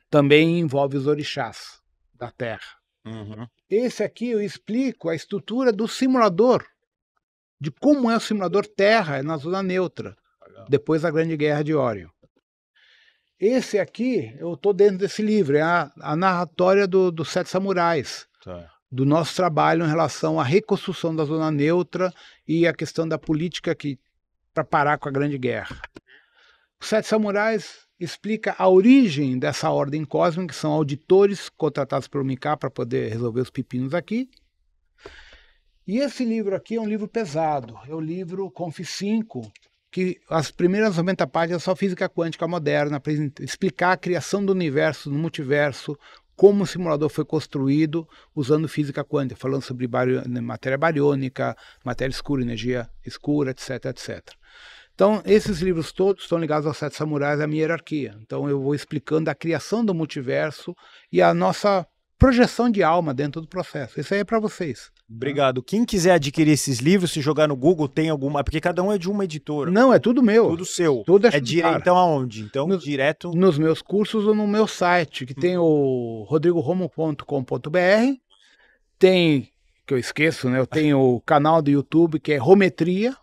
Também envolve os orixás da Terra. Esse aqui eu explico a estrutura do simulador, de como é o simulador Terra na zona neutra, depois da Grande Guerra de Órion. Esse aqui, eu estou dentro desse livro, é a narratória dos 7 samurais. Do nosso trabalho em relação à reconstrução da zona neutra e a questão da política para parar com a Grande Guerra. Os 7 samurais explica a origem dessa ordem cósmica, que são auditores contratados pelo Mika para poder resolver os pepinos aqui. E esse livro aqui é um livro pesado, é o livro Conf 5, que as primeiras 90 páginas é só física quântica moderna, para explicar a criação do universo, no multiverso, como o simulador foi construído usando física quântica, falando sobre matéria bariônica, matéria escura, energia escura, etc, etc. Então, esses livros todos estão ligados aos 7 samurais, à minha hierarquia. Então, eu vou explicando a criação do multiverso e a nossa projeção de alma dentro do processo. Isso aí é para vocês.
Obrigado. Quem quiser adquirir esses livros, se jogar no Google, tem alguma... Porque cada um é de uma editora.
Não, é tudo meu.
Tudo seu.
Tudo
é direto, então aonde? Então, direto...
Nos meus cursos ou no meu site, que tem o rodrigoromo.com.br. Tem, que eu esqueço, né? Eu tenho o canal do YouTube, que é Rometria.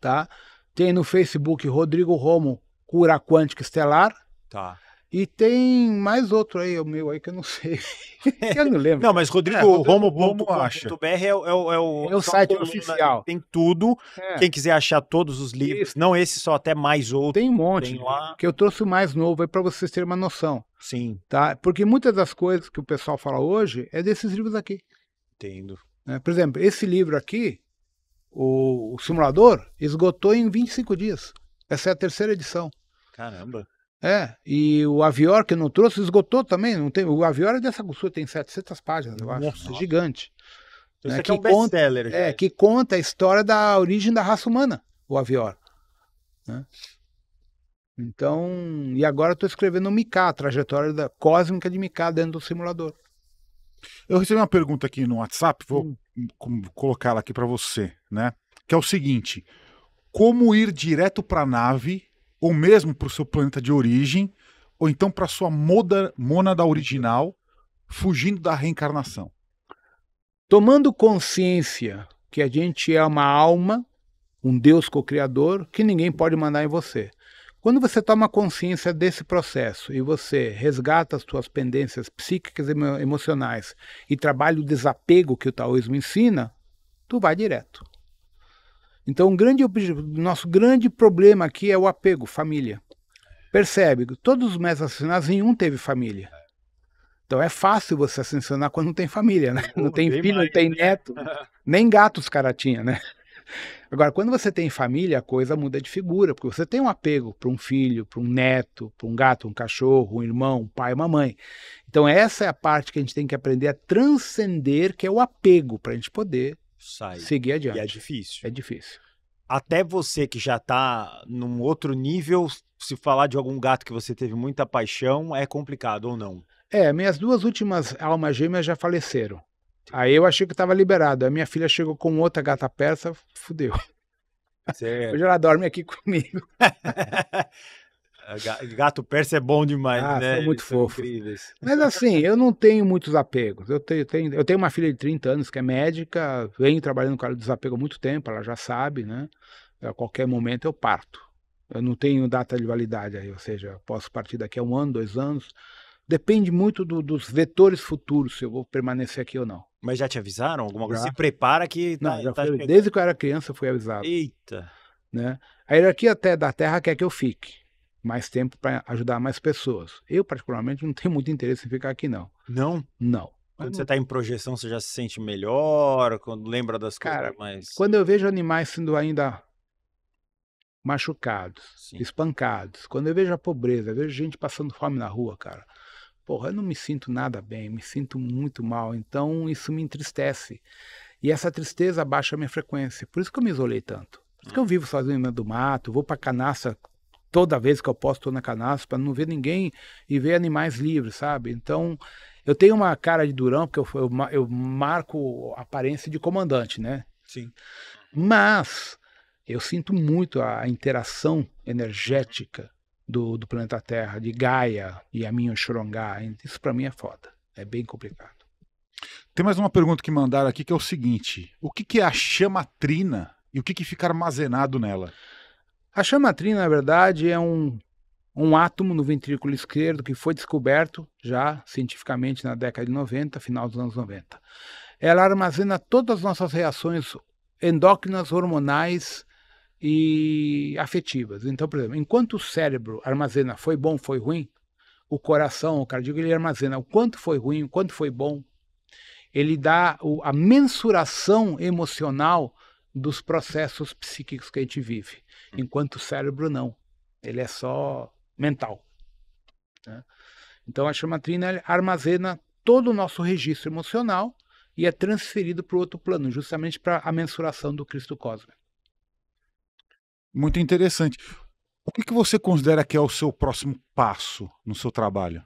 Tá? Tem no Facebook Rodrigo Romo, Cura Quântica Estelar.
Tá.
E tem mais outro aí, o meu aí que eu não sei. Eu não lembro.
Não, mas Rodrigo.com.br é
o site oficial.
Tem tudo. Quem quiser achar todos os livros,
Isso.
não esse só, até mais outros.
Tem um monte.
Tem lá.
Que eu trouxe o mais novo aí para vocês terem uma noção.
Sim.
Tá? Porque muitas das coisas que o pessoal fala hoje é desses livros aqui.
Entendo.
Por exemplo, esse livro aqui, o simulador, esgotou em 25 dias. Essa é a 3ª edição.
Caramba.
E o Avior que eu não trouxe esgotou também. Não tem, o Avior é dessa grossura, tem 700 páginas, eu acho. Nossa. É gigante.
Então, isso aqui é um best-seller.
Que conta a história da origem da raça humana, o Avior. Né? Então, e agora eu estou escrevendo o Mika, a trajetória cósmica de Mika dentro do simulador.
Eu recebi uma pergunta aqui no WhatsApp, vou colocá-la aqui para você, né? Que é o seguinte: como ir direto para a nave, ou mesmo para o seu planeta de origem, ou então para sua mônada original, fugindo da reencarnação?
Tomando consciência que a gente é uma alma, um Deus co-criador, que ninguém pode mandar em você. Quando você toma consciência desse processo e você resgata as suas pendências psíquicas e emocionais e trabalha o desapego que o taoísmo ensina, tu vai direto. Então, nosso grande problema aqui é o apego, família. Percebe? Todos os mestres ascensionados, nenhum teve família. Então é fácil você ascensionar quando não tem família, né? Não tem filho, não tem neto, nem gato os caras tinham, né? Agora, quando você tem família, a coisa muda de figura, porque você tem um apego para um filho, para um neto, para um gato, um cachorro, um irmão, um pai, uma mãe. Então essa é a parte que a gente tem que aprender a transcender, que é o apego, para a gente poder seguir adiante.
E é difícil.
É difícil.
Até você que já está num outro nível, se falar de algum gato que você teve muita paixão, é complicado ou não?
Minhas 2 últimas almas gêmeas já faleceram. Aí eu achei que estava liberado. A minha filha chegou com outra gata persa, fudeu.
Certo.
Hoje ela dorme aqui comigo.
Gato persa é bom demais, né?
São muito fofos. Mas assim, eu não tenho muitos apegos. Eu tenho uma filha de 30 anos que é médica, venho trabalhando com ela de desapego há muito tempo, ela já sabe, né? A qualquer momento eu parto. Eu não tenho data de validade aí, ou seja, posso partir daqui a 1 ano, 2 anos. Depende muito dos vetores futuros, se eu vou permanecer aqui ou não.
Mas já te avisaram alguma coisa? Se prepara que...
Desde que eu era criança eu fui avisado.
Eita!
Né? A hierarquia até da Terra quer que eu fique mais tempo para ajudar mais pessoas. Eu, particularmente, não tenho muito interesse em ficar aqui, não.
Não?
Não.
Quando você está em projeção, você já se sente melhor? Quando lembra das coisas mais...
Quando eu vejo animais sendo ainda machucados, espancados, quando eu vejo a pobreza, eu vejo gente passando fome na rua, cara, porra, eu não me sinto nada bem, me sinto muito mal, então isso me entristece. E essa tristeza abaixa a minha frequência, por isso que eu me isolei tanto. Por isso que eu vivo sozinho no meio do mato, vou pra canaça, toda vez que eu posso estou na canaça, para não ver ninguém e ver animais livres, sabe? Então, eu tenho uma cara de durão, porque eu marco a aparência de comandante, né?
Sim.
Mas eu sinto muito a interação energética do planeta Terra, de Gaia e a minha Xorongá. Isso para mim é foda, é bem complicado.
Tem mais uma pergunta que mandaram aqui que é o seguinte: o que é a chamatrina e o que fica armazenado nela?
A chamatrina, na verdade, é um átomo no ventrículo esquerdo que foi descoberto já cientificamente na década de 90, final dos anos 90. Ela armazena todas as nossas reações endócrinas, hormonais e afetivas. Então, por exemplo, enquanto o cérebro armazena foi bom, foi ruim, o coração, o cardíaco, ele armazena o quanto foi ruim, o quanto foi bom. Ele dá a mensuração emocional dos processos psíquicos que a gente vive, enquanto o cérebro não. Ele é só mental. Né? Então a chamatrina armazena todo o nosso registro emocional e é transferido para o outro plano, justamente para a mensuração do Cristo cósmico.
Muito interessante. O que você considera que é o seu próximo passo no seu trabalho?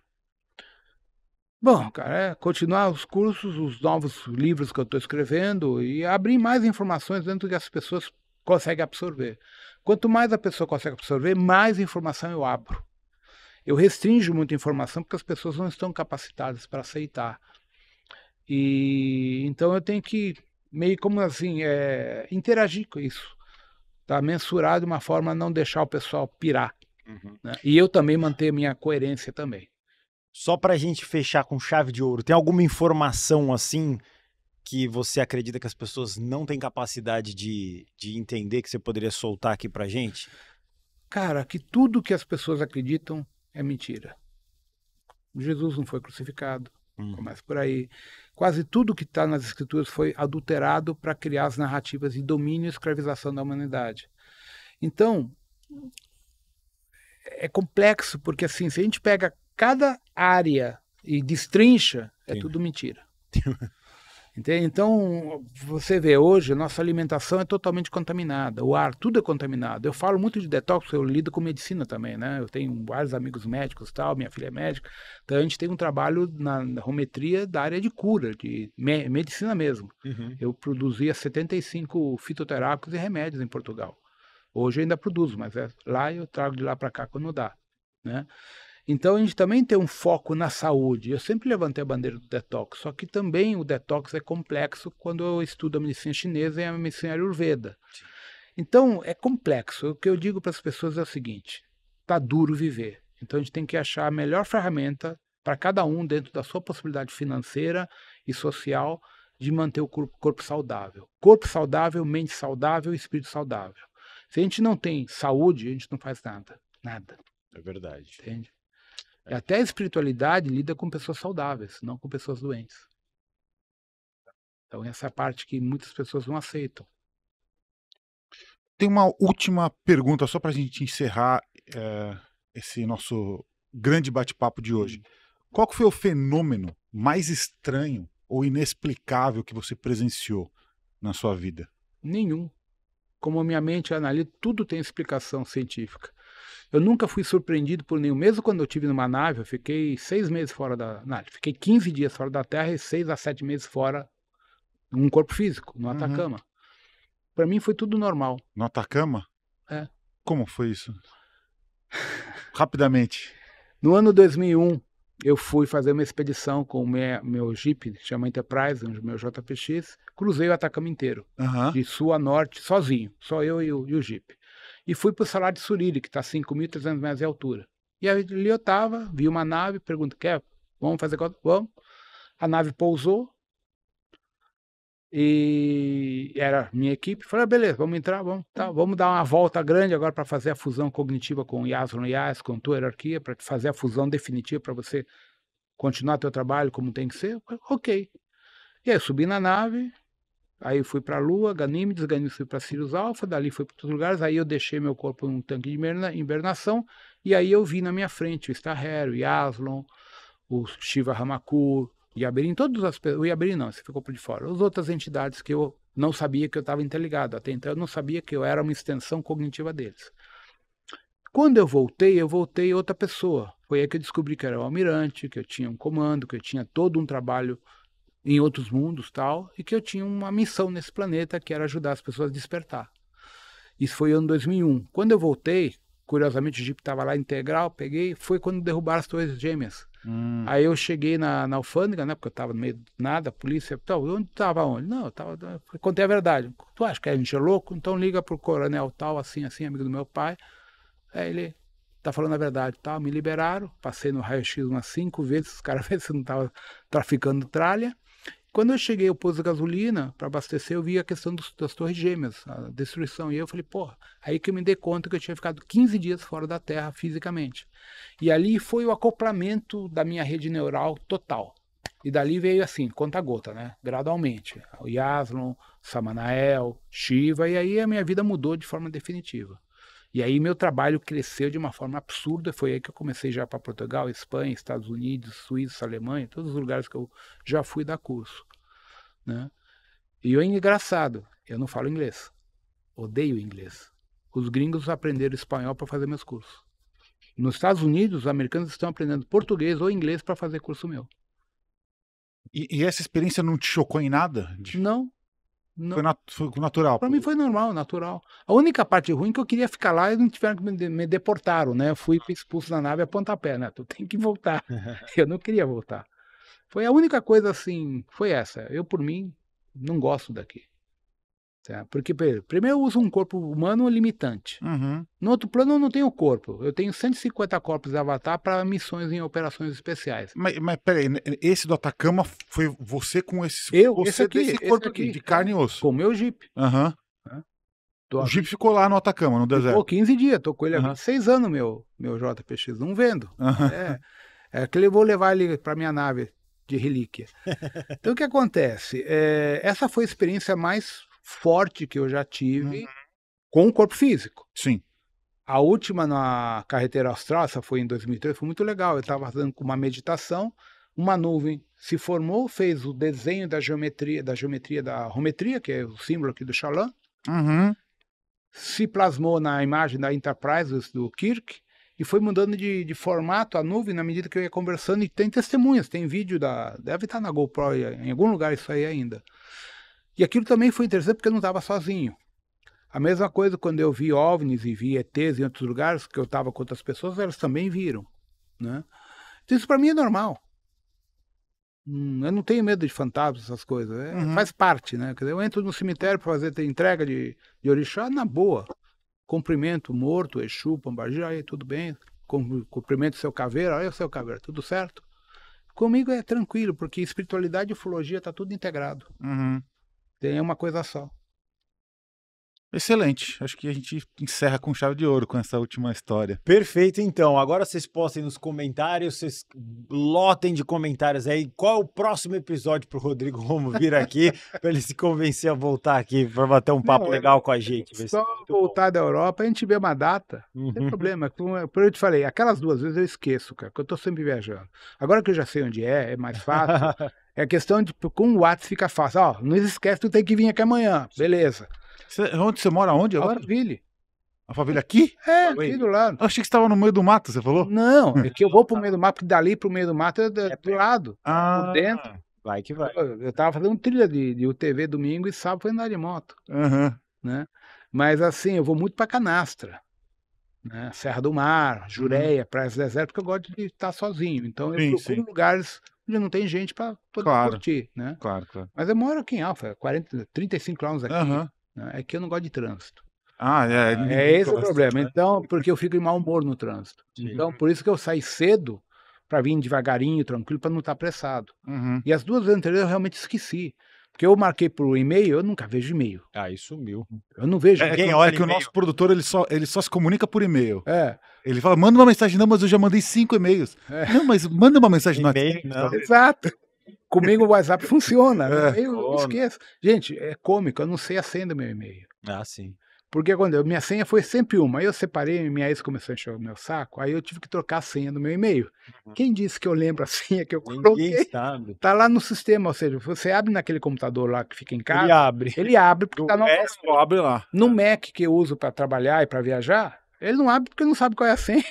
Bom, cara, é continuar os cursos, os novos livros que eu estou escrevendo e abrir mais informações dentro do que as pessoas conseguem absorver. Quanto mais a pessoa consegue absorver, mais informação eu abro. Eu restringo muita informação porque as pessoas não estão capacitadas para aceitar. E então eu tenho que meio como assim interagir com isso, tá? Mensurar de uma forma a não deixar o pessoal pirar, Né? E eu também manter minha coerência também.
Só para a gente fechar com chave de ouro, tem alguma informação assim que você acredita que as pessoas não têm capacidade de entender que você poderia soltar aqui pra gente?
Cara, que tudo que as pessoas acreditam é mentira. Jesus não foi crucificado, começa por aí. Quase tudo que está nas escrituras foi adulterado para criar as narrativas de domínio e escravização da humanidade. Então, é complexo, porque assim, se a gente pega cada área e destrincha, é tudo mentira. Entende? Então, você vê hoje, a nossa alimentação é totalmente contaminada, o ar, tudo é contaminado. Eu falo muito de detox, eu lido com medicina também, né? Eu tenho vários amigos médicos, tal, minha filha é médica, então a gente tem um trabalho na rometria da área de cura, de medicina mesmo. Eu produzia 75 fitoterápicos e remédios em Portugal. Hoje eu ainda produzo, mas lá eu trago de lá para cá quando dá, né? Então a gente também tem um foco na saúde. Eu sempre levantei a bandeira do detox, só que também o detox é complexo quando eu estudo a medicina chinesa e a medicina ayurveda. Então é complexo. O que eu digo para as pessoas é o seguinte: tá duro viver. Então a gente tem que achar a melhor ferramenta para cada um dentro da sua possibilidade financeira e social de manter o corpo saudável. Corpo saudável, mente saudável, espírito saudável. Se a gente não tem saúde, a gente não faz nada. Nada.
É verdade.
Entende? Até a espiritualidade lida com pessoas saudáveis, não com pessoas doentes. Então essa é a parte que muitas pessoas não aceitam.
Tem uma última pergunta, só para a gente encerrar esse nosso grande bate-papo de hoje. Qual que foi o fenômeno mais estranho ou inexplicável que você presenciou na sua vida?
Nenhum. Como a minha mente analisa, tudo tem explicação científica. Eu nunca fui surpreendido por nenhum. Mesmo quando eu estive numa nave, eu fiquei 6 meses fora da nave. Fiquei 15 dias fora da Terra e 6 a 7 meses fora num corpo físico, no Atacama. Para mim foi tudo normal.
No Atacama?
É.
Como foi isso? Rapidamente.
No ano 2001, eu fui fazer uma expedição com o meu Jeep, chama Enterprise, o meu JPX. Cruzei o Atacama inteiro, de sul a norte, sozinho. Só eu e o Jeep. E fui para o Salar de Suriri, que está a 5.300 metros de altura. E ali eu estava, vi uma nave, pergunto, vamos fazer conta? Vamos. A nave pousou, e era minha equipe. Falei, beleza, vamos entrar, vamos dar uma volta grande agora para fazer a fusão cognitiva com o Yaslon Yas, com tua hierarquia, para fazer a fusão definitiva para você continuar teu trabalho como tem que ser. Falei, ok. E aí eu subi na nave. Aí eu fui para a Lua, Ganímedes fui para Sirius Alpha, dali fui para outros lugares, aí eu deixei meu corpo num tanque de hibernação, e aí eu vi na minha frente o Starher, o Yaslon, o Shiva Hamakur, o Yaberin, todas as pessoas, o Yaberin não, você ficou por de fora, as outras entidades que eu não sabia que eu estava interligado, até então eu não sabia que eu era uma extensão cognitiva deles. Quando eu voltei outra pessoa, foi aí que eu descobri que era o almirante, que eu tinha um comando, que eu tinha todo um trabalho em outros mundos tal, e que eu tinha uma missão nesse planeta que era ajudar as pessoas a despertar. Isso foi ano 2001. Quando eu voltei, curiosamente o Jeep estava lá integral, peguei, foi quando derrubaram as Torres Gêmeas. Aí eu cheguei na alfândega, né, porque eu estava no meio de nada, a polícia, onde estava onde? Não, eu tava, contei a verdade. Tu acha que a gente é louco? Então liga pro coronel tal, assim, amigo do meu pai. Aí ele tá falando a verdade, tal, me liberaram, passei no raio-x umas 5 vezes, os caras vê se não tava traficando tralha. Quando eu cheguei ao posto de gasolina para abastecer, eu vi a questão das Torres Gêmeas, a destruição. E eu falei, porra, aí que eu me dei conta que eu tinha ficado 15 dias fora da Terra fisicamente. E ali foi o acoplamento da minha rede neural total. E dali veio assim, conta-gota, né? Gradualmente. O Yaslon, Samanael, Shiva, e aí a minha vida mudou de forma definitiva. E aí meu trabalho cresceu de uma forma absurda, foi aí que eu comecei já para Portugal, Espanha, Estados Unidos, Suíça, Alemanha, todos os lugares que eu já fui dar curso, né? E é engraçado, eu não falo inglês, odeio inglês. Os gringos aprenderam espanhol para fazer meus cursos. Nos Estados Unidos, os americanos estão aprendendo português ou inglês para fazer curso meu.
E essa experiência não te chocou em nada?
Não.
Foi natural?
Para mim foi normal, natural. A única parte ruim é que eu queria ficar lá e não tiveram que me deportaram, né? Eu fui expulso da nave a pontapé, né? Tu tem que voltar. Eu não queria voltar. Foi a única coisa assim, foi essa. Eu, por mim, não gosto daqui. Porque, primeiro, eu uso um corpo humano limitante. No outro plano, eu não tenho corpo. Eu tenho 150 corpos de avatar para missões em operações especiais.
Mas peraí, esse do Atacama foi você com esse...
Esse aqui,
desse corpo aqui, de carne e osso.
Com o meu Jeep.
O Jeep ficou lá no Atacama, no deserto.
Ficou 15 dias. Tô com ele há 26 anos, meu JPX. Não vendo. É aquele eu vou levar ele para minha nave de relíquia. Então, o que acontece? Essa foi a experiência mais forte que eu já tive com o corpo físico.
Sim.
A última na Carreteira Austral, essa foi em 2003, foi muito legal. Eu estava fazendo uma meditação, uma nuvem se formou, fez o desenho da geometria da rometria, que é o símbolo aqui do Xalã, se plasmou na imagem da Enterprise do Kirk e foi mudando de formato a nuvem na medida que eu ia conversando, e tem testemunhas, tem vídeo deve estar na GoPro em algum lugar isso aí ainda. E aquilo também foi interessante porque eu não estava sozinho. A mesma coisa quando eu vi OVNIs e vi ETs em outros lugares, que eu estava com outras pessoas, elas também viram, né? Então isso para mim é normal. Eu não tenho medo de fantasmas, essas coisas. Faz parte, né? Quer dizer, eu entro no cemitério para fazer entrega de orixá na boa. Cumprimento morto, Exu, Pombagira, aí tudo bem. Cumprimento seu caveira, aí o seu caveira, tudo certo. Comigo é tranquilo, porque espiritualidade e ufologia tá tudo integrado. Tem uma coisa só.
Excelente. Acho que a gente encerra com chave de ouro com essa última história.
Perfeito, então. Agora vocês postem nos comentários, vocês lotem de comentários aí. Qual é o próximo episódio pro Rodrigo Romo vir aqui, para ele se convencer a voltar aqui, para bater um papo legal com a gente.
Só voltar da Europa, a gente vê uma data, não tem problema. Como eu te falei, aquelas 2 vezes eu esqueço, cara, porque eu tô sempre viajando. Agora que eu já sei onde é mais fácil. É questão de, com o WhatsApp fica fácil. Ó, não esquece, tu tem que vir aqui amanhã. Beleza.
Onde você mora? Onde agora?
Alphaville.
Alphaville aqui?
Aqui do lado.
Eu achei que você estava no meio do mato, você falou?
Não, é que eu vou pro meio do mato, porque dali pro meio do mato é do lado. Por dentro.
Vai que vai.
Eu tava fazendo trilha de UTV domingo e sábado foi andar de moto. Né? Mas assim, eu vou muito pra Canastra. Né? Serra do Mar, Jureia, Praias do Deserto, porque eu gosto de estar sozinho. Então eu procuro lugares onde não tem gente para poder curtir. Né?
Claro.
Mas eu moro aqui em Alfa, 35 quilômetros aqui. É que eu não gosto de trânsito. Esse o problema. Então, porque eu fico em mau humor no trânsito. Então, por isso que eu saí cedo para vir devagarinho, tranquilo, para não estar apressado. E as 2 vezes anteriores eu realmente esqueci. Porque eu marquei por e-mail, eu nunca vejo e-mail.
Aí sumiu.
Eu não vejo.
Quem olha que o nosso produtor ele só se comunica por e-mail. Ele fala, manda uma mensagem, não, mas eu já mandei 5 e-mails. Não, mas manda uma mensagem no WhatsApp.
Exato. Comigo o WhatsApp funciona. Eu esqueço. Gente, é cômico, eu não sei a senha do meu e-mail.
Sim.
Porque quando minha senha foi sempre uma, aí eu separei, minha ex começou a encher o meu saco, aí eu tive que trocar a senha do meu e-mail. Quem disse que eu lembro a senha que eu coloquei? Tá lá no sistema, ou seja, você abre naquele computador lá que fica em casa. Ele abre porque tá
abre lá.
No Mac que eu uso para trabalhar e para viajar, ele não abre porque não sabe qual é a senha.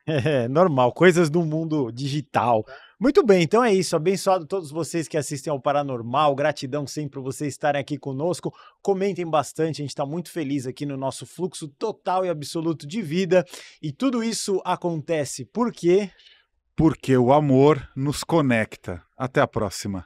É normal, coisas do mundo digital. Muito bem, então é isso. Abençoado a todos vocês que assistem ao Paranormal. Gratidão sempre por vocês estarem aqui conosco. Comentem bastante, a gente está muito feliz aqui no nosso fluxo total e absoluto de vida. E tudo isso acontece por quê?
Porque o amor nos conecta. Até a próxima.